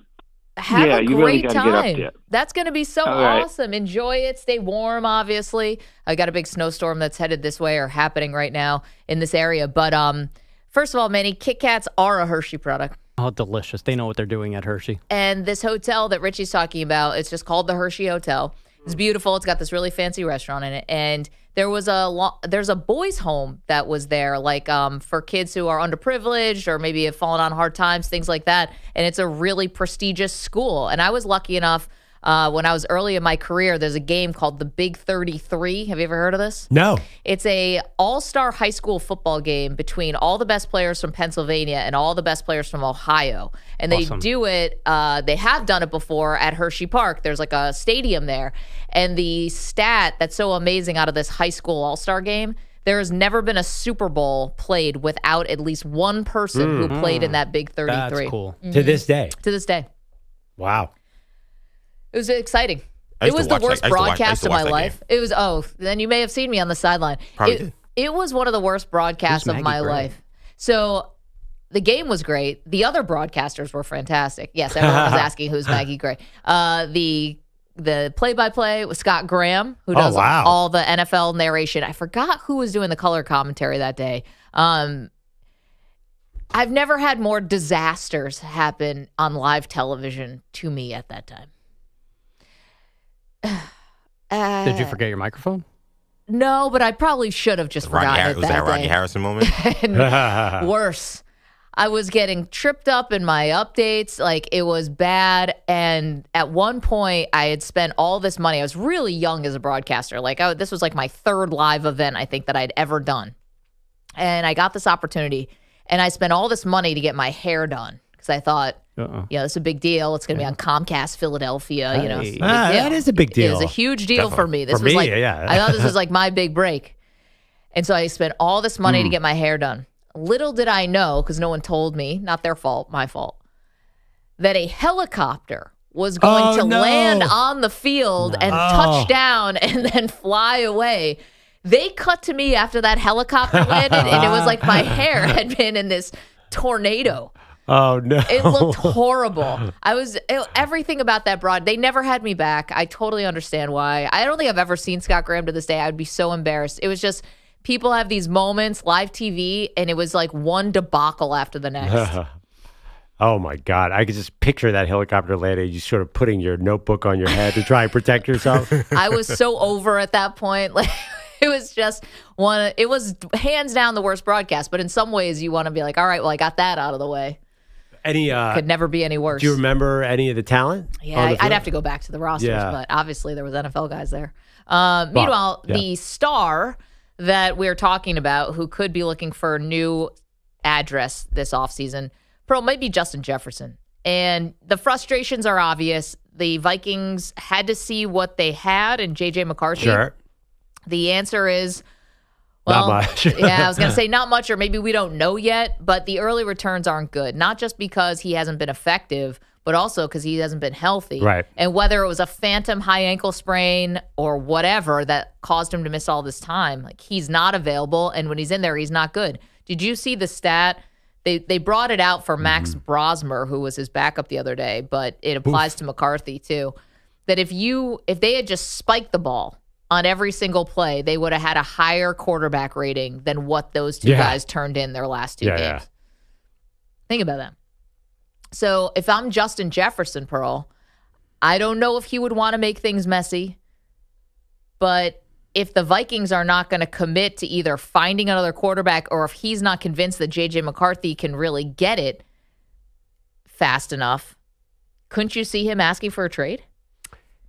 Have a you great really got to time. get up there. That's going to be so awesome. Enjoy it. Stay warm, obviously. I got a big snowstorm that's headed this way or happening right now in this area. But first of all, Manny, Kit Kats are a Hershey product. Oh, delicious. They know what they're doing at Hershey. And this hotel that Richie's talking about, it's just called the Hershey Hotel. It's beautiful. It's got this really fancy restaurant in it, and there's a boys' home that was there, like for kids who are underprivileged or maybe have fallen on hard times, things like that. And it's a really prestigious school. And I was lucky enough when I was early in my career. There's a game called the Big 33. Have you ever heard of this? No. It's a all-star high school football game between all the best players from Pennsylvania and all the best players from Ohio. And they do it, they have done it before at Hershey Park. There's like a stadium there. And the stat that's so amazing out of this high school all-star game, there has never been a Super Bowl played without at least one person who played in that Big 33. That's cool. To this day. To this day. Wow. It was exciting. It was the worst broadcast of my life. It was, then you may have seen me on the sideline. It was one of the worst broadcasts of my life. So the game was great. The other broadcasters were fantastic. Yes, everyone was asking who's Maggie Gray. The play-by-play was Scott Graham, who does all the NFL narration. I forgot who was doing the color commentary that day. I've never had more disasters happen on live television to me at that time. Did you forget your microphone? No, but I probably should have just forgotten it. Was that a Rodney Harrison moment? Worse. I was getting tripped up in my updates. Like, it was bad. And at one point, I had spent all this money. I was really young as a broadcaster. Like, this was like my third live event, I think, that I'd ever done. And I got this opportunity. And I spent all this money to get my hair done. Because I thought, it's a big deal. It's going to be on Comcast Philadelphia. That is a big deal. It was a huge deal for me. This was like, I thought this was like my big break. And so I spent all this money to get my hair done. Little did I know, because no one told me, not their fault, my fault, that a helicopter was going to land on the field and touch down and then fly away. They cut to me after that helicopter landed, and it was like my hair had been in this tornado. Oh, no. It looked horrible. Everything about that they never had me back. I totally understand why. I don't think I've ever seen Scott Graham to this day. I would be so embarrassed. It was just, people have these moments, live TV, and it was like one debacle after the next. Oh, my God. I could just picture that helicopter landing, you sort of putting your notebook on your head to try and protect yourself. I was so over at that point. Like, it was just it was hands down the worst broadcast, but in some ways you want to be like, all right, well, I got that out of the way. Could never be any worse. Do you remember any of the talent? Yeah, I'd have to go back to the rosters, but obviously there was NFL guys there. Meanwhile, the star that we're talking about who could be looking for a new address this offseason, might be Justin Jefferson. And the frustrations are obvious. The Vikings had to see what they had in J.J. McCarthy. Sure. The answer is, well, not much. Yeah, I was going to say not much, or maybe we don't know yet, but the early returns aren't good. Not just because he hasn't been effective, but also because he hasn't been healthy. Right. And whether it was a phantom high ankle sprain or whatever that caused him to miss all this time, like, he's not available, and when he's in there, he's not good. Did you see the stat? They brought it out for Max Brosmer, who was his backup the other day, but it applies to McCarthy too, that if they had just spiked the ball on every single play, they would have had a higher quarterback rating than what those two guys turned in their last two games. Yeah. Think about that. So if I'm Justin Jefferson, Pearl, I don't know if he would want to make things messy, but if the Vikings are not going to commit to either finding another quarterback, or if he's not convinced that J.J. McCarthy can really get it fast enough, couldn't you see him asking for a trade?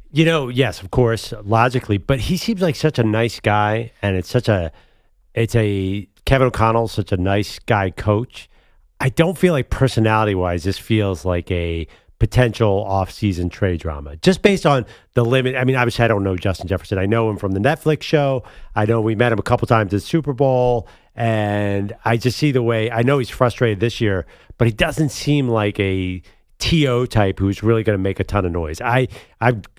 Yes, of course, logically, but he seems like such a nice guy, and it's Kevin O'Connell's such a nice guy coach. I don't feel like personality-wise, this feels like a potential off-season trade drama, just based on the limit. I mean, obviously, I don't know Justin Jefferson. I know him from the Netflix show. I know we met him a couple times at the Super Bowl, and I just see the way. I know he's frustrated this year, but he doesn't seem like a TO type who's really going to make a ton of noise. I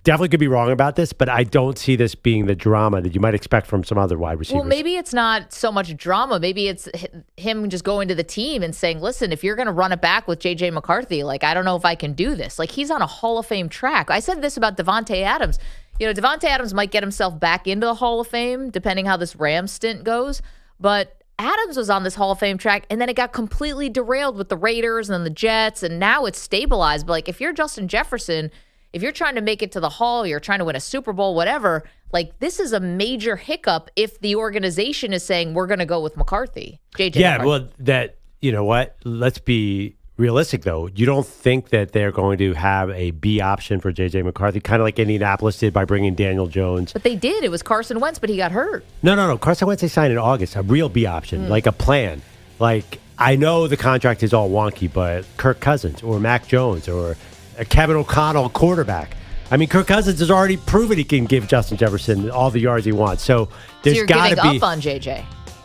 definitely could be wrong about this, but I don't see this being the drama that you might expect from some other wide receivers. Well, maybe it's not so much drama. Maybe it's him just going to the team and saying, listen, if you're going to run it back with J.J. McCarthy, like, I don't know if I can do this. Like, he's on a Hall of Fame track. I said this about Davante Adams. Davante Adams might get himself back into the Hall of Fame, depending how this Rams stint goes, but Adams was on this Hall of Fame track, and then it got completely derailed with the Raiders and then the Jets, and now it's stabilized. But, like, if you're Justin Jefferson, if you're trying to make it to the Hall, you're trying to win a Super Bowl, whatever, like this is a major hiccup if the organization is saying we're going to go with McCarthy. JJ McCarthy. Well, you know what? Let's be realistic, though. You don't think that they're going to have a B option for J.J. McCarthy, kind of like Indianapolis did by bringing Daniel Jones? But they did. It was Carson Wentz, but he got hurt. No. Carson Wentz they signed in August, a real B option, like a plan. Like, I know the contract is all wonky, but Kirk Cousins or Mac Jones or a Kevin O'Connell quarterback. I mean, Kirk Cousins has already proven he can give Justin Jefferson all the yards he wants. So there's got to be. You're giving up on JJ.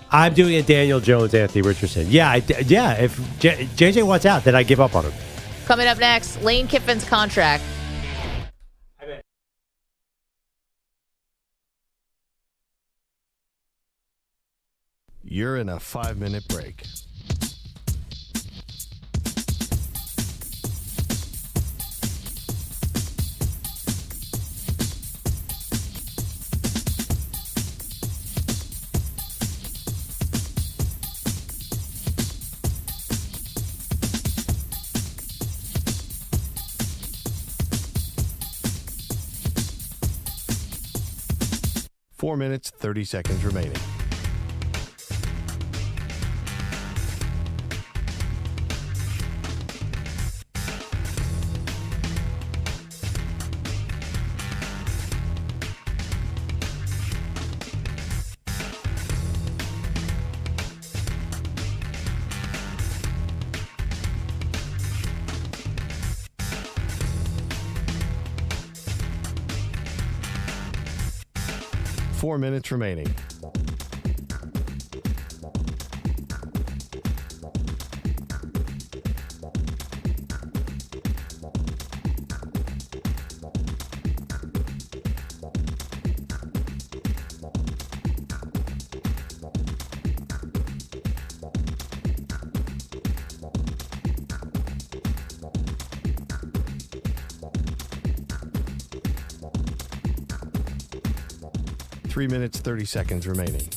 I'm doing a Daniel Jones, Anthony Richardson. Yeah. If JJ wants out, then I give up on him. Coming up next, Lane Kiffin's contract. You're in a 5-minute break. Four minutes, 30 seconds remaining. Four minutes remaining. Three minutes, 30 seconds remaining.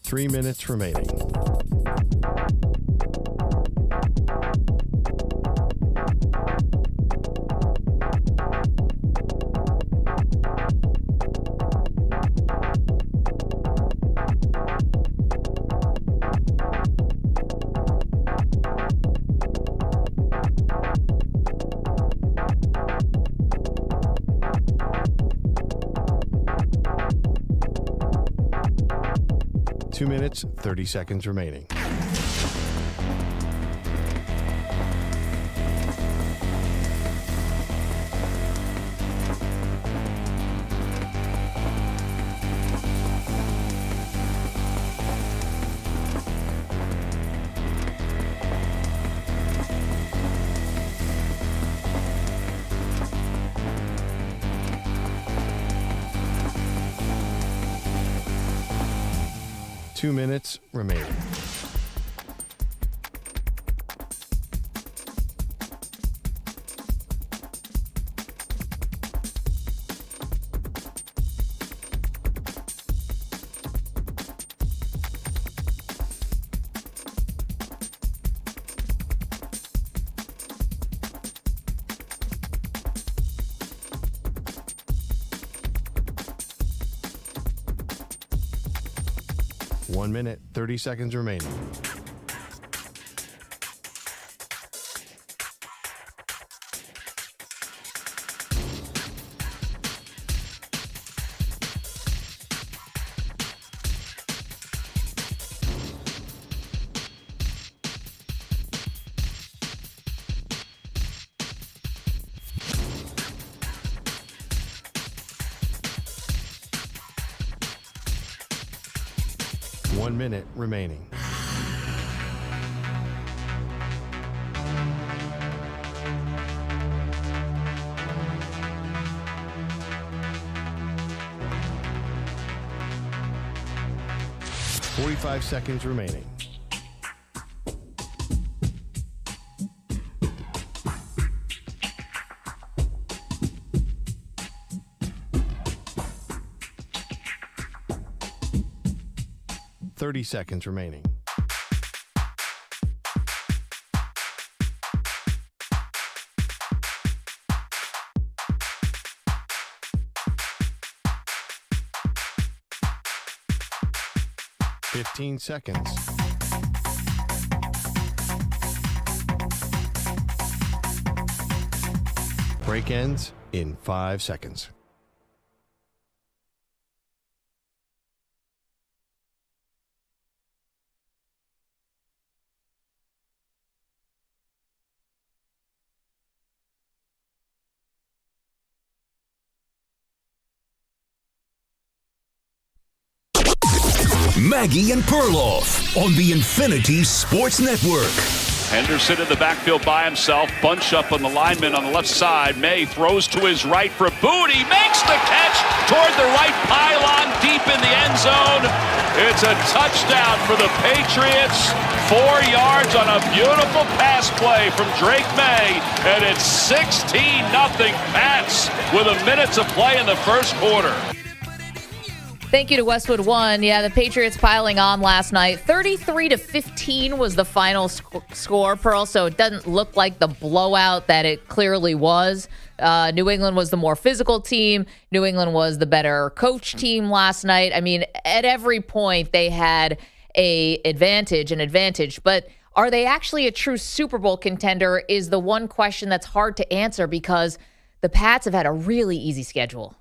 Three minutes remaining. Two minutes, 30 seconds remaining. Two minutes remaining. One minute, 30 seconds remaining. One minute remaining. 45 seconds remaining. Thirty seconds remaining. Fifteen seconds. Break ends in 5 seconds. Maggie and Perloff on the Infinity Sports Network. Henderson in the backfield by himself. Bunch up on the lineman on the left side. May throws to his right for Booty. Makes the catch toward the right pylon deep in the end zone. It's a touchdown for the Patriots. 4 yards on a beautiful pass play from Drake May. And it's 16-0 Pats with a minute to play in the first quarter. Thank you to Westwood One. Yeah, the Patriots piling on last night. 33-15 was the final score, Pearl, so it doesn't look like the blowout that it clearly was. New England was the more physical team. New England was the better coach team last night. I mean, at every point they had an advantage. But are they actually a true Super Bowl contender is the one question that's hard to answer because the Pats have had a really easy schedule.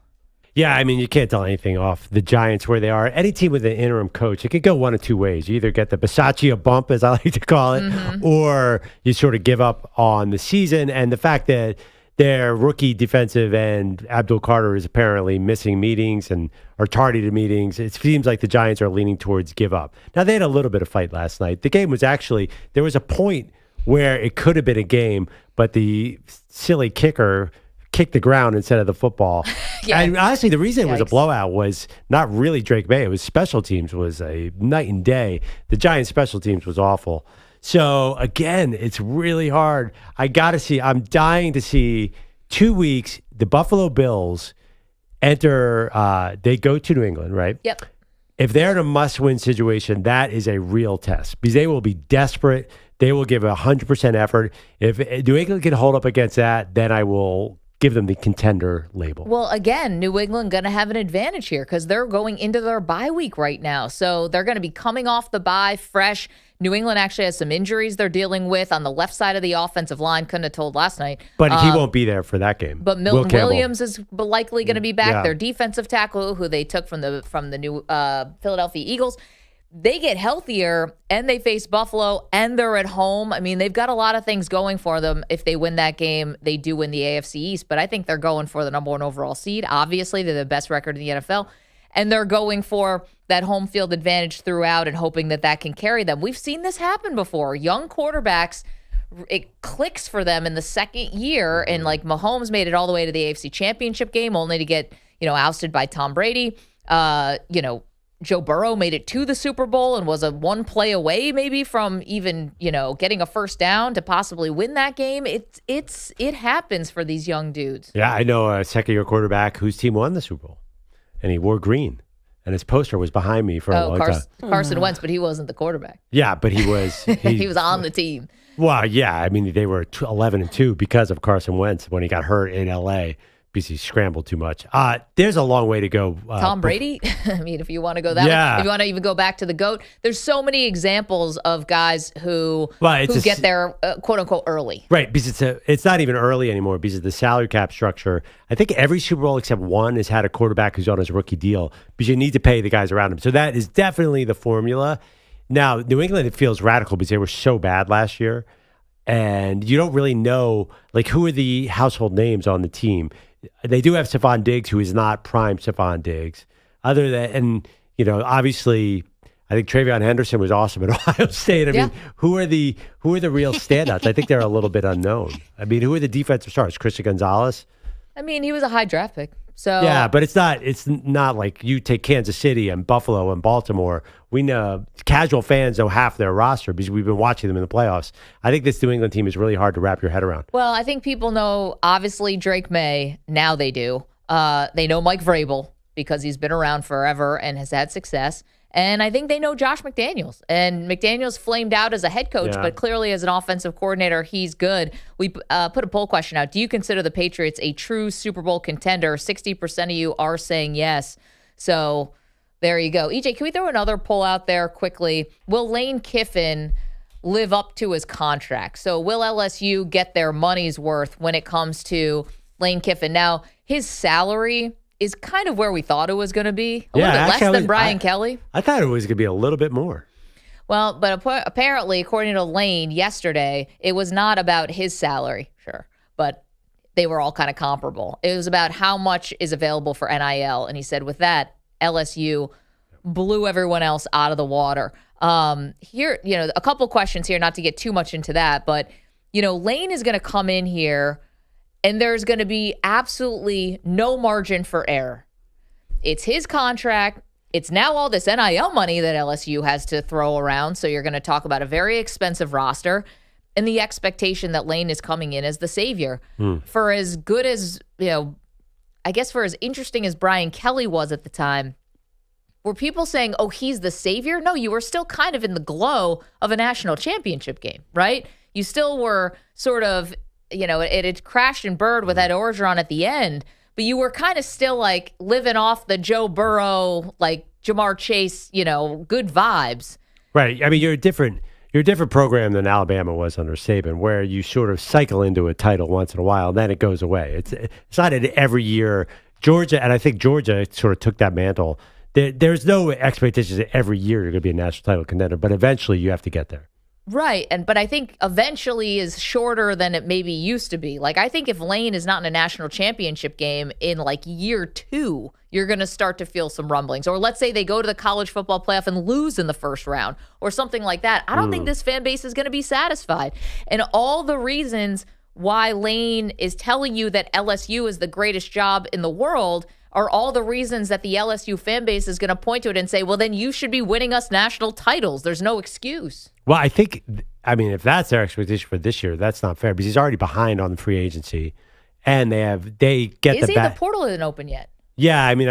Yeah, I mean, you can't tell anything off the Giants where they are. Any team with an interim coach, it could go one of two ways. You either get the Bisaccia bump, as I like to call it, or you sort of give up on the season. And the fact that their rookie defensive end, Abdul Carter, is apparently missing meetings and or tardy to meetings, it seems like the Giants are leaning towards give up. Now, they had a little bit of fight last night. The game was actually, there was a point where it could have been a game, but the silly kicker kicked the ground instead of the football. Yeah. And honestly, the reason it was a blowout was not really Drake May. It was special teams was a night and day. The Giants' special teams was awful. So, again, it's really hard. I'm dying to see 2 weeks, the Buffalo Bills enter, they go to New England, right? Yep. If they're in a must-win situation, that is a real test because they will be desperate. They will give 100% effort. If New England can hold up against that, then I will give them the contender label. Well, again, New England going to have an advantage here because they're going into their bye week right now. So they're going to be coming off the bye fresh. New England actually has some injuries they're dealing with on the left side of the offensive line. Couldn't have told last night. But he won't be there for that game. But Milton Williams is likely going to be back. Their defensive tackle, who they took from the new Philadelphia Eagles. They get healthier, and they face Buffalo, and they're at home. I mean, they've got a lot of things going for them. If they win that game, they do win the AFC East, but I think they're going for the number one overall seed. Obviously, they're the best record in the NFL, and they're going for that home field advantage throughout and hoping that can carry them. We've seen this happen before. Young quarterbacks, it clicks for them in the second year, and like Mahomes made it all the way to the AFC Championship game, only to get ousted by Tom Brady. Joe Burrow made it to the Super Bowl and was a one play away maybe from even, getting a first down to possibly win that game. It happens for these young dudes. Yeah, I know a second-year quarterback whose team won the Super Bowl, and he wore green, and his poster was behind me for a long time. Carson Wentz, but he wasn't the quarterback. Yeah, but he was. He was on the team. Well, yeah, I mean, they were 11-2 because of Carson Wentz when he got hurt in L.A., because he scrambled too much. There's a long way to go. Tom Brady? I mean, if you want to go that way, if you want to even go back to the GOAT, there's so many examples of guys who get there, quote unquote, early. Right, because it's not even early anymore because of the salary cap structure. I think every Super Bowl except one has had a quarterback who's on his rookie deal because you need to pay the guys around him. So that is definitely the formula. Now, New England, it feels radical because they were so bad last year. And you don't really know, who are the household names on the team. They do have Stephon Diggs, who is not prime Stephon Diggs. Other than, obviously, I think Travion Henderson was awesome at Ohio State. I mean, who are the real standouts? I think they're a little bit unknown. I mean, who are the defensive stars? Christian Gonzalez? I mean, he was a high draft pick. So yeah, but it's not like you take Kansas City and Buffalo and Baltimore. We know casual fans know half their roster because we've been watching them in the playoffs. I think this New England team is really hard to wrap your head around. Well, I think people know, obviously, Drake May. Now they do. They know Mike Vrabel because he's been around forever and has had success. And I think they know Josh McDaniels. And McDaniels flamed out as a head coach, but clearly as an offensive coordinator, he's good. We put a poll question out. Do you consider the Patriots a true Super Bowl contender? 60% of you are saying yes. So there you go. EJ, can we throw another poll out there quickly? Will Lane Kiffin live up to his contract? So will LSU get their money's worth when it comes to Lane Kiffin? Now, his salary is kind of where we thought it was going to be. A little bit less than Brian Kelly. I thought it was going to be a little bit more. Well, but apparently, according to Lane yesterday, it was not about his salary, sure, but they were all kind of comparable. It was about how much is available for NIL. And he said with that, LSU blew everyone else out of the water. Here, a couple questions here, not to get too much into that, but, Lane is going to come in here and there's going to be absolutely no margin for error. It's his contract. It's now all this NIL money that LSU has to throw around. So you're going to talk about a very expensive roster and the expectation that Lane is coming in as the savior. For as good as, I guess for as interesting as Brian Kelly was at the time, were people saying, oh, he's the savior? No, you were still kind of in the glow of a national championship game, right? You still were sort of, it had crashed and burned with Ed Orgeron at the end, but you were kind of still like living off the Joe Burrow, like Jamar Chase, good vibes. Right. I mean, you're a different program than Alabama was under Saban, where you sort of cycle into a title once in a while, and then it goes away. It's not an every year. Georgia, and I think Georgia sort of took that mantle. There's no expectations that every year you're going to be a national title contender, but eventually you have to get there. Right. But I think eventually is shorter than it maybe used to be. Like, I think if Lane is not in a national championship game in like year 2, you're going to start to feel some rumblings. Or let's say they go to the college football playoff and lose in the first round or something like that. I don't think this fan base is going to be satisfied. And all the reasons why Lane is telling you that LSU is the greatest job in the world are all the reasons that the LSU fan base is going to point to it and say, well, then you should be winning us national titles. There's no excuse. Well, if that's their expectation for this year, that's not fair because he's already behind on the free agency, and the portal isn't open yet. Yeah, I mean,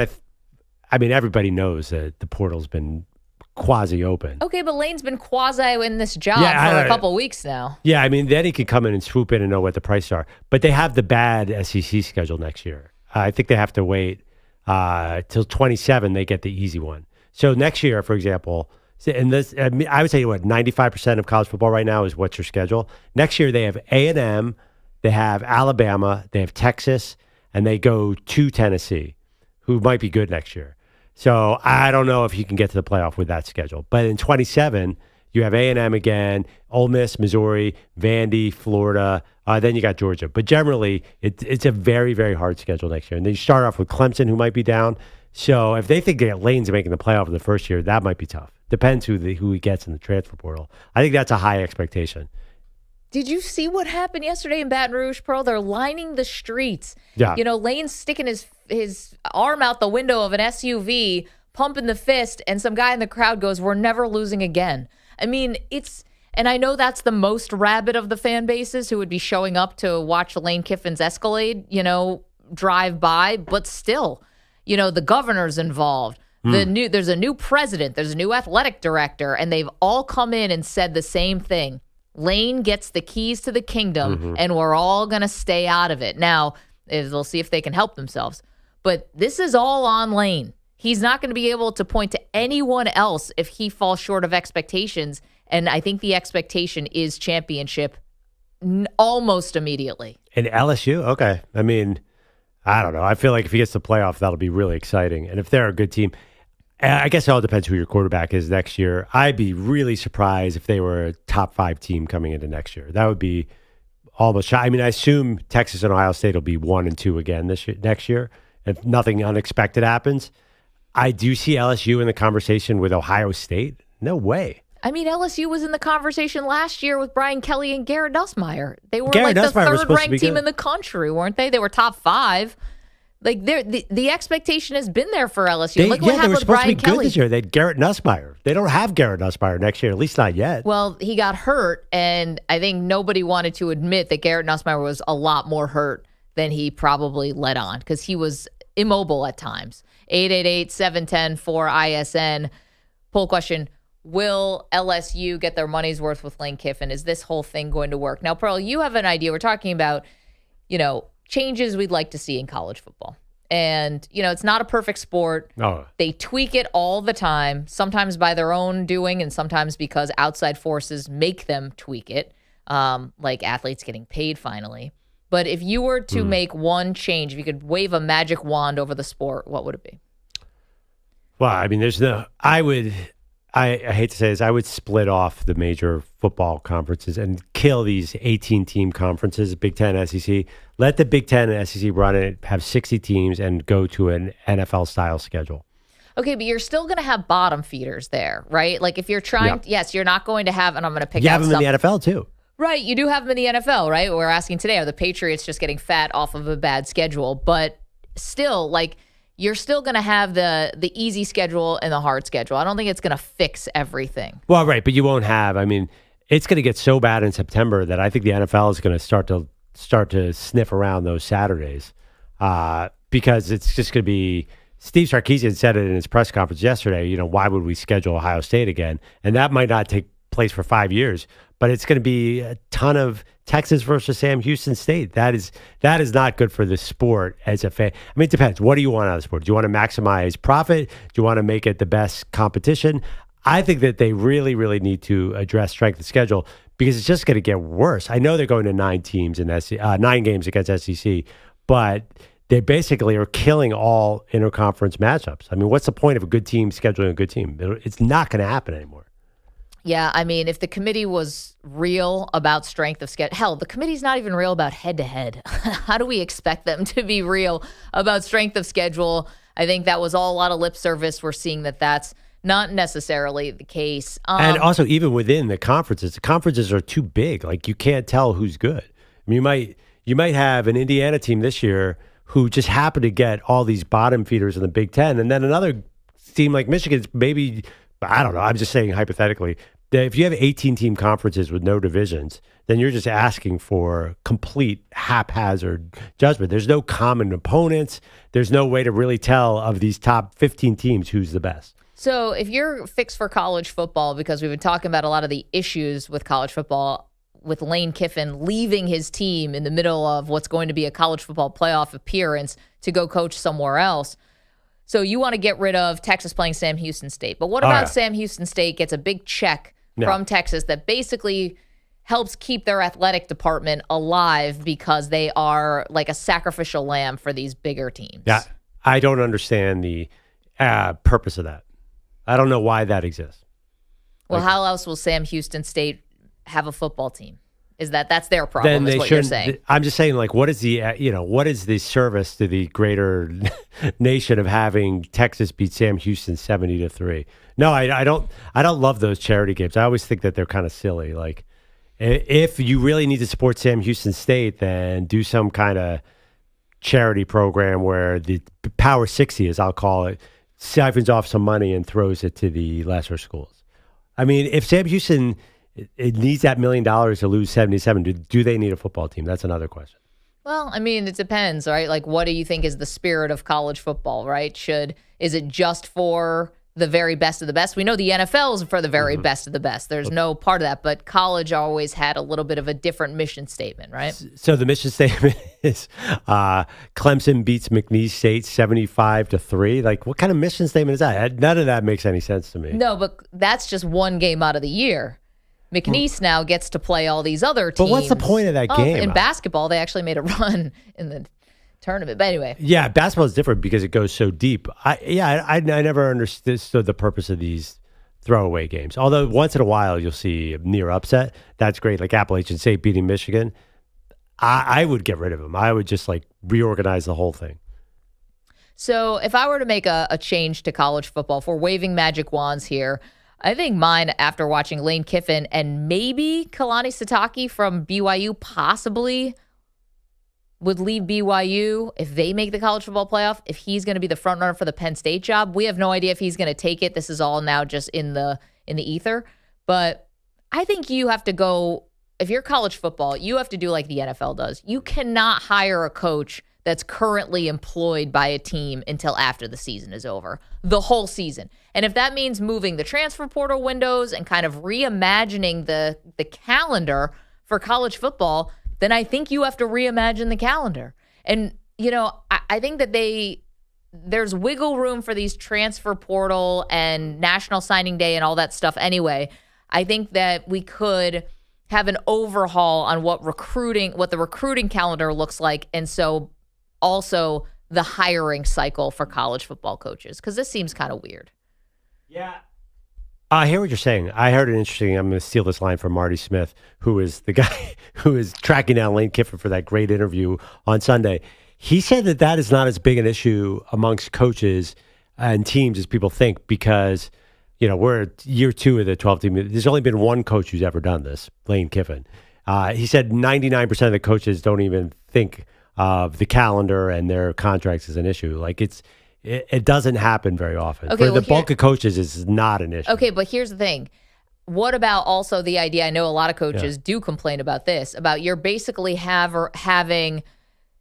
everybody knows that the portal's been quasi open. Okay, but Lane's been quasi in this job for a couple weeks now. Yeah, I mean, then he could come in and swoop in and know what the prices are. But they have the bad SEC schedule next year. I think they have to wait till 27. They get the easy one. So next year, for example. And this, I would say, 95% of college football right now is what's your schedule. Next year, they have A&M, they have Alabama, they have Texas, and they go to Tennessee, who might be good next year. So I don't know if you can get to the playoff with that schedule. But in 27, you have A&M again, Ole Miss, Missouri, Vandy, Florida, then you got Georgia. But generally, it's a very, very hard schedule next year. And then you start off with Clemson, who might be down. So if they think Lane's making the playoff in the first year, that might be tough. Depends who he gets in the transfer portal. I think that's a high expectation. Did you see what happened yesterday in Baton Rouge, Pearl? They're lining the streets. Yeah. Lane's sticking his arm out the window of an SUV, pumping the fist, and some guy in the crowd goes, "We're never losing again." I mean, and I know that's the most rabid of the fan bases who would be showing up to watch Lane Kiffin's Escalade, drive by, but still, the governor's involved. There's a new president, there's a new athletic director, and they've all come in and said the same thing. Lane gets the keys to the kingdom, and we're all going to stay out of it. Now, they'll see if they can help themselves. But this is all on Lane. He's not going to be able to point to anyone else if he falls short of expectations, and I think the expectation is championship almost immediately. And LSU? Okay. I mean, I don't know. I feel like if he gets the playoff, that'll be really exciting. And if they're a good team, I guess it all depends who your quarterback is next year. I'd be really surprised if they were a top 5 team coming into next year. That would be almost. I mean, I assume Texas and Ohio State will be 1 and 2 again next year if nothing unexpected happens. I do see LSU in the conversation with Ohio State. No way. I mean, LSU was in the conversation last year with Brian Kelly and Garrett Nussmeier. They were Garrett like Nussmeier the third-ranked team in the country, weren't they? They were top 5. Like the expectation has been there for LSU. Look what they happened were with supposed Brian to be Kelly. good this year. They had Garrett Nussmeier. They don't have Garrett Nussmeier next year, at least not yet. Well, he got hurt, and I think nobody wanted to admit that Garrett Nussmeier was a lot more hurt than he probably let on because he was immobile at times. 888-710-4ISN. Poll question, will LSU get their money's worth with Lane Kiffin? Is this whole thing going to work? Now, Pearl, you have an idea. We're talking about, changes we'd like to see in college football. And, it's not a perfect sport. Oh. They tweak it all the time, sometimes by their own doing and sometimes because outside forces make them tweak it, like athletes getting paid finally. But if you were to make one change, if you could wave a magic wand over the sport, what would it be? Well, I mean, I hate to say this, I would split off the major football conferences and kill these 18-team conferences, Big Ten, SEC. Let the Big Ten and SEC run it, have 60 teams, and go to an NFL-style schedule. Okay, but you're still going to have bottom feeders there, right? Like if you're trying, yes, you're not going to have, and I'm going to pick out You have them in the NFL, too. Right, you do have them in the NFL, right? We're asking today, are the Patriots just getting fat off of a bad schedule? But still, you're still going to have the easy schedule and the hard schedule. I don't think it's going to fix everything. Well, right, but you won't have. I mean, it's going to get so bad in September that I think the NFL is going to start to sniff around those Saturdays because it's just going to be. Steve Sarkisian said it in his press conference yesterday. Why would we schedule Ohio State again? And that might not take place for 5 years, but it's going to be a ton of Texas versus Sam Houston State. That is not good for the sport as a fan. I mean, it depends. What do you want out of the sport? Do you want to maximize profit? Do you want to make it the best competition? I think that they really, really need to address strength of schedule because it's just going to get worse. I know they're going to 9 games against SEC, but they basically are killing all interconference matchups. I mean, what's the point of a good team scheduling a good team? It's not going to happen anymore. Yeah, I mean, if the committee was real about strength of schedule, hell, the committee's not even real about head-to-head. How do we expect them to be real about strength of schedule? I think that was all a lot of lip service. We're seeing that that's not necessarily the case. And also, even within the conferences are too big. Like, you can't tell who's good. I mean, you might have an Indiana team this year who just happened to get all these bottom feeders in the Big Ten, and then another team like Michigan, maybe, I don't know, I'm just saying hypothetically, if you have 18-team conferences with no divisions, then you're just asking for complete haphazard judgment. There's no common opponents. There's no way to really tell of these top 15 teams who's the best. So if you're fixed for college football, because we've been talking about a lot of the issues with college football, with Lane Kiffin leaving his team in the middle of what's going to be a college football playoff appearance to go coach somewhere else. So you want to get rid of Texas playing Sam Houston State. But what about Sam Houston State gets a big check from Texas that basically helps keep their athletic department alive because they are like a sacrificial lamb for these bigger teams? Yeah, I don't understand the purpose of that. I don't know why that exists. Well, how else will Sam Houston State have a football team? That's their problem, is what you're saying. I'm just saying, what is the service to the greater nation of having Texas beat Sam Houston 70-3? No, I don't love those charity games. I always think that they're kind of silly. Like, if you really need to support Sam Houston State, then do some kind of charity program where the Power 60, as I'll call it, siphons off some money and throws it to the lesser schools. I mean, if Sam Houston it needs that $1 million to lose 77. Do they need a football team? That's another question. Well, I mean, it depends, right? Like, what do you think is the spirit of college football, right? Is it just for the very best of the best? We know the NFL is for the very best of the best. There's no part of that, but college always had a little bit of a different mission statement, right? So the mission statement is Clemson beats McNeese State 75-3. Like, what kind of mission statement is that? None of that makes any sense to me. No, but that's just one game out of the year. McNeese now gets to play all these other teams. But what's the point of that game? In basketball, they actually made a run in the tournament. But anyway. Yeah, basketball is different because it goes so deep. I never understood the purpose of these throwaway games. Although once in a while you'll see a near upset. That's great, like Appalachian State beating Michigan. I would get rid of them. I would just reorganize the whole thing. So if I were to make a change to college football, if we're waving magic wands here, I think mine, after watching Lane Kiffin and maybe Kalani Sitake from BYU possibly would leave BYU if they make the college football playoff, if he's going to be the front runner for the Penn State job. We have no idea if he's going to take it. This is all now just in the ether. But I think you have to go, if you're college football, you have to do like the NFL does. You cannot hire a coach that's currently employed by a team until after the season is over, the whole season. And if that means moving the transfer portal windows and kind of reimagining the calendar for college football, then I think you have to reimagine the calendar. And, I think that there's wiggle room for these transfer portal and National Signing Day and all that stuff anyway. I think that we could have an overhaul on what the recruiting calendar looks like. And so also the hiring cycle for college football coaches, because this seems kind of weird. Yeah. I hear what you're saying. I heard it interesting. I'm going to steal this line from Marty Smith, who is the guy who is tracking down Lane Kiffin for that great interview on Sunday. He said that is not as big an issue amongst coaches and teams as people think, because, we're year 2 of the 12 team. There's only been one coach who's ever done this, Lane Kiffin. He said 99% of the coaches don't even think of the calendar and their contracts as an issue. Like it doesn't happen very often. Okay, for the bulk of coaches, it's not an issue. Okay, but here's the thing. What about also the idea, I know a lot of coaches do complain about this, about you're basically having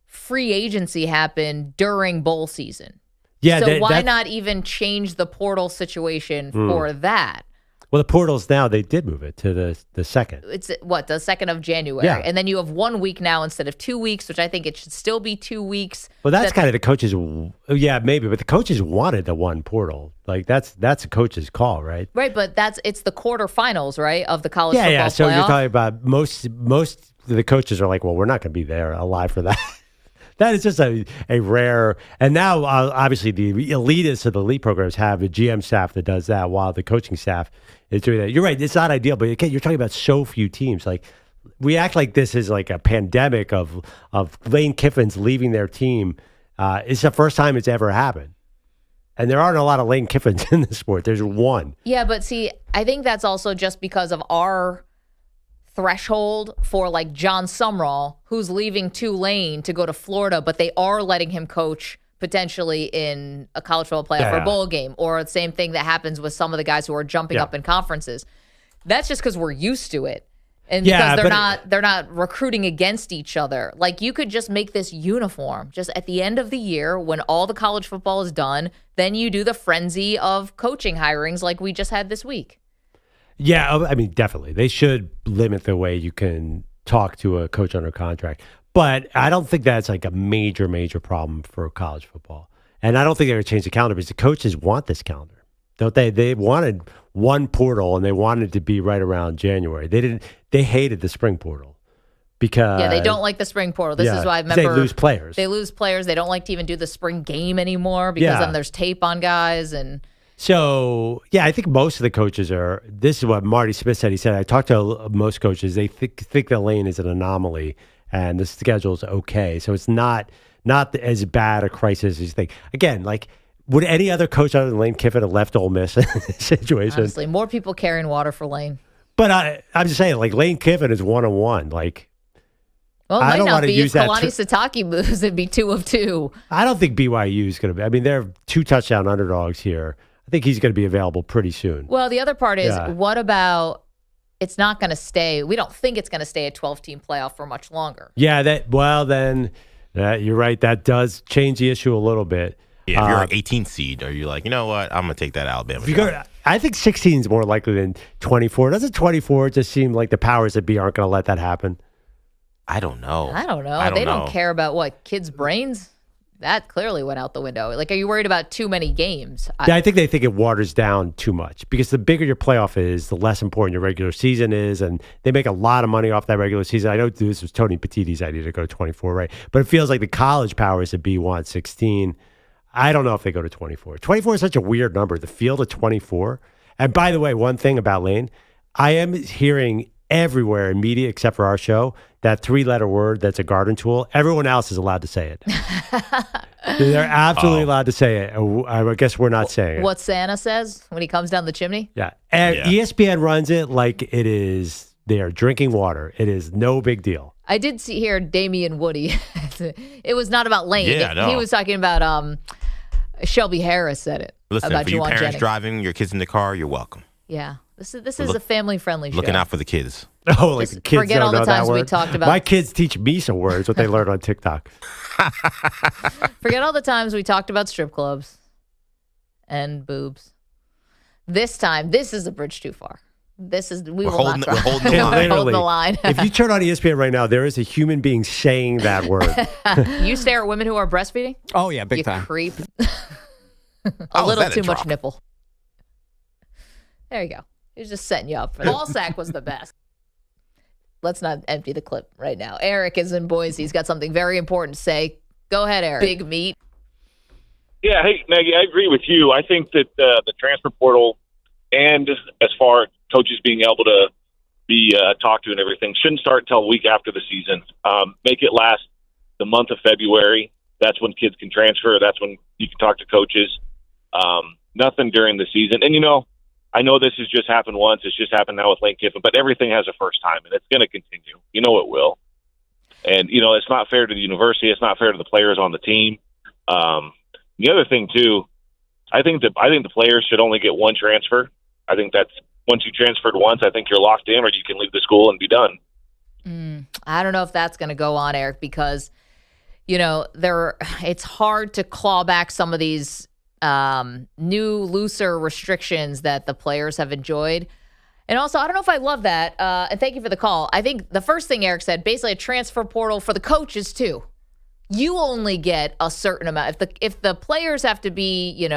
free agency happen during bowl season. Yeah, so why not even change the portal situation for that? Well, the portals now, they did move it to the 2nd. It's the 2nd of January. Yeah. And then you have 1 week now instead of 2 weeks, which I think it should still be 2 weeks. Well, that's kind of the coaches. Yeah, maybe. But the coaches wanted the one portal. Like that's a coach's call, right? Right. But it's the quarterfinals, right, of the college football playoff. So you're talking about most of the coaches are like, well, we're not going to be there alive for that. That is just a rare, and now obviously the elitists of the elite programs have a GM staff that does that, while the coaching staff is doing that. You're right; it's not ideal, but you're talking about so few teams. Like we act like this is like a pandemic of Lane Kiffin's leaving their team. It's the first time it's ever happened, and there aren't a lot of Lane Kiffins in the sport. There's one. Yeah, but see, I think that's also just because of our threshold for like John Sumrall, who's leaving Tulane to go to Florida, but they are letting him coach potentially in a college football playoff or bowl game, or the same thing that happens with some of the guys who are jumping up in conferences. That's just because we're used to it. And because they're not recruiting against each other. Like you could just make this uniform. Just at the end of the year, when all the college football is done, then you do the frenzy of coaching hirings like we just had this week. Yeah, I mean, definitely. They should limit the way you can talk to a coach under contract. But I don't think that's like a major, major problem for college football. And I don't think they're going to change the calendar because the coaches want this calendar, don't they? They wanted one portal and they wanted it to be right around January. They hated the spring portal because... Yeah, they don't like the spring portal. This is why I remember... They lose players. They lose players. They don't like to even do the spring game anymore because then there's tape on guys and... So, yeah, I think most of the coaches are, this is what Marty Smith said. He said, I talked to most coaches, they think the lane is an anomaly and the schedule is okay. So it's not as bad a crisis as you think. Again, like, would any other coach other than Lane Kiffin have left Ole Miss in this situation? Honestly, more people carrying water for Lane. But I'm just saying, like, Lane Kiffin is 1-1. Like, well, it might not be if Kalani Sitake moves, it'd be 2 of 2. I don't think BYU is going to be. I mean, they're 2 touchdown underdogs here. I think he's going to be available pretty soon. Well, the other part is, what about it's not going to stay? We don't think it's going to stay a 12-team playoff for much longer. Yeah, then you're right. That does change the issue a little bit. Yeah, if you're an 18th seed, are you like, you know what, I'm going to take that Alabama shot? I think 16 is more likely than 24. Doesn't 24 just seem like the powers that be aren't going to let that happen? I don't know. They don't care about what kids' brains. That clearly went out the window. Like, are you worried about too many games? Yeah, I think they think it waters down too much because the bigger your playoff is, the less important your regular season is, and they make a lot of money off that regular season. I know this was Tony Petitti's idea to go to 24, right? But it feels like the college powers that be want 16. I don't know if they go to 24. 24 is such a weird number. The field of 24. And by the way, one thing about Lane, I am hearing everywhere in media except for our show, that 3-letter word that's a garden tool, everyone else is allowed to say it. They're absolutely allowed to say it. I guess we're not saying it. What Santa says when he comes down the chimney? Yeah. ESPN runs it like it is, they are drinking water. It is no big deal. I did see here Damian Woody. It was not about Lane. Yeah, no. He was talking about Shelby Harris said it. Listen, about for you Juwan parents Jennings. driving your kids in the car, you're welcome. Yeah. This is a family-friendly show. Looking out for the kids. Oh, like the kids forget don't all the know that times we word. talked about- My kids teach me some words, what they learned on TikTok. Forget all the times we talked about strip clubs and boobs. This time, this is a bridge too far. We're holding the Literally, holding the line. If you turn on ESPN right now, there is a human being saying that word. You stare at women who are breastfeeding? Oh, yeah, big you time. Creep. How A is little that a too much drop? nipple. There you go. He was just setting you up for that. Ball sack was the best. Let's not empty the clip right now. Eric is in Boise. He's got something very important to say. Go ahead, Eric. Big meat. Yeah, hey, Maggie, I agree with you. I think that the transfer portal and as far as coaches being able to be talked to and everything shouldn't start until a week after the season. Make it last the month of February. That's when kids can transfer. That's when you can talk to coaches. Nothing during the season. And, I know this has just happened once. It's just happened now with Lane Kiffin, but everything has a first time, and it's going to continue. It will. And, it's not fair to the university. It's not fair to the players on the team. The other thing, too, I think the players should only get one transfer. I think that's once you transferred once, I think you're locked in, or you can leave the school and be done. I don't know if that's going to go on, Eric, because, it's hard to claw back some of these new, looser restrictions that the players have enjoyed. And also, I don't know if I love that. And thank you for the call. I think the first thing Eric said, basically a transfer portal for the coaches, too. You only get a certain amount. If the players have to be,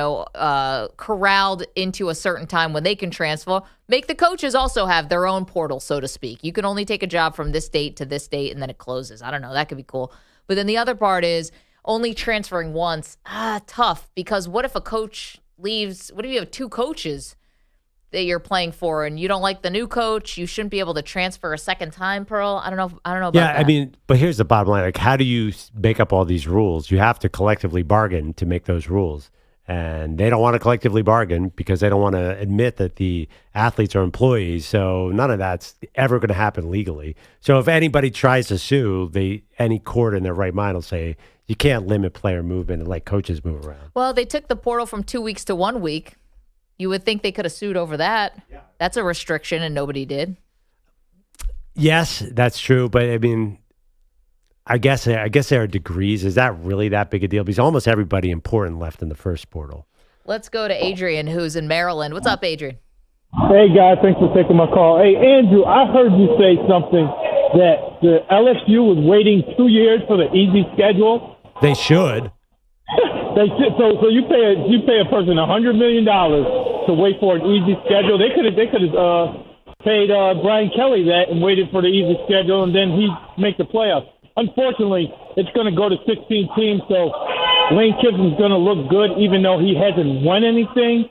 corralled into a certain time when they can transfer, make the coaches also have their own portal, so to speak. You can only take a job from this date to this date, and then it closes. I don't know. That could be cool. But then the other part is only transferring once. Tough. Because what if a coach leaves? What if you have two coaches that you're playing for and you don't like the new coach? You shouldn't be able to transfer a second time, Pearl. I don't know about that. But here's the bottom line. Like, how do you make up all these rules? You have to collectively bargain to make those rules. And they don't want to collectively bargain because they don't want to admit that the athletes are employees. So none of that's ever going to happen legally. So if anybody tries to sue, any court in their right mind will say, you can't limit player movement and let coaches move around. Well, they took the portal from 2 weeks to 1 week. You would think they could have sued over that. Yeah. That's a restriction, and nobody did. Yes, that's true. But, I guess there are degrees. Is that really that big a deal? Because almost everybody important left in the first portal. Let's go to Adrian, who's in Maryland. What's up, Adrian? Hey, guys. Thanks for taking my call. Hey, Andrew, I heard you say something that the LSU was waiting 2 years for the easy schedule. They should. They should. So you pay a person $100 million to wait for an easy schedule. They could have paid Brian Kelly that and waited for the easy schedule, and then he'd make the playoffs. Unfortunately, it's going to go to 16 teams, so Lane Kiffin's going to look good, even though he hasn't won anything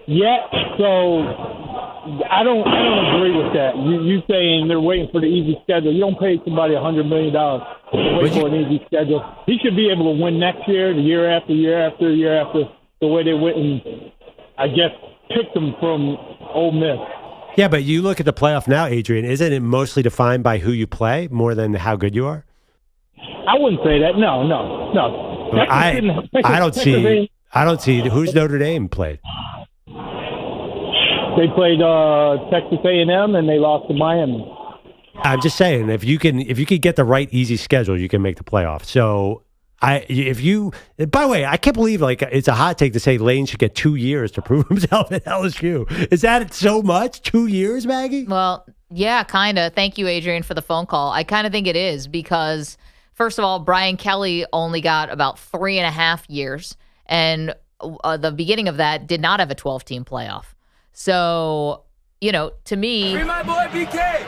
yet. So I don't agree with that. You saying they're waiting for the easy schedule. You don't pay somebody $100 million to wait for an easy schedule. He should be able to win next year, the year after, the way they went and, I guess, picked them from Ole Miss. Yeah, but you look at the playoff now, Adrian. Isn't it mostly defined by who you play more than how good you are? I wouldn't say that. No. I don't see who's Notre Dame played. They played Texas A&M and they lost to Miami. I'm just saying, if you could get the right easy schedule, you can make the playoffs. So by the way, I can't believe it's a hot take to say Lane should get 2 years to prove himself at LSU. Is that so much? 2 years, Maggie? Well, yeah, kind of. Thank you, Adrian, for the phone call. I kind of think it is because, first of all, Brian Kelly only got about 3.5 years, and the beginning of that did not have a 12-team playoff. So, to me, Free my boy BK.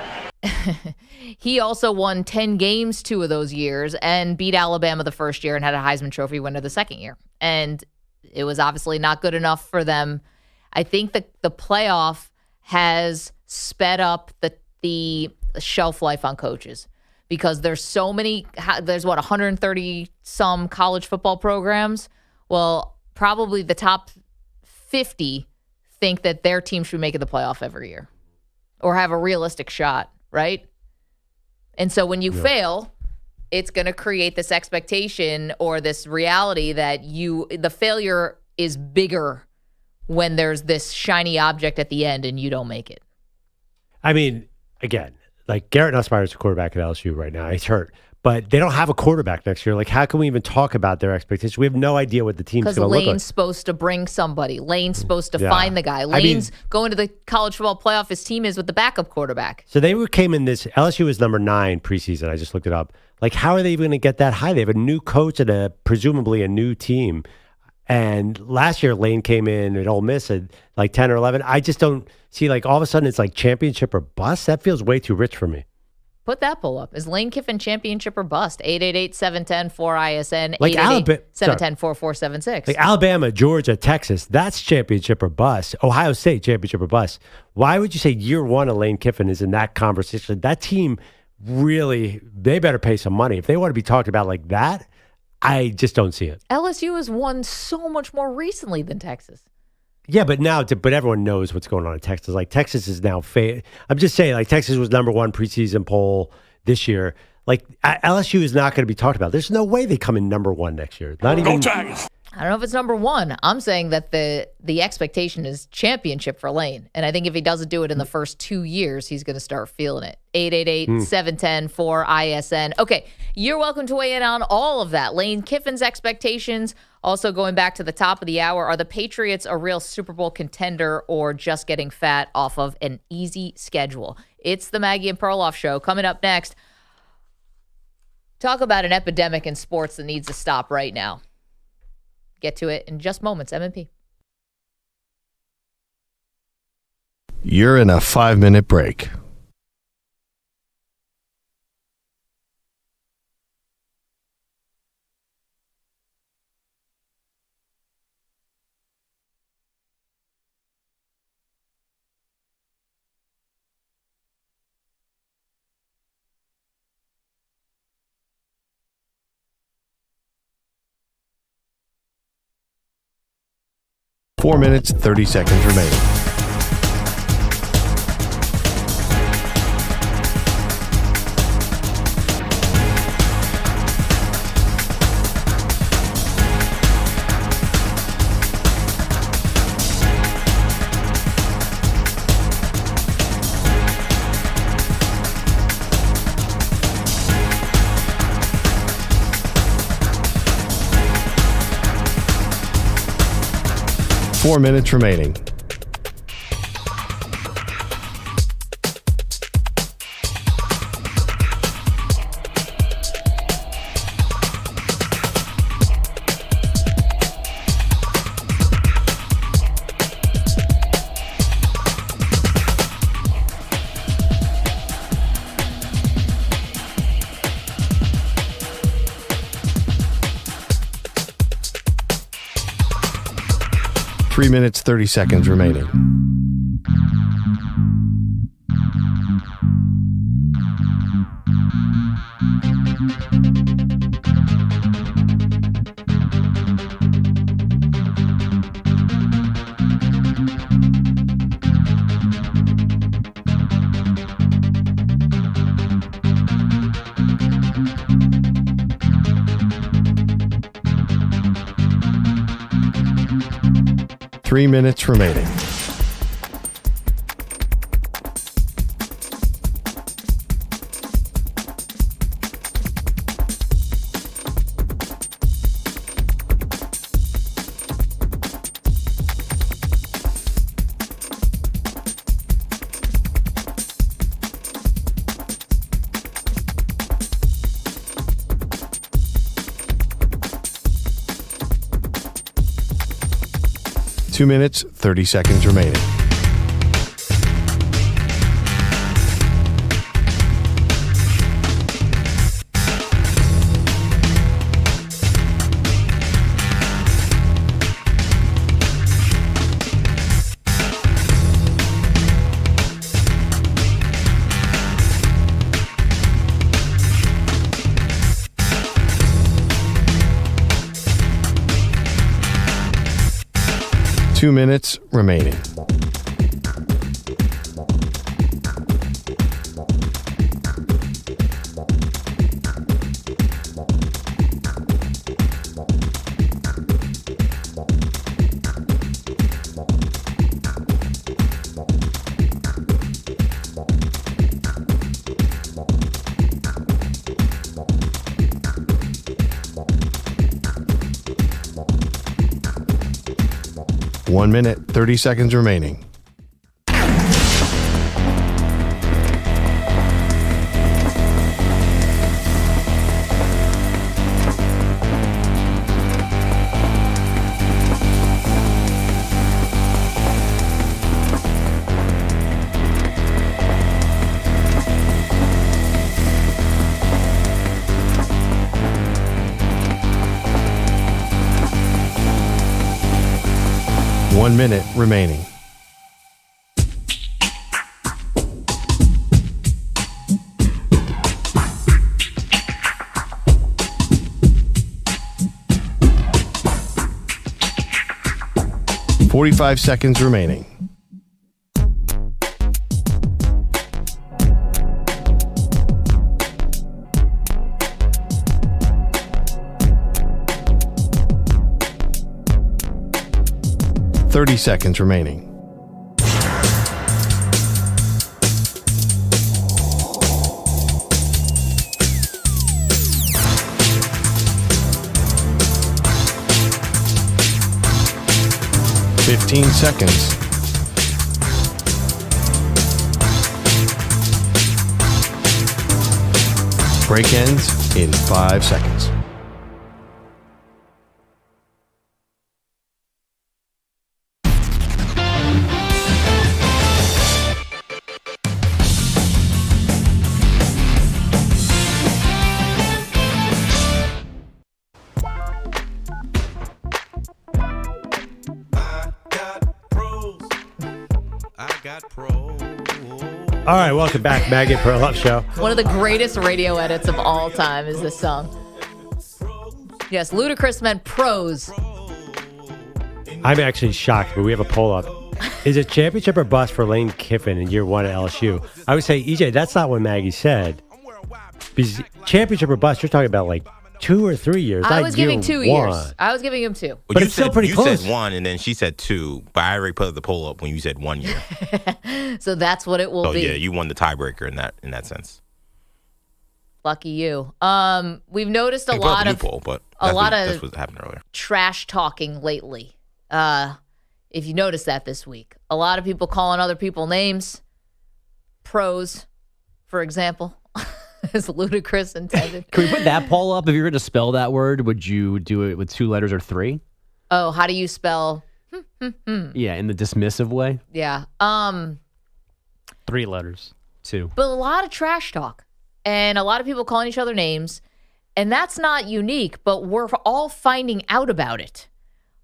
He also won 10 games 2 of those years and beat Alabama the first year and had a Heisman Trophy winner the second year. And it was obviously not good enough for them. I think that the playoff has sped up the shelf life on coaches because there's so many, there's 130 some college football programs. Well, probably the top 50 think that their team should be making the playoff every year or have a realistic shot, right? And so when you fail, it's going to create this expectation or this reality that the failure is bigger when there's this shiny object at the end and you don't make it. I mean, again, like Garrett Nussmeier is a quarterback at LSU right now. He's hurt. But they don't have a quarterback next year. Like, how can we even talk about their expectations? We have no idea what the team's going to look like. Because Lane's supposed to bring somebody. Lane's supposed to find the guy. Lane's going to the college football playoff. His team is with the backup quarterback. So they came in this, LSU was number 9 preseason. I just looked it up. Like, how are they even going to get that high? They have a new coach and presumably a new team. And last year, Lane came in at Ole Miss at like 10 or 11. I just don't see, like, all of a sudden it's like championship or bust. That feels way too rich for me. Put that poll up. Is Lane Kiffin championship or bust? 888-710-4ISN, like 888-710-4476. Like Alabama, Georgia, Texas, that's championship or bust. Ohio State, championship or bust. Why would you say year one of Lane Kiffin is in that conversation? That team really, they better pay some money. If they want to be talked about like that, I just don't see it. LSU has won so much more recently than Texas. Yeah, but now, but everyone knows what's going on in Texas. Like, Texas is now I'm just saying, like, Texas was number 1 preseason poll this year. Like, LSU is not going to be talked about. There's no way they come in number 1 next year. Not even. Go Tigers! I don't know if it's number 1. I'm saying that the expectation is championship for Lane. And I think if he doesn't do it in the first 2 years, he's going to start feeling it. 888-710-4ISN. Okay, you're welcome to weigh in on all of that. Lane Kiffin's expectations. Also, going back to the top of the hour, are the Patriots a real Super Bowl contender or just getting fat off of an easy schedule? It's the Maggie and Perloff Show. Coming up next, talk about an epidemic in sports that needs to stop right now. Get to it in just moments. M&P. You're in a 5-minute break. Four minutes, 30 seconds remaining. Four minutes remaining. Three minutes, 30 seconds remaining. Three minutes remaining. Two minutes, 30 seconds remaining. Two minutes remaining. 1 minute, 30 seconds remaining. One minute remaining. $45 seconds remaining. $30 seconds remaining. $15 seconds. Break ends in 5 seconds. All right, welcome back, Maggie and Perloff Show. One of the greatest radio edits of all time is this song. Yes, Ludacris meant pros. I'm actually shocked, but we have a poll up. Is it championship or bust for Lane Kiffin in year one at LSU? I would say, EJ, that's not what Maggie said. Because championship or bust, you're talking about like 2 or 3 years. I was giving 2 years. I was giving him 2. But it's still pretty close. You said 1, and then she said 2. But I already put the poll up when you said 1 year. So that's what it will be. Yeah, you won the tiebreaker in that sense. Lucky you. We've noticed a lot of that's what happened earlier. Trash talking lately. If you noticed that this week, a lot of people calling other people names. Pros, for example. Is Ludacris intended? Can we put that poll up? If you were to spell that word, would you do it with 2 letters or 3? Oh, how do you spell? Yeah, in the dismissive way. Yeah. 3 letters. 2. But a lot of trash talk and a lot of people calling each other names, and that's not unique. But we're all finding out about it.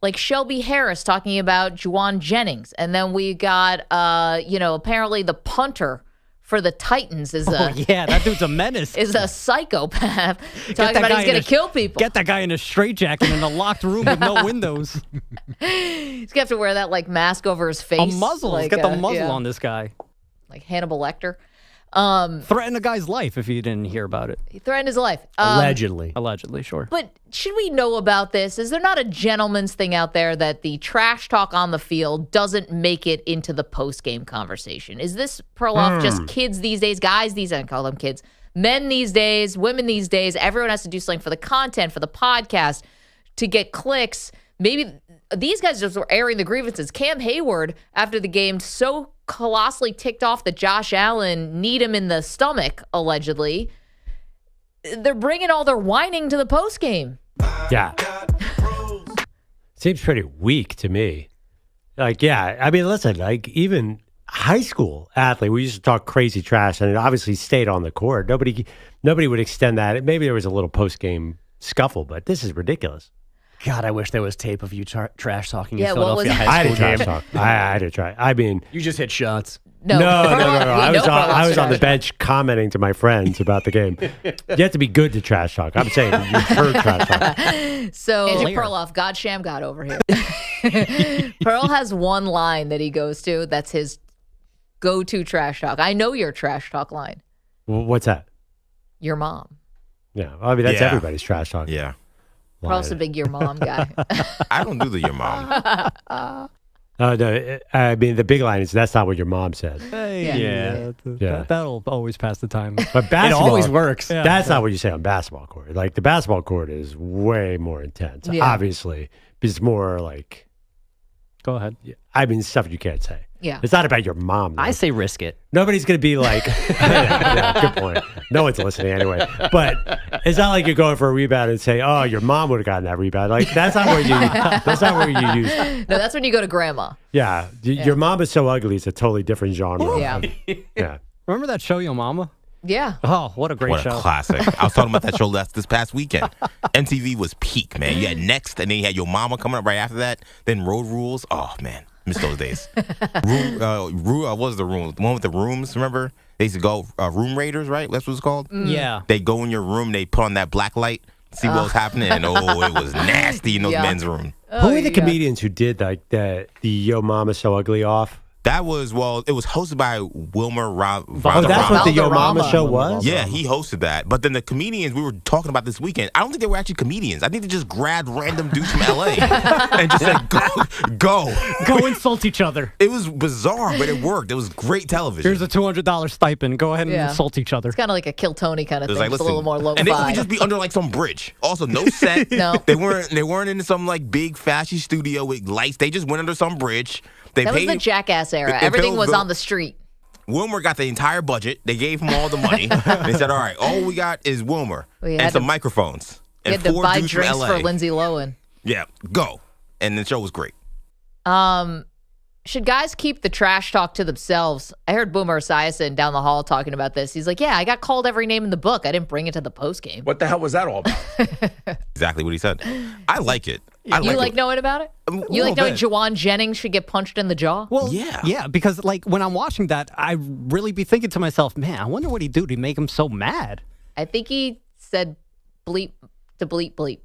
Like Shelby Harris talking about Juwan Jennings, and then we got, apparently the punter for the Titans is that dude's a menace. Is a psychopath talking about he's going to kill people. Get that guy in a straitjacket in a locked room with no windows. He's going to have to wear that like mask over his face. A muzzle. He's got the muzzle on this guy. Like Hannibal Lecter. Threaten a guy's life if you didn't hear about it. He threatened his life. Allegedly, sure. But should we know about this? Is there not a gentleman's thing out there that the trash talk on the field doesn't make it into the post-game conversation? Is this Perloff just kids these days, guys these days, I call them kids, men these days, women these days? Everyone has to do something for the content, for the podcast, to get clicks. Maybe these guys just were airing the grievances. Cam Hayward, after the game, so colossally ticked off that Josh Allen kneed him in the stomach, allegedly. They're bringing all their whining to the post game. Yeah. Seems pretty weak to me. Like, yeah, I mean, listen, like even high school athlete, we used to talk crazy trash, and it obviously stayed on the court. Nobody would extend that. Maybe there was a little post-game scuffle, but this is ridiculous. God, I wish there was tape of you trash talking Yeah, in what was Philadelphia it? high I school. had to trash talk. I had to try. I mean, You just hit shots. No. I was on the bench commenting to my friends about the game. You have to be good to trash talk. I'm saying you heard trash talk. So, Andrew Perloff, God Sham God over here. Pearl has one line that he goes to. That's his go-to trash talk. I know your trash talk line. What's that? Your mom. Yeah, I mean, that's everybody's trash talk. Yeah. Pearl's a big your mom guy. I don't do the your mom. No, I mean, the big line is, that's not what your mom said. Yeah. That'll always pass the time. But basketball, it always works. Yeah. That's not what you say on basketball court. Like, the basketball court is way more intense, Yeah. obviously. It's more like Go ahead. I mean, stuff you can't say. Yeah. It's not about your mom, though. I say risk it. Nobody's going to be like, yeah, good point. No one's listening anyway. But it's not like you're going for a rebound and say, oh, your mom would have gotten that rebound. Like, that's not where you use it. No, that's when you go to grandma. Yeah. Your mom is so ugly. It's a totally different genre. Yeah. Yeah. Remember that show, Yo Mama? Yeah. Oh, what a great show. What a classic. I was talking about that show this past weekend. MTV was peak, man. You had Next, and then you had Your Mama coming up right after that. Then Road Rules. Oh, man. Miss those days. What was the room? The one with the rooms, remember? They used to go Room Raiders, right? That's what it's called? Yeah. They go in your room, they put on that black light, see what was happening, and it was nasty in those men's room. Who are the comedians who did like the Yo Mama So Ugly off? That was, it was hosted by Wilmer Oh, that's what the Yo Mama show was? Yeah, he hosted that. But then the comedians we were talking about this weekend, I don't think they were actually comedians. I think they just grabbed random dudes from L.A. and just said, go. Go insult each other. It was bizarre, but it worked. It was great television. Here's a $200 stipend. Go ahead and insult each other. It's kind of like a Kill Tony kind of thing. Like, it's a little more low-fi. And they would just be under like some bridge. Also, no set. No. They weren't in some like big fashy studio with lights. They just went under some bridge. That was the Jackass era. Everything was on the street. Wilmer got the entire budget. They gave him all the money. They said, all right, all we got is Wilmer and some microphones. We had to buy drinks for Lindsay Lohan. Yeah, go. And the show was great. Should guys keep the trash talk to themselves? I heard Boomer Esiason down the hall talking about this. He's like, yeah, I got called every name in the book. I didn't bring it to the post game. What the hell was that all about? Exactly what he said. I like it. You like knowing about it? You like knowing Jawan Jennings should get punched in the jaw? Well, yeah, because like when I'm watching that, I really be thinking to myself, man, I wonder what he'd do to make him so mad. I think he said bleep to bleep bleep.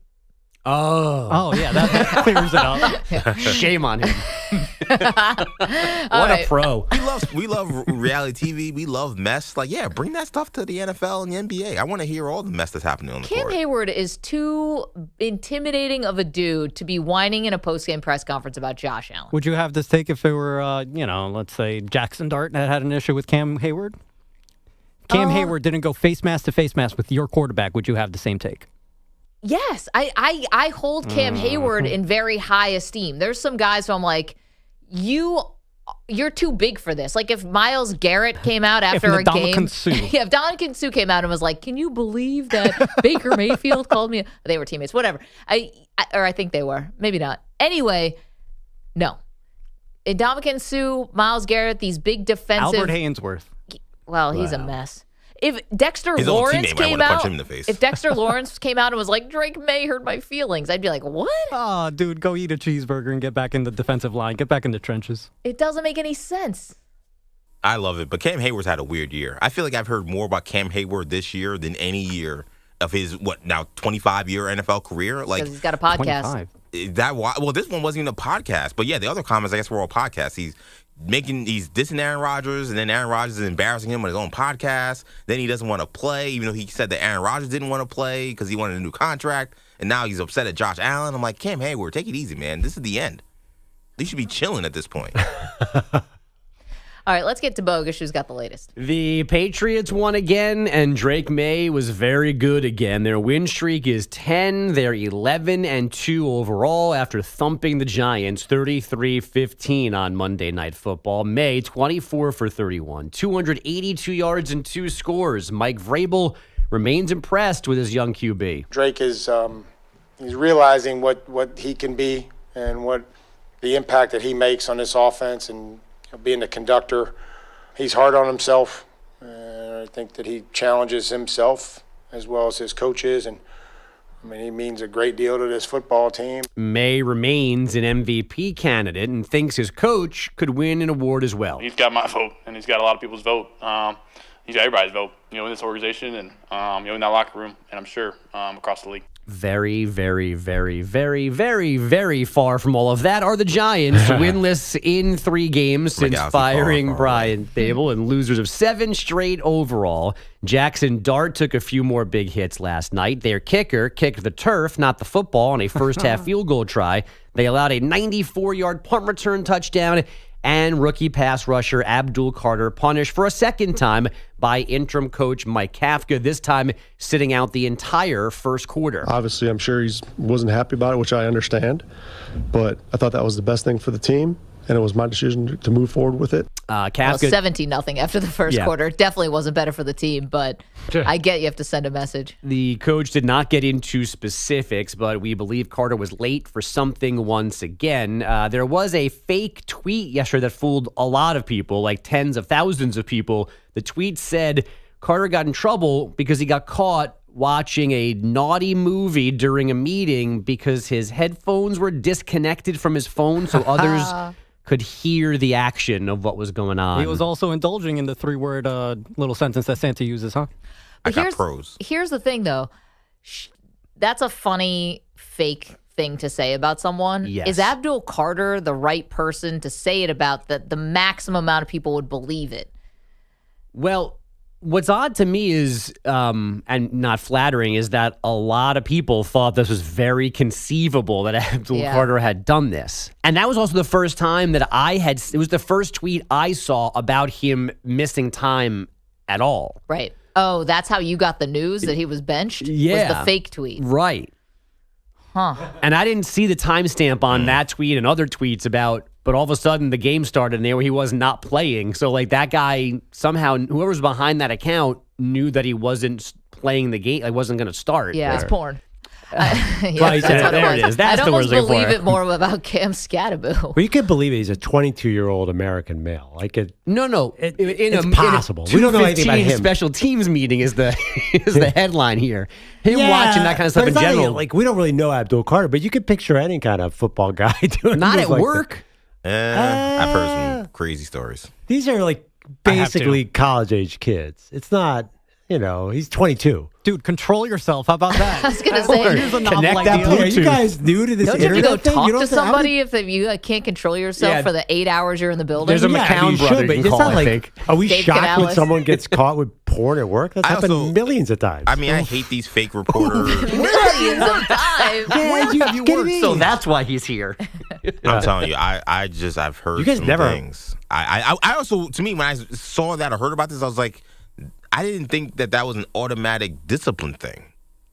Oh yeah, that clears it up. Shame on him. What a pro. We love reality TV. We love mess. Like, yeah, bring that stuff to the NFL and the NBA. I want to hear all the mess that's happening on the Cam court. Hayward is too intimidating of a dude to be whining in a post-game press conference about Josh Allen. Would you have this take if it were, let's say Jackson Dart that had an issue with Cam Hayward? Cam Hayward didn't go face mask to face mask with your quarterback. Would you have the same take? Yes, I hold Cam Hayward in very high esteem. There's some guys who I'm like, you're too big for this. Like if Myles Garrett came out after a game. If Ndamukong Suh came out and was like, can you believe that Baker Mayfield called me? They were teammates, whatever. I think they were. Maybe not. Anyway, no. Ndamukong Suh, Myles Garrett, these big defensive. Albert Haynesworth. Well, he's a mess. If Dexter Lawrence came out, if Dexter Lawrence came out and was like, Drake May hurt my feelings, I'd be like, what? Oh, dude, go eat a cheeseburger and get back in the defensive line. Get back in the trenches. It doesn't make any sense. I love it, but Cam Hayward's had a weird year. I feel like I've heard more about Cam Hayward this year than any year of his 25-year NFL career. Like, because he's got a podcast. This one wasn't even a podcast, but yeah, the other comments I guess were all podcasts. He's dissing Aaron Rodgers, and then Aaron Rodgers is embarrassing him on his own podcast. Then he doesn't want to play, even though he said that Aaron Rodgers didn't want to play because he wanted a new contract, and now he's upset at Josh Allen. I'm like, Cam Hayward, take it easy, man. This is the end. You should be chilling at this point. All right, let's get to Bogus, who's got the latest. The Patriots won again, and Drake May was very good again. Their win streak is 10. They're 11-2 overall after thumping the Giants 33-15 on Monday Night Football. May, 24 for 31, 282 yards and 2 scores. Mike Vrabel remains impressed with his young QB. Drake is he's realizing what he can be and what the impact that he makes on this offense, and being the conductor. He's hard on himself. I think that he challenges himself as well as his coaches, and he means a great deal to this football team. May remains an MVP candidate and thinks his coach could win an award as well. He's got my vote, and he's got a lot of people's vote. He's got everybody's vote, in this organization and, in that locker room, and I'm sure across the league. Very, very, very, very, very, very far from all of that are the Giants, winless in 3 games since firing Brian Daboll and losers of 7 straight overall. Jackson Dart took a few more big hits last night. Their kicker kicked the turf, not the football, on a first-half field goal try. They allowed a 94-yard punt return touchdown and rookie pass rusher Abdul Carter punished for a second time by interim coach Mike Kafka, this time sitting out the entire first quarter. Obviously, I'm sure he wasn't happy about it, which I understand, but I thought that was the best thing for the team, and it was my decision to move forward with it. Kafka 17-0 after the first quarter. Definitely wasn't better for the team, but I get you have to send a message. The coach did not get into specifics, but we believe Carter was late for something once again. There was a fake tweet yesterday that fooled a lot of people, like tens of thousands of people. The tweet said Carter got in trouble because he got caught watching a naughty movie during a meeting because his headphones were disconnected from his phone, so others could hear the action of what was going on. He was also indulging in the 3-word little sentence that Santa uses, huh? I got pros. Here's the thing, though. That's a funny, fake thing to say about someone. Yes. Is Abdul Carter the right person to say it about that the maximum amount of people would believe it? Well, what's odd to me is, and not flattering, is that a lot of people thought this was very conceivable that Abdul Carter had done this. And that was also the first time that it was the first tweet I saw about him missing time at all. Right. Oh, that's how you got the news that he was benched? Yeah. Was the fake tweet. Right. Huh. And I didn't see the timestamp on that tweet and other tweets about, but all of a sudden the game started and there he was not playing. So like that guy somehow, whoever's behind that account knew that he wasn't playing the game. Like wasn't going to start. Yeah, it's porn. There it is. That's I'd the word almost believe it more about Cam Scatterbo. Well, you could believe he's a 22-year-old American male. Like it. No. It's possible. We don't know anything about him. him. Special teams meeting is the headline here. Him watching that kind of stuff in general. Like we don't really know Abdul Carter, but you could picture any kind of football guy doing. Not at like work. I've heard some crazy stories. These are like basically college-age kids. It's not. He's 22. Dude, control yourself. How about that? I was going to say, here's a novel Connect that idea. Bluetooth. You guys new to this don't you have to internet go thing? talk You don't to have to- somebody if you can't control yourself for the 8 hours you're in the building? There's a McCown brother but you it's call, not I like, think. are we Dave shocked when Canales. someone gets caught with porn at work? That's happened millions of times. I mean, I hate these fake reporters. Millions of times. Yeah, Where have you worked? So that's why he's here. I'm telling you, I've heard You guys some never- things. I also, to me, when I saw that or heard about this, I was like, I didn't think that was an automatic discipline thing.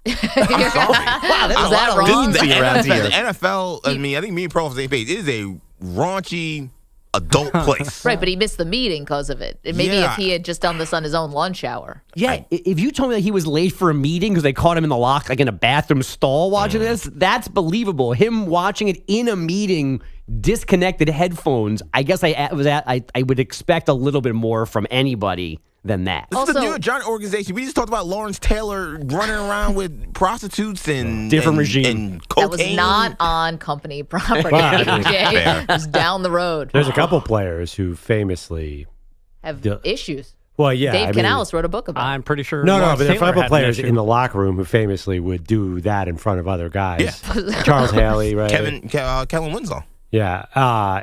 I'm sorry. Wow, was that wrong? The NFL, I mean, I think me and Perloff on the same page. It is a raunchy adult place. Right, but he missed the meeting because of it. And maybe if he had just done this on his own lunch hour. Yeah, if you told me that he was late for a meeting because they caught him in the lock, like in a bathroom stall watching this, that's believable. Him watching it in a meeting, disconnected headphones, I guess I would expect a little bit more from anybody than that. This is the New York Giant organization. We just talked about Lawrence Taylor running around with prostitutes and different regime and cocaine. That was not on company property. Wow. AJ. It was down the road. There's a couple players who famously Have issues. Well, yeah. Dave Canales wrote a book about it. I'm pretty sure. No, Lawrence but there are a Taylor couple had an players issue. in the locker room who famously would do that in front of other guys. Yeah. Charles Haley, right? Kellen Winslow. Yeah.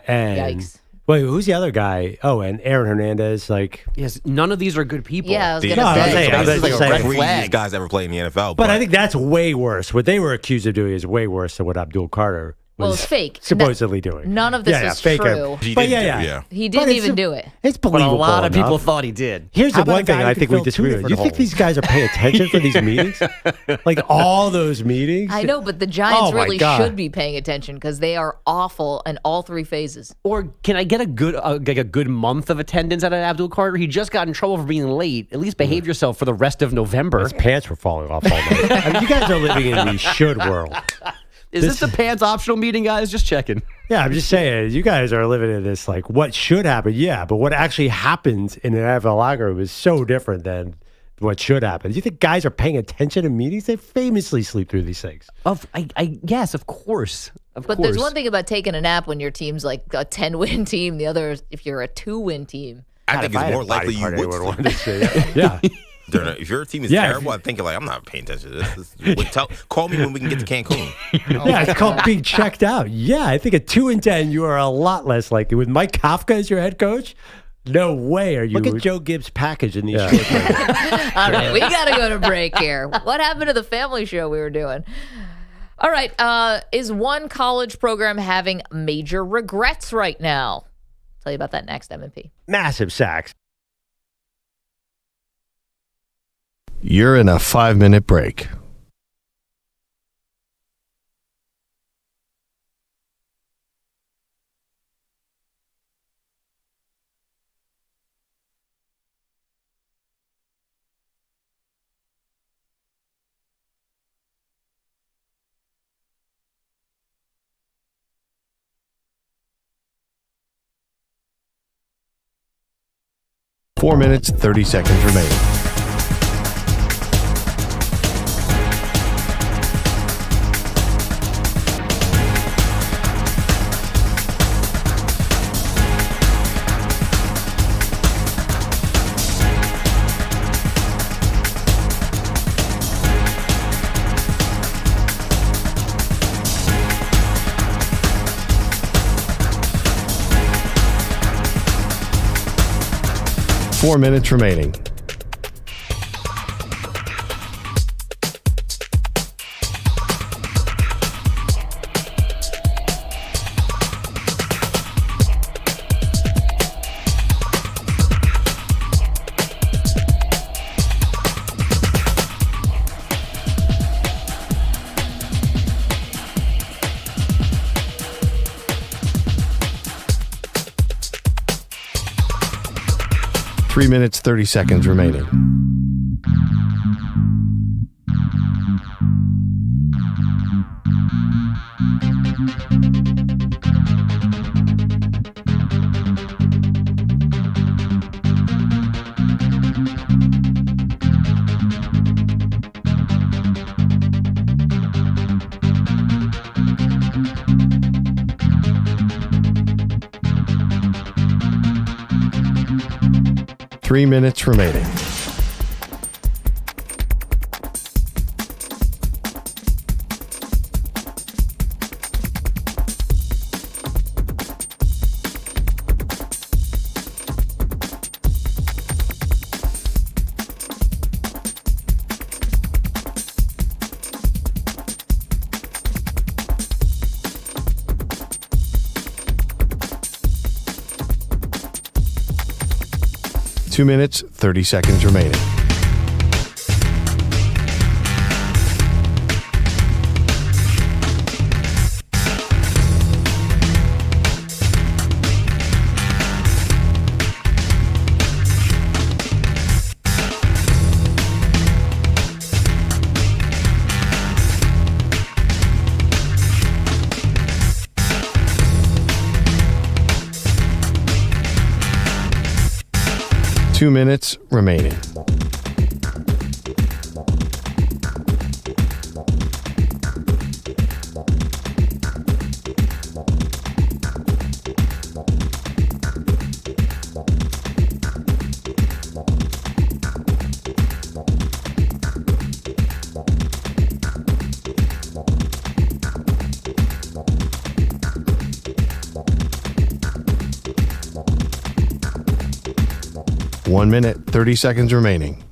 And Yikes. wait, who's the other guy? Oh, and Aaron Hernandez. Like, yes, none of these are good people. Yeah, I was going No, I was to say. saying- I was This is just like saying- a craziest guys ever played in the NFL. but I think that's way worse. What they were accused of doing is way worse than what Abdul Carter Well, was it's fake. supposedly doing. None of this is fake. true. He But didn't yeah, do it, yeah. He But didn't it's even do it. It's But a believable lot of people enough. thought he did. Here's How the about one a thing guy I who think could we fill disagree two with. You different think these guys are paying attention for these meetings? Like all those meetings? I know, but the Giants Oh, my really God. should be paying attention because they are awful in all three phases. Or can I get a good month of attendance out of Abdul Carter? He just got in trouble for being late. At least behave yourself for the rest of November. His pants were falling off all night. I mean, you guys are living in the should world. Is this the pants optional meeting, guys? Just checking. Yeah, I'm just saying, you guys are living in this, like, what should happen? Yeah, but what actually happens in an NFL locker room is so different than what should happen. Do you think guys are paying attention to meetings? They famously sleep through these things. Yes, of course. But there's one thing about taking a nap when your team's like a 10-win team. The other is if you're a 2-win team. I think it's more likely you would want to say. Yeah. If your team is terrible, I think I'm not paying attention to this. Call me when we can get to Cancun. Yeah, it's called being checked out. Yeah, I think at 2-10, you are a lot less likely. With Mike Kafka as your head coach, no way are you. Look at Joe Gibbs' package in these short All right, we got to go to break here. What happened to the family show we were doing? All right, is one college program having major regrets right now? Tell you about that next, M&P. Massive sacks. You're in a 5-minute break. Four minutes, 30 seconds remaining. Four minutes remaining. Three minutes, 30 seconds remaining. Three minutes remaining. Two minutes, 30 seconds remaining. Two minutes remaining. One minute, 30 seconds remaining.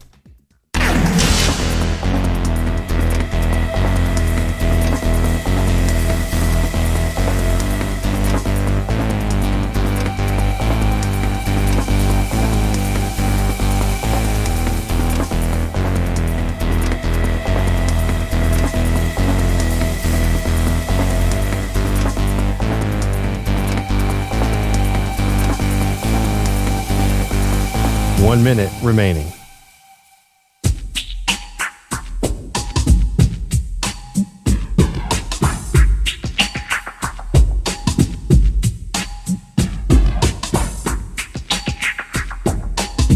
One minute remaining.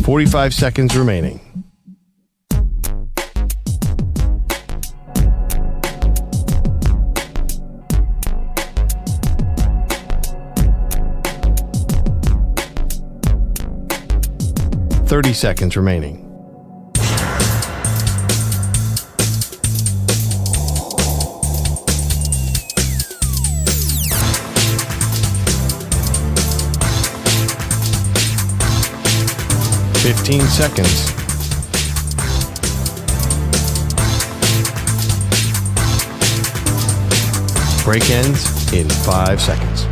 Forty-five seconds remaining. Thirty seconds remaining. Fifteen seconds. Break ends in 5 seconds.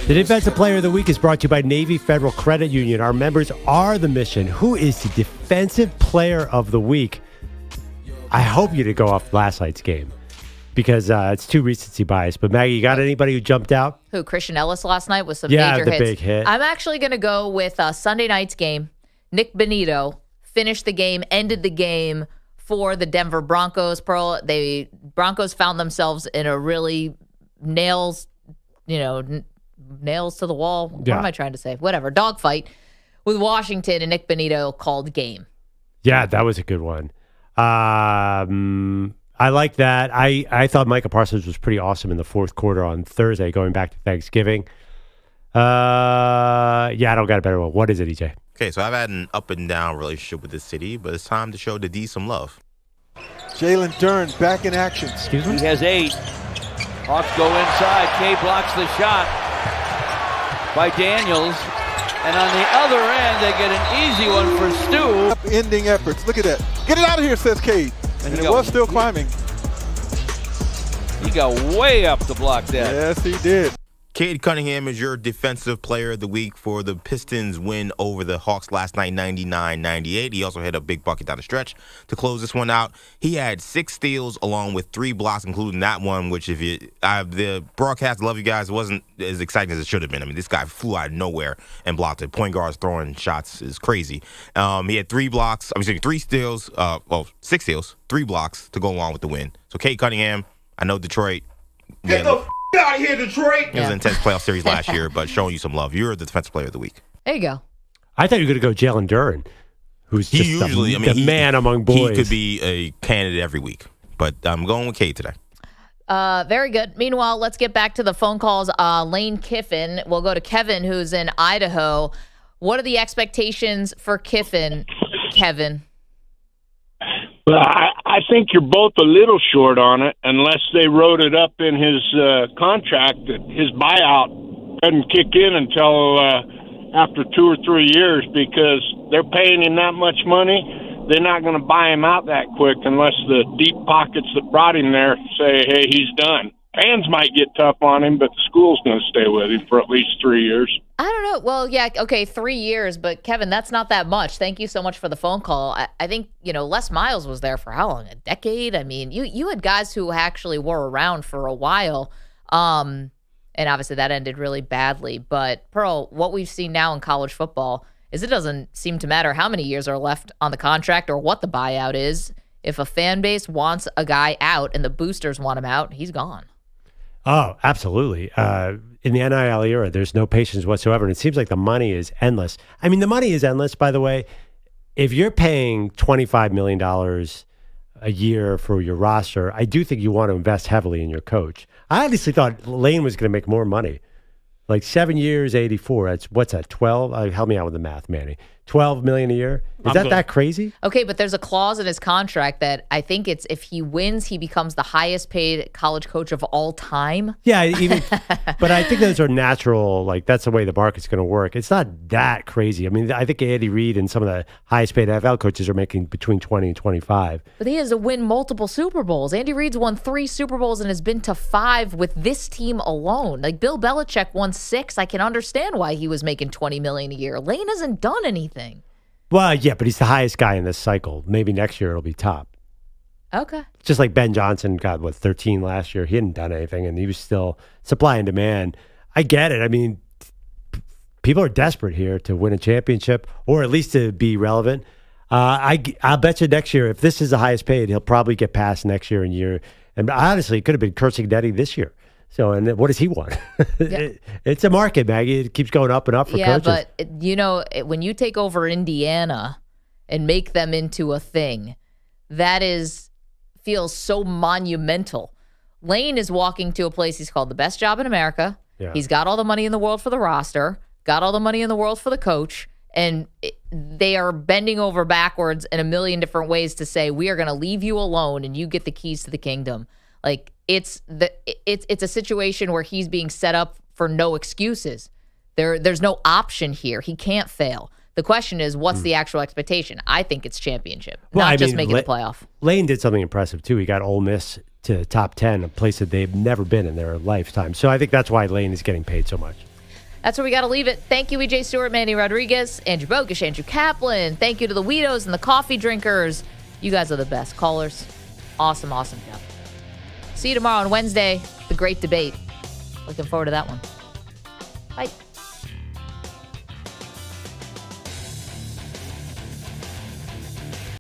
The Defensive Player of the Week is brought to you by Navy Federal Credit Union. Our members are the mission. Who is the Defensive Player of the Week? I hope you did go off last night's game because it's too recency bias. But, Maggie, you got anybody who jumped out? Who, Christian Ellis last night with some major hits? Big hit. I'm actually going to go with Sunday night's game. Nick Benito finished the game, ended the game for the Denver Broncos. Broncos found themselves in a really nails to the wall. What am I trying to say? Whatever. Dogfight with Washington, and Nick Benito called game. Yeah, that was a good one. I like that. I thought Micah Parsons was pretty awesome in the fourth quarter on Thursday, going back to Thanksgiving. I don't got a better one. What is it, EJ? Okay, so I've had an up and down relationship with this city, but it's time to show the D some love. Jalen Dern back in action. Excuse me? He has 8. Hawks go inside. Kay blocks the shot by Daniels. And on the other end, they get an easy one for Stu. Ending efforts. Look at that. Get it out of here, says Cade. And it was still climbing. He got way up to block that. Yes, he did. Cade Cunningham is your Defensive Player of the Week for the Pistons' win over the Hawks last night, 99-98. He also hit a big bucket down the stretch to close this one out. He had 6 steals along with 3 blocks, including that one, which the broadcast, love you guys, wasn't as exciting as it should have been. I mean, this guy flew out of nowhere and blocked it. Point guards throwing shots is crazy. He had 3 steals, 6 steals, 3 blocks to go along with the win. So Cade Cunningham, I know Detroit. Get the out of here, Detroit. It was an intense playoff series last year, but showing you some love. You're the Defensive Player of the Week. There you go. I thought you were going to go Jalen Duren, who's just the man among boys. He could be a candidate every week, but I'm going with Cade today. Very good. Meanwhile, let's get back to the phone calls. Lane Kiffin. We'll go to Kevin, who's in Idaho. What are the expectations for Kiffin, Kevin? Well, I think you're both a little short on it unless they wrote it up in his contract that his buyout doesn't kick in until after 2 or 3 years, because they're paying him that much money. They're not going to buy him out that quick unless the deep pockets that brought him there say, hey, he's done. Fans might get tough on him, but the school's going to stay with him for at least 3 years. I don't know. Well, yeah, okay, 3 years, but Kevin, that's not that much. Thank you so much for the phone call. I think, Les Miles was there for how long? A decade? I mean, you had guys who actually were around for a while, and obviously that ended really badly. But, Pearl, what we've seen now in college football is it doesn't seem to matter how many years are left on the contract or what the buyout is. If a fan base wants a guy out and the boosters want him out, he's gone. Oh, absolutely. In the NIL era, there's no patience whatsoever. And it seems like the money is endless. I mean, the money is endless, by the way. If you're paying $25 million a year for your roster, I do think you want to invest heavily in your coach. I honestly thought Lane was going to make more money. Like 7 years, 84. What's that, 12? Help me out with the math, Manny. $12 million a year? Is that crazy? Okay, but there's a clause in his contract that I think it's if he wins, he becomes the highest paid college coach of all time. Yeah, but I think those are natural. Like, that's the way the market's going to work. It's not that crazy. I mean, I think Andy Reid and some of the highest paid NFL coaches are making between 20 and 25. But he has to win multiple Super Bowls. Andy Reid's won 3 Super Bowls and has been to 5 with this team alone. Like, Bill Belichick won 6. I can understand why he was making $20 million a year. Lane hasn't done anything. Well, yeah, but he's the highest guy in this cycle. Maybe next year it'll be top. Okay. Just like Ben Johnson got, 13 last year. He hadn't done anything, and he was still supply and demand. I get it. I mean, people are desperate here to win a championship or at least to be relevant. I'll bet you next year, if this is the highest paid, he'll probably get past next year and year. And honestly, it could have been Kurt Cignetti this year. So, and what does he want? Yeah. It's a market, Maggie. It keeps going up and up for coaches. Yeah, but, when you take over Indiana and make them into a thing, that feels so monumental. Lane is walking to a place he's called the best job in America. Yeah. He's got all the money in the world for the roster, got all the money in the world for the coach, and they are bending over backwards in a million different ways to say, we are going to leave you alone and you get the keys to the kingdom. Like, it's a situation where he's being set up for no excuses. There's no option here. He can't fail. The question is, what's the actual expectation? I think it's championship, not just making the playoff. Lane did something impressive, too. He got Ole Miss to top 10, a place that they've never been in their lifetime. So I think that's why Lane is getting paid so much. That's where we got to leave it. Thank you, EJ Stewart, Manny Rodriguez, Andrew Bogish, Andrew Kaplan. Thank you to the Weedos and the coffee drinkers. You guys are the best. Callers, awesome job. See you tomorrow on Wednesday, the great debate. Looking forward to that one. Bye.